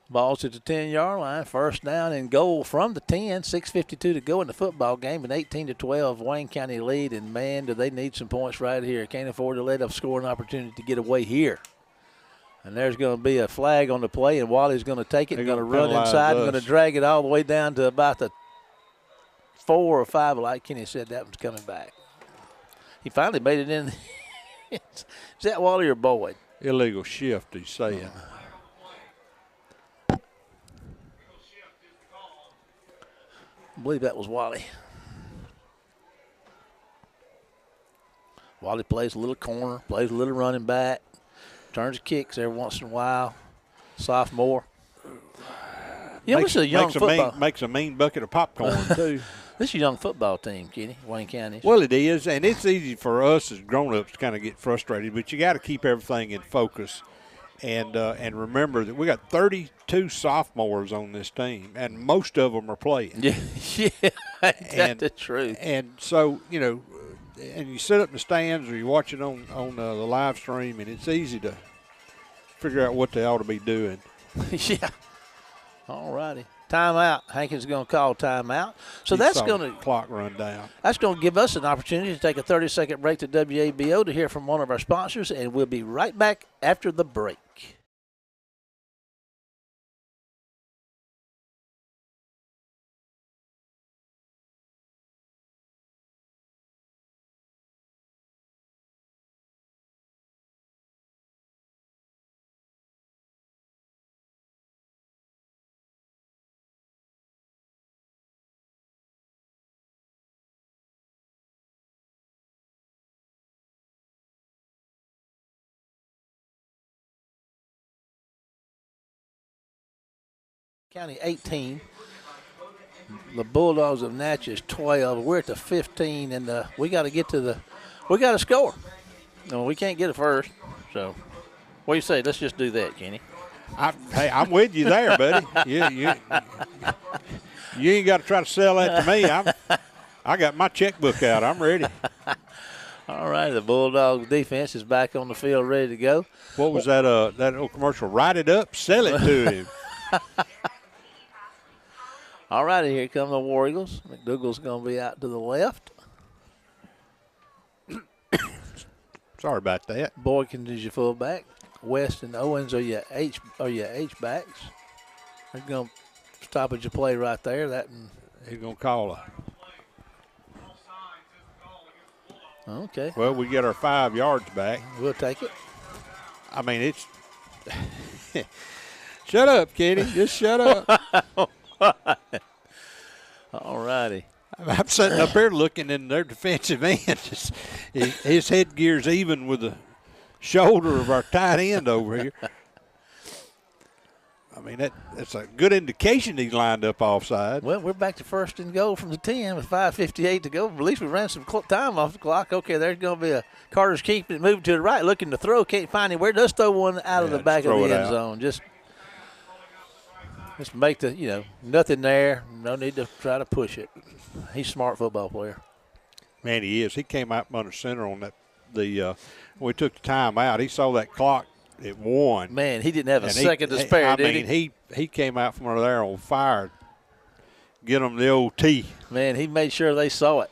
Ball's at the 10-yard line. 1st down and goal from the 10. 6:52 to go in the football game. An 18-12 Wayne County lead. And, man, do they need some points right here. Can't afford to let up scoring opportunity to get away here. And there's going to be a flag on the play, and Wally's going to take it and going to run inside and going to drag it all the way down to about the 4 or 5. Like Kenny said, that one's coming back. He finally made it in. Is that Wally or Boyd? Illegal shift, he's saying. I believe that was Wally. Wally plays a little corner, plays a little running back, turns kicks every once in a while. Sophomore. You know, this is a young football. Makes a mean bucket of popcorn, too. This is a young football team, Kenny, Wayne County. Well, it is, and it's easy for us as grown-ups to kind of get frustrated, but you got to keep everything in focus. And remember that we got 32 sophomores on this team, and most of them are playing. Yeah, that's the truth. And so, you know, and you sit up in the stands or you watch it on the live stream, and it's easy to figure out what they ought to be doing. Yeah. All righty. Timeout. Hankins is going to call timeout. So that's going to clock run down. That's going to give us an opportunity to take a 30-second break to WABO to hear from one of our sponsors, and we'll be right back after the break. County 18. The Bulldogs of Natchez 12. We're at the 15, and we got to get to we got to score. No, we can't get it first. So, what do you say? Let's just do that, Kenny. Hey, I'm with you there, buddy. You ain't got to try to sell that to me. I got my checkbook out. I'm ready. All right, the Bulldogs defense is back on the field, ready to go. What was that old commercial? Write it up, sell it to him. All righty, here come the War Eagles. McDougal's going to be out to the left. Sorry about that. Boykins is your fullback. West and Owens are your H backs. They're going to stop at your play right there. He's going to call a. Okay. Well, we get our 5 yards back. We'll take it. I mean, it's. Shut up, Kenny. Just shut up. All righty. I'm sitting up here looking in their defensive end. His headgear's even with the shoulder of our tight end over here. I mean, that's a good indication he's lined up offside. Well, we're back to first and goal from the 10 with 5:58 to go. At least we ran some time off the clock. Okay, there's going to be a Carter's keeping it moving to the right, looking to throw. Can't find anywhere. Does throw one out of the back of the end zone. Just make nothing there. No need to try to push it. He's a smart football player. Man, he is. He came out from under center on that. When we took the time out, he saw that clock at 1. Man, he didn't have a second to spare, did he? He came out from under there on fire. Get him the old T. Man, he made sure they saw it.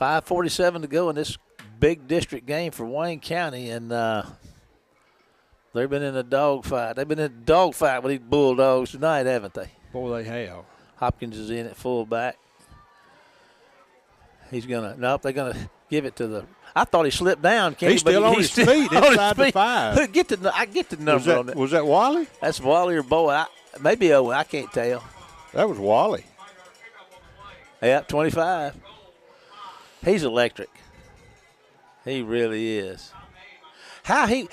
5:47 to go in this big district game for Wayne County, and they've been in a dogfight. They've been in a dogfight with these Bulldogs tonight, haven't they? Boy, they have. Hopkins is in at fullback. They're going to give it to the – I thought he slipped down. He's still on his feet inside the 5. I get the number on that. Was that Wally? That's Wally or Boy. Maybe Owen. I can't tell. That was Wally. Yep, 25. He's electric. He really is. How he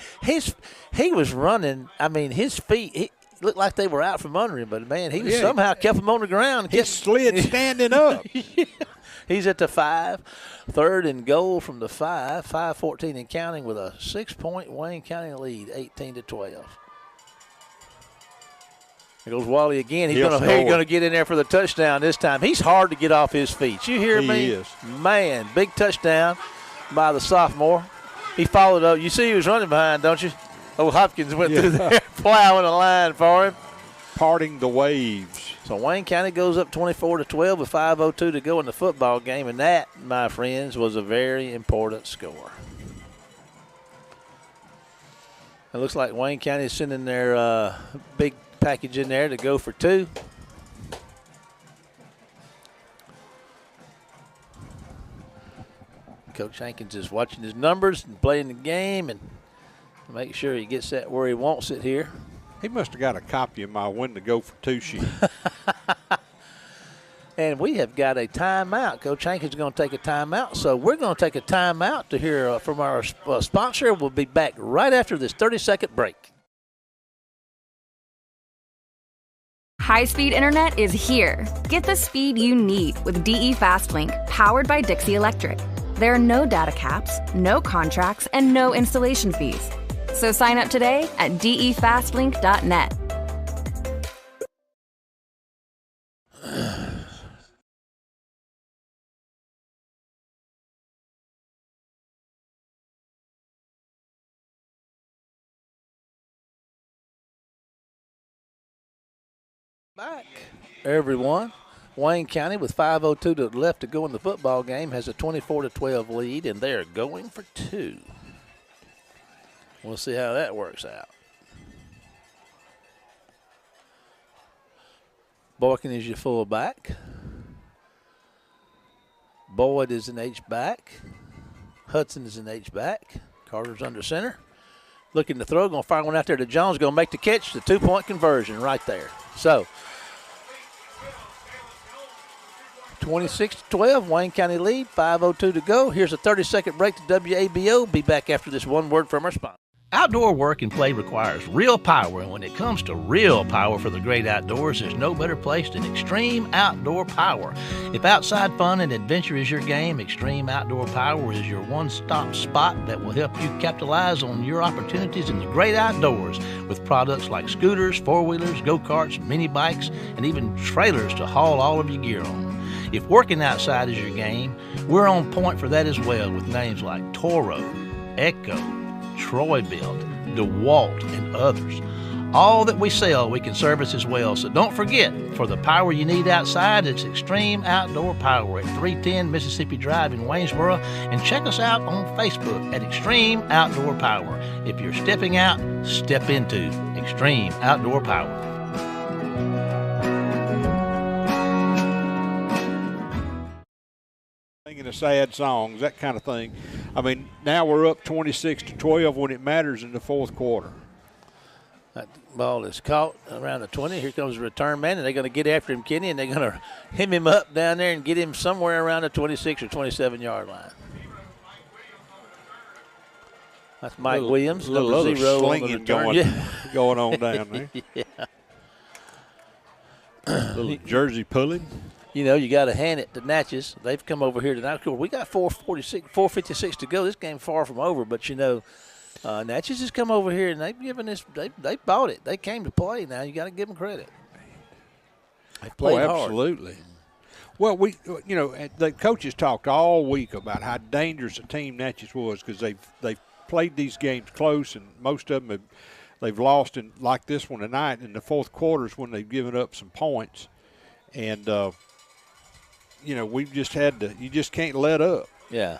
was running. I mean, his feet looked like they were out from under him, but man, he somehow kept them on the ground. He slid standing up. He's at the 5. 3rd and goal from the 5. 5:14 and counting with a 6-point Wayne County lead, 18-12. There goes Wally again. He's going to get in there for the touchdown this time. He's hard to get off his feet. You hear me? He is. Man, big touchdown by the sophomore. He followed up. You see he was running behind, don't you? Oh, Hopkins went through there plowing a line for him. Parting the waves. So Wayne County goes up 24-12 with 5:02 to go in the football game, and that, my friends, was a very important score. It looks like Wayne County is sending their big package in there to go for 2. Coach Hankins is watching his numbers and playing the game and make sure he gets that where he wants it here. He must have got a copy of my when to go for 2 sheet. And we have got a timeout. Coach Hankins is going to take a timeout. So we're going to take a timeout to hear from our sponsor. We'll be back right after this 30-second break. High-speed internet is here. Get the speed you need with DE FastLink, powered by Dixie Electric. There are no data caps, no contracts, and no installation fees. So sign up today at defastlink.net. Back, everyone. Wayne County, with 5:02 left to go in the football game, has a 24-12 lead, and they're going for 2. We'll see how that works out. Boykin is your fullback. Boyd is an H-back. Hudson is an H-back. Carter's under center. Looking to throw, going to fire one out there to Jones, going to make the catch, the 2-point conversion right there. So, 26-12, Wayne County lead, 5:02 to go. Here's a 30-second break to WABO. Be back after this one word from our sponsor. Outdoor work and play requires real power, and when it comes to real power for the great outdoors, there's no better place than Extreme Outdoor Power. If outside fun and adventure is your game, Extreme Outdoor Power is your one-stop spot that will help you capitalize on your opportunities in the great outdoors with products like scooters, four-wheelers, go-karts, mini bikes, and even trailers to haul all of your gear on. If working outside is your game, we're on point for that as well with names like Toro, Echo, Troy-Bilt, DeWalt, and others. All that we sell, we can service as well. So don't forget, for the power you need outside, it's Extreme Outdoor Power at 310 Mississippi Drive in Waynesboro. And check us out on Facebook at Extreme Outdoor Power. If you're stepping out, step into Extreme Outdoor Power. Singing the sad songs, that kind of thing. I mean, now we're up 26-12 when it matters in the fourth quarter. That ball is caught around the 20. Here comes the return man, and they're going to get after him, Kenny, and they're going to hem him up down there and get him somewhere around the 26 or 27-yard line. That's Mike Williams, number 0 slinging going on down there. Yeah. Little jersey pulling. You know, you got to hand it to Natchez. They've come over here tonight. Of course, we got 4:56 to go. This game's far from over, but, you know, Natchez has come over here, and they've given this. They bought it. They came to play. Now you got to give them credit. They played hard. Absolutely. Well, the coaches talked all week about how dangerous a team Natchez was because they've played these games close, and most of them they've lost in like this one tonight in the fourth quarters when they've given up some points, and we've just had to. You just can't let up. Yeah.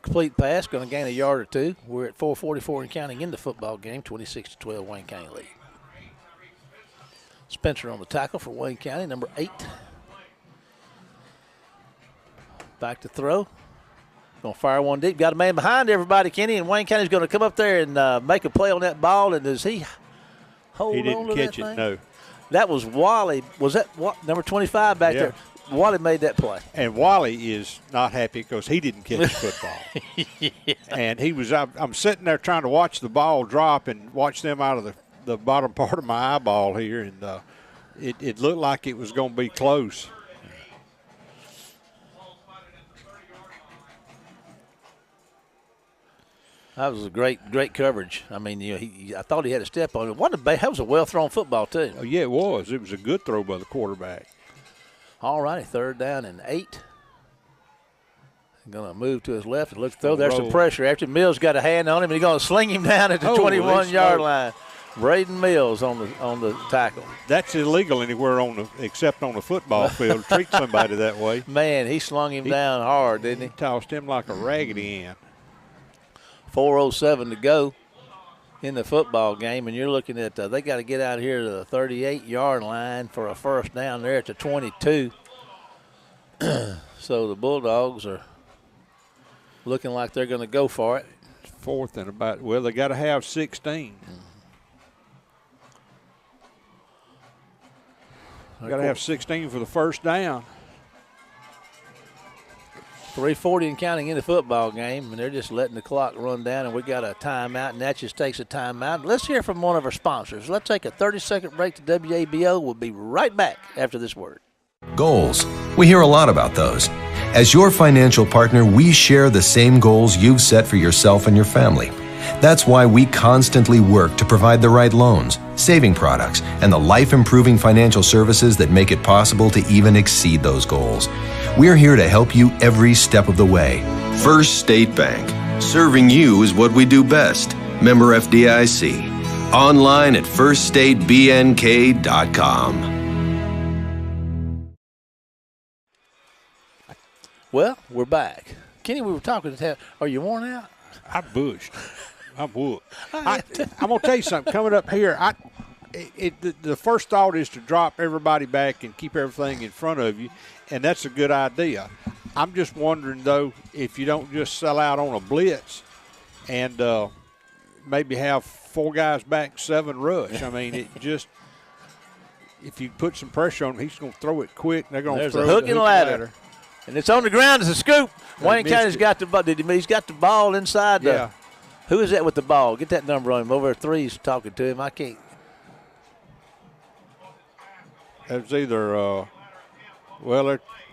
Complete pass, going to gain a yard or two. We're at 4:44 and counting in the football game, 26-12 Wayne County lead. Spencer on the tackle for Wayne County, number 8. Back to throw. Going to fire one deep. Got a man behind everybody, Kenny, and Wayne County's going to come up there and make a play on that ball. And does he hold on to that thing? He didn't catch it, no. That was Wally. Was that number 25 back there? Wally made that play. And Wally is not happy because he didn't catch the football. Yeah. And he was. I'm sitting there trying to watch the ball drop and watch them out of the bottom part of my eyeball here, and it looked like it was going to be close. That was a great coverage. I mean, I thought he had a step on it. That was a well-thrown football, too. Oh, yeah, it was. It was a good throw by the quarterback. All righty, 3rd down and 8. Going to move to his left and look throw. There's some pressure. After Mills got a hand on him, and he's going to sling him down at the 21-yard line. Braden Mills on the tackle. That's illegal anywhere except on the football field. Treat somebody that way. Man, he slung him down hard, didn't he? Tossed him like a raggedy ant. 4:07 to go in the football game, and you're looking at they got to get out here to the 38-yard line for a first down there at the 22. So the Bulldogs are looking like they're going to go for it. 4th and about, they got to have 16. Got to have 16 for the first down. 3:40 and counting in the football game, and they're just letting the clock run down, and we got a timeout. Natchez takes a timeout. Let's hear from one of our sponsors. Let's take a 30-second break to WABO. We'll be right back after this word. Goals. We hear a lot about those. As your financial partner, we share the same goals you've set for yourself and your family. That's why we constantly work to provide the right loans, saving products, and the life-improving financial services that make it possible to even exceed those goals. We're here to help you every step of the way. First State Bank. Serving you is what we do best. Member FDIC. Online at firststatebnk.com. Well, we're back. Kenny, we were talking. Are you worn out? I bushed. I'm whooped. I'm going to tell you something. Coming up here, the first thought is to drop everybody back and keep everything in front of you, and that's a good idea. I'm just wondering, though, if you don't just sell out on a blitz and maybe have 4 guys back, 7 rush. I mean, it just – if you put some pressure on him, he's going to throw it quick. And they're going to throw the hook and ladder. And it's on the ground. It's a scoop. Wayne County's got the ball. He's got the ball inside Who is that with the ball? Get that number on him. Over at 3, he's talking to him. I can't. That was either,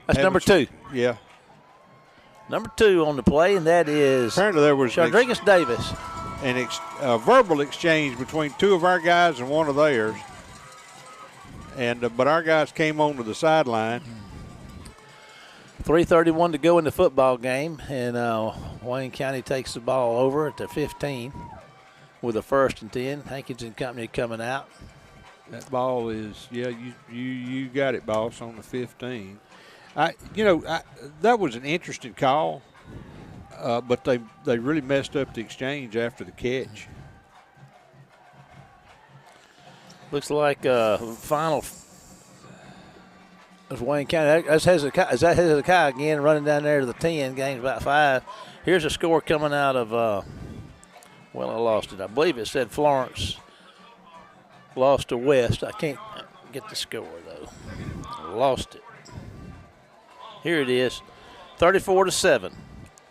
that's number 2. Yeah. Number 2 on the play, and that is apparently there was Rodriguez Davis. A verbal exchange between 2 of our guys and 1 of theirs. And but our guys came onto the sideline. 3:31 to go in the football game, and Wayne County takes the ball over at the 15 with a 1st and 10. Hankins and company coming out. That ball is, you got it, boss, on the 15. That was an interesting call, but they really messed up the exchange after the catch. Looks like final of Wayne County. That's Hezekiah again running down there to the 10. Game's about 5. Here's a score coming out of, I lost it. I believe it said Florence lost to West. I can't get the score, though. I lost it. Here it is, 34-7,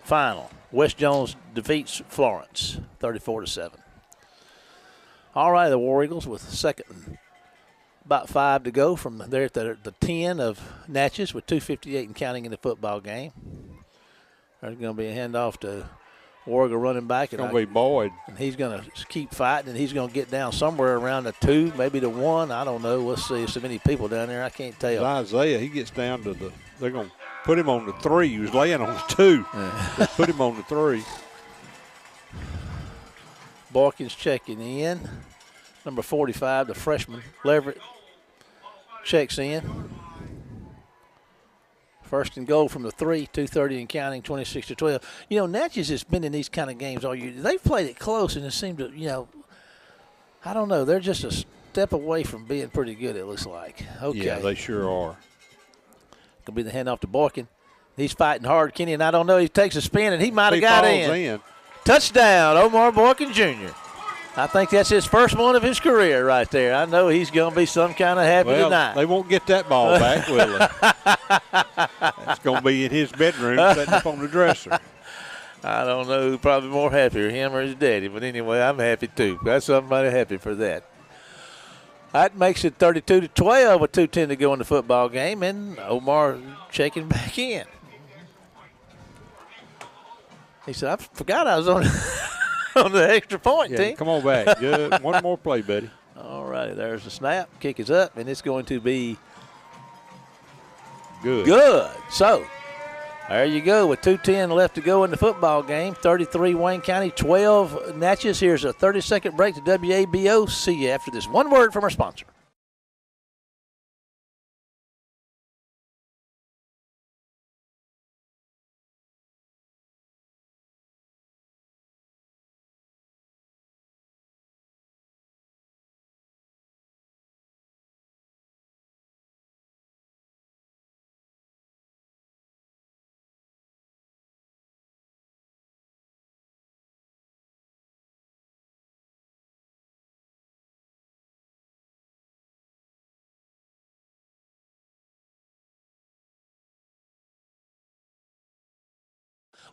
final. West Jones defeats Florence, 34-7. All right, the War Eagles with second, about 5 to go from there at the 10 of Natchez with 2:58 and counting in the football game. There's going to be a handoff to War Eagle running back. It's going to be Boyd. And he's going to keep fighting, and he's going to get down somewhere around the 2, maybe the 1. I don't know. We'll see. There's so many people down there, I can't tell. Isaiah, he gets down to they're going to put him on the 3. He was laying on the 2. Yeah. Put him on the 3. Boykins checking in. Number 45, the freshman, Leverett, checks in. 1st and goal from the 3, 2:30 and counting, 26-12. Natchez has been in these kind of games all year. They've played it close, and it seemed to, I don't know. They're just a step away from being pretty good, it looks like. Okay. Yeah, they sure are. Going to be the handoff to Boykin. He's fighting hard, Kenny, and I don't know. He takes a spin, and he might have got in. Touchdown, Omar Boykin Jr. I think that's his first one of his career right there. I know he's going to be some kind of happy tonight. They won't get that ball back, will they? That's going to be in his bedroom, sitting up on the dresser. I don't know who probably more happier, him or his daddy. But anyway, I'm happy too. Got somebody happy for that. That makes it 32-12 with 2:10 to go in the football game, and Omar checking back in. He said, I forgot I was on on the extra point team. Come on back. Good. One more play, buddy. All righty, there's the snap. Kick is up, and it's going to be good. So, there you go with 2:10 left to go in the football game. 33 Wayne County, 12 Natchez. Here's a 30-second break to WABO. See you after this. One word from our sponsor.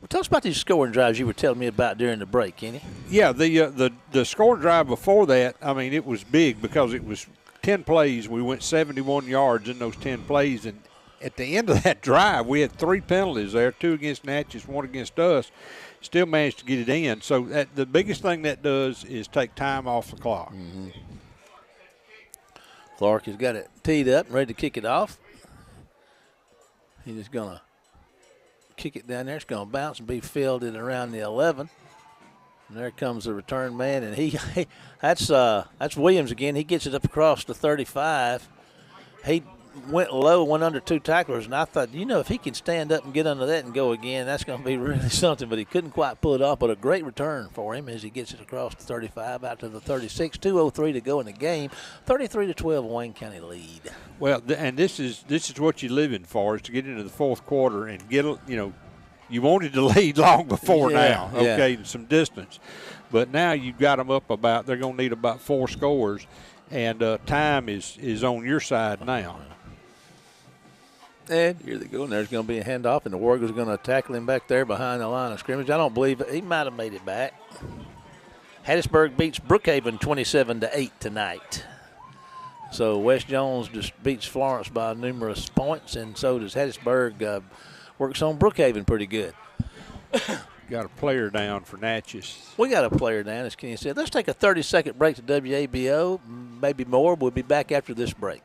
Well, tell us about these scoring drives you were telling me about during the break, Kenny. Yeah, the scoring drive before that, I mean, it was big because it was 10 plays. We went 71 yards in those 10 plays. And at the end of that drive, we had 3 penalties there, 2 against Natchez, 1 against us. Still managed to get it in. So the biggest thing that does is take time off the clock. Mm-hmm. Clark has got it teed up and ready to kick it off. He's just going to kick it down there. It's going to bounce and be fielded around the 11. And there comes the return man, and that's Williams again. He gets it up across the 35. He went low, went under 2 tacklers, and I thought, if he can stand up and get under that and go again, that's going to be really something. But he couldn't quite pull it off. But a great return for him as he gets it across the 35 out to the 36. 2:03 to go in the game. 33-12 Wayne County lead. Well, and this is what you're living for, is to get into the fourth quarter and get, you wanted to lead long before now, okay, some distance. But now you've got them up they're going to need about 4 scores, and time is on your side now. And here they go, and there's going to be a handoff, and the War Eagles are going to tackle him back there behind the line of scrimmage. I don't believe it. He might have made it back. Hattiesburg beats Brookhaven 27-8 tonight. So West Jones just beats Florence by numerous points, and so does Hattiesburg. Works on Brookhaven pretty good. Got a player down for Natchez. We got a player down, as Kenny said. Let's take a 30-second break to WABO, maybe more. We'll be back after this break.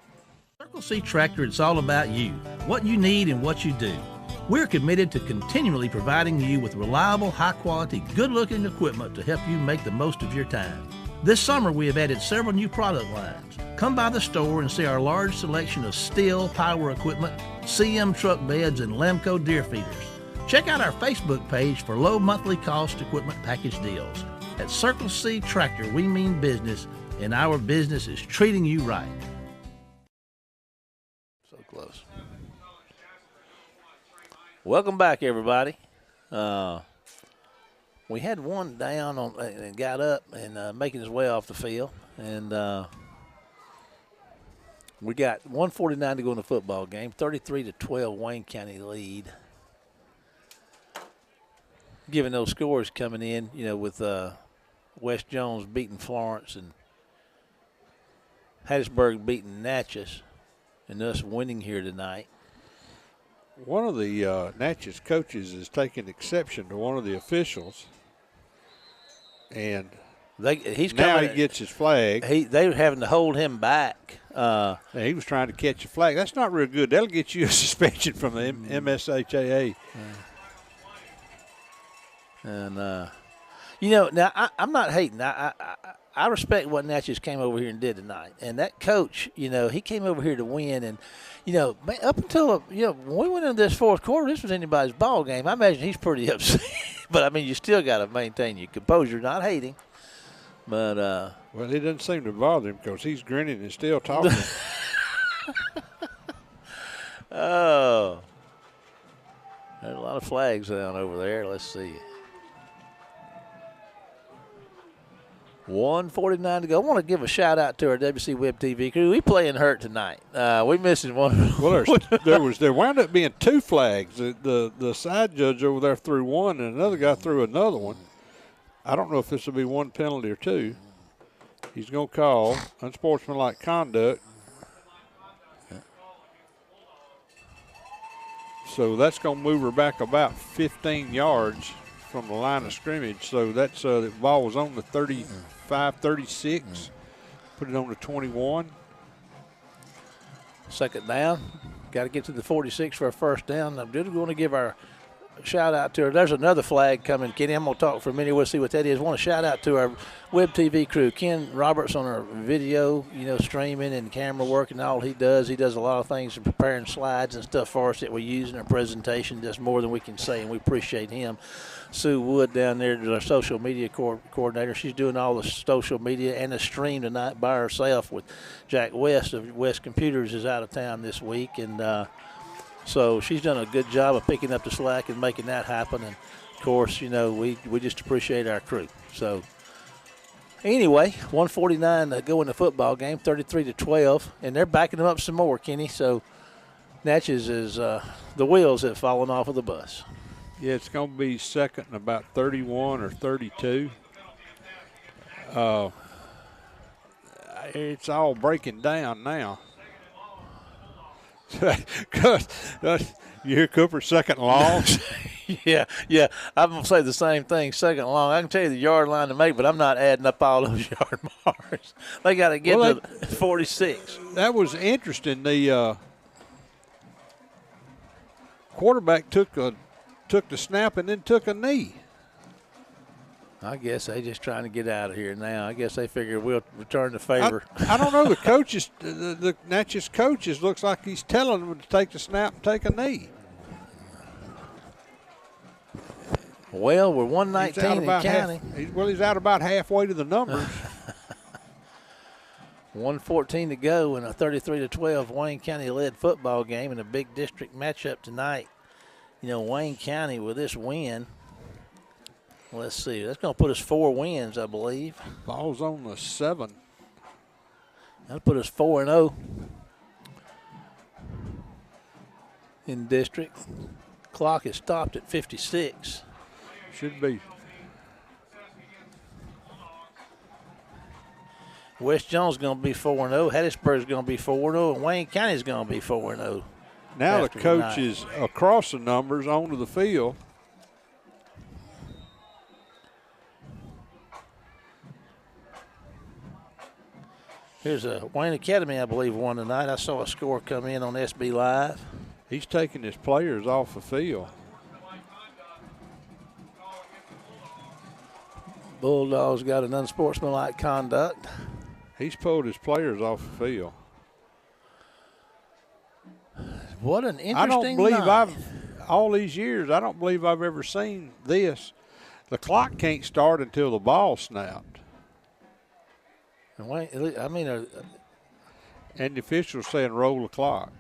Circle C Tractor, it's all about you, what you need and what you do. We're committed to continually providing you with reliable, high-quality, good-looking equipment to help you make the most of your time. This summer, we have added several new product lines. Come by the store and see our large selection of Stihl power equipment, CM truck beds, and Lemco deer feeders. Check out our Facebook page for low monthly cost equipment package deals. At Circle C Tractor, we mean business, and our business is treating you right. So close. Welcome back, everybody. We had one down on and got up and making his way off the field, and we got 1:49 to go in the football game. 33-12, Wayne County lead. Given those scores coming in, with West Jones beating Florence and Hattiesburg beating Natchez, and us winning here tonight. One of the Natchez coaches is taking exception to one of the officials, and he gets his flag. They were having to hold him back. He was trying to catch a flag. That's not real good. That'll get you a suspension from the MSHAA. And, now I'm not hating. I respect what Natchez came over here and did tonight. And that coach, he came over here to win. And, up until, when we went into this fourth quarter, this was anybody's ball game. I imagine he's pretty upset. But, you still got to maintain your composure, not hating. But, well, it doesn't seem to bother him because he's grinning and still talking. Oh. There's a lot of flags down over there. Let's see. 1:49 to go. I want to give a shout out to our WC Web TV crew. We playing hurt tonight. We missing one. Well, there wound up being two flags. The side judge over there threw one, and another guy threw another one. I don't know if this will be one penalty or two. He's going to call unsportsmanlike conduct. So that's going to move her back about 15 yards from the line of scrimmage. So that's the ball was on the 35, 36. Put it on the 21. Second down. Got to get to the 46 for a first down. I'm just going to give our shout out to her. There's another flag coming, Kenny. I'm going to talk for a minute. We'll see what that is. I want to shout out to our Web TV crew. Ken Roberts on our video, streaming and camera work and all he does. He does a lot of things in preparing slides and stuff for us that we use in our presentation. That's more than we can say, and we appreciate him. Sue Wood down there is our social media coordinator. She's doing all the social media and the stream tonight by herself with Jack West of West Computers is out of town this week. And so she's done a good job of picking up the slack and making that happen. And, of course, we just appreciate our crew. So, anyway, 1:49 to go in the football game, 33-12. And they're backing them up some more, Kenny. So, Natchez is the wheels have fallen off of the bus. Yeah, it's going to be second and about 31 or 32. It's all breaking down now. Because you hear Cooper second and long? Yeah. I'm going to say the same thing, second and long. I can tell you the yard line to make, but I'm not adding up all those yard marks. They got to get to 46. That was interesting. The quarterback took the snap and then took a knee. I guess they just trying to get out of here now. I guess they figure we'll return the favor. I don't know. The coaches, the Natchez coaches, looks like he's telling them to take the snap and take a knee. Well, we're 119 in county. He's out about halfway to the numbers. 1:14 to go in a 33-12 Wayne County led football game in a big district matchup tonight. Wayne County with this win. Let's see. That's going to put us 4 wins, I believe. Ball's on the 7. That'll put us 4-0 in district. Clock is stopped at 56. Should be. West Jones is going to be 4-0. Hattiesburg is going to be 4-0, and Wayne County is going to be 4-0. Now the coach is across the numbers onto the field. Here's a Wayne Academy, I believe, won tonight. I saw a score come in on SB Live. He's taking his players off the field. Bulldogs got an unsportsmanlike conduct. He's pulled his players off the field. What an interesting I don't believe night. all these years, I don't believe I've ever seen this. The clock can't start until the ball snapped. And Wayne, I mean, and the official's saying roll the clock.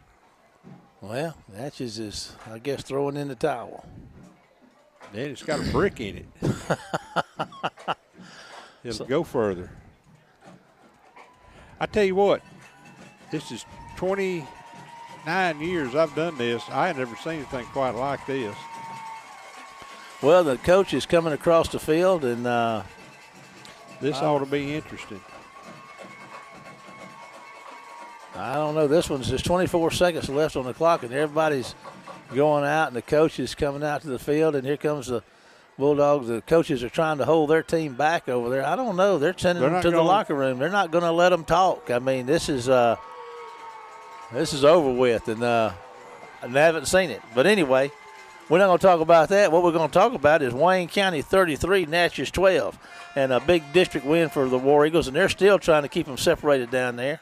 Well, Natchez is, I guess, throwing in the towel. Then it's got a brick in it. It'll go further. I tell you what, this is 29 years I've done this. I had never seen anything quite like this. Well, the coach is coming across the field, and this ought to be interesting. I don't know. This one's just 24 seconds left on the clock, and everybody's going out, and the coach is coming out to the field, and here comes the Bulldogs. The coaches are trying to hold their team back over there. I don't know. They're sending them to the locker room. They're not going to let them talk. I mean, this is over with, and I haven't seen it. But anyway, we're not going to talk about that. What we're going to talk about is Wayne County 33, Natchez 12, and a big district win for the War Eagles, and they're still trying to keep them separated down there.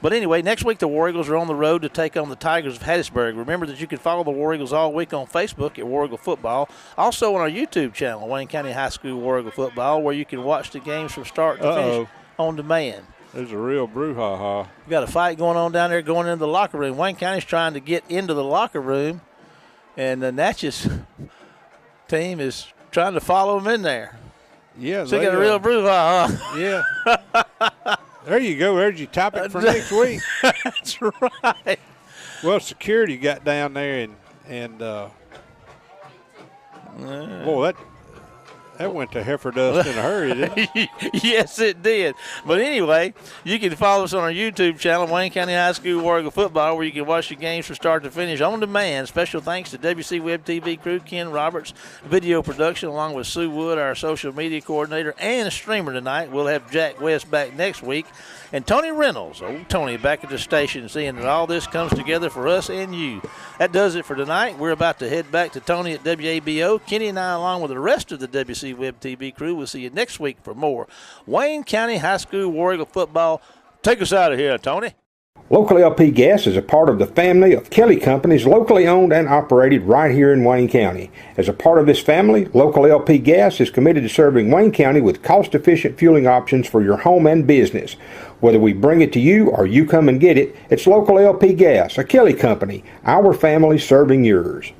But anyway, next week the War Eagles are on the road to take on the Tigers of Hattiesburg. Remember that you can follow the War Eagles all week on Facebook at War Eagle Football. Also on our YouTube channel, Wayne County High School War Eagle Football, where you can watch the games from start to finish on demand. There's a real brouhaha. You got a fight going on down there going into the locker room. Wayne County's trying to get into the locker room, and the Natchez team is trying to follow them in there. Yeah, so you got a real brouhaha. Yeah. There you go. There's your topic for next week. That's right. Well, security got down there and boy, that went to heifer dust in a hurry, didn't it? Yes, it did. But anyway, you can follow us on our YouTube channel, Wayne County High School War Eagle Football, where you can watch the games from start to finish on demand. Special thanks to WC Web TV crew, Ken Roberts, video production, along with Sue Wood, our social media coordinator and streamer tonight. We'll have Jack West back next week. And Tony Reynolds, old Tony, back at the station, seeing that all this comes together for us and you. That does it for tonight. We're about to head back to Tony at WABO. Kenny and I, along with the rest of the WC Web TV crew, we'll see you next week for more Wayne County High School War Eagle Football. Take us out of here, Tony. Local LP Gas is a part of the family of Kelly Companies, locally owned and operated right here in Wayne County. As a part of this family, Local LP Gas is committed to serving Wayne County with cost-efficient fueling options for your home and business. Whether we bring it to you or you come and get it, it's Local LP Gas, a Kelly Company, our family serving yours.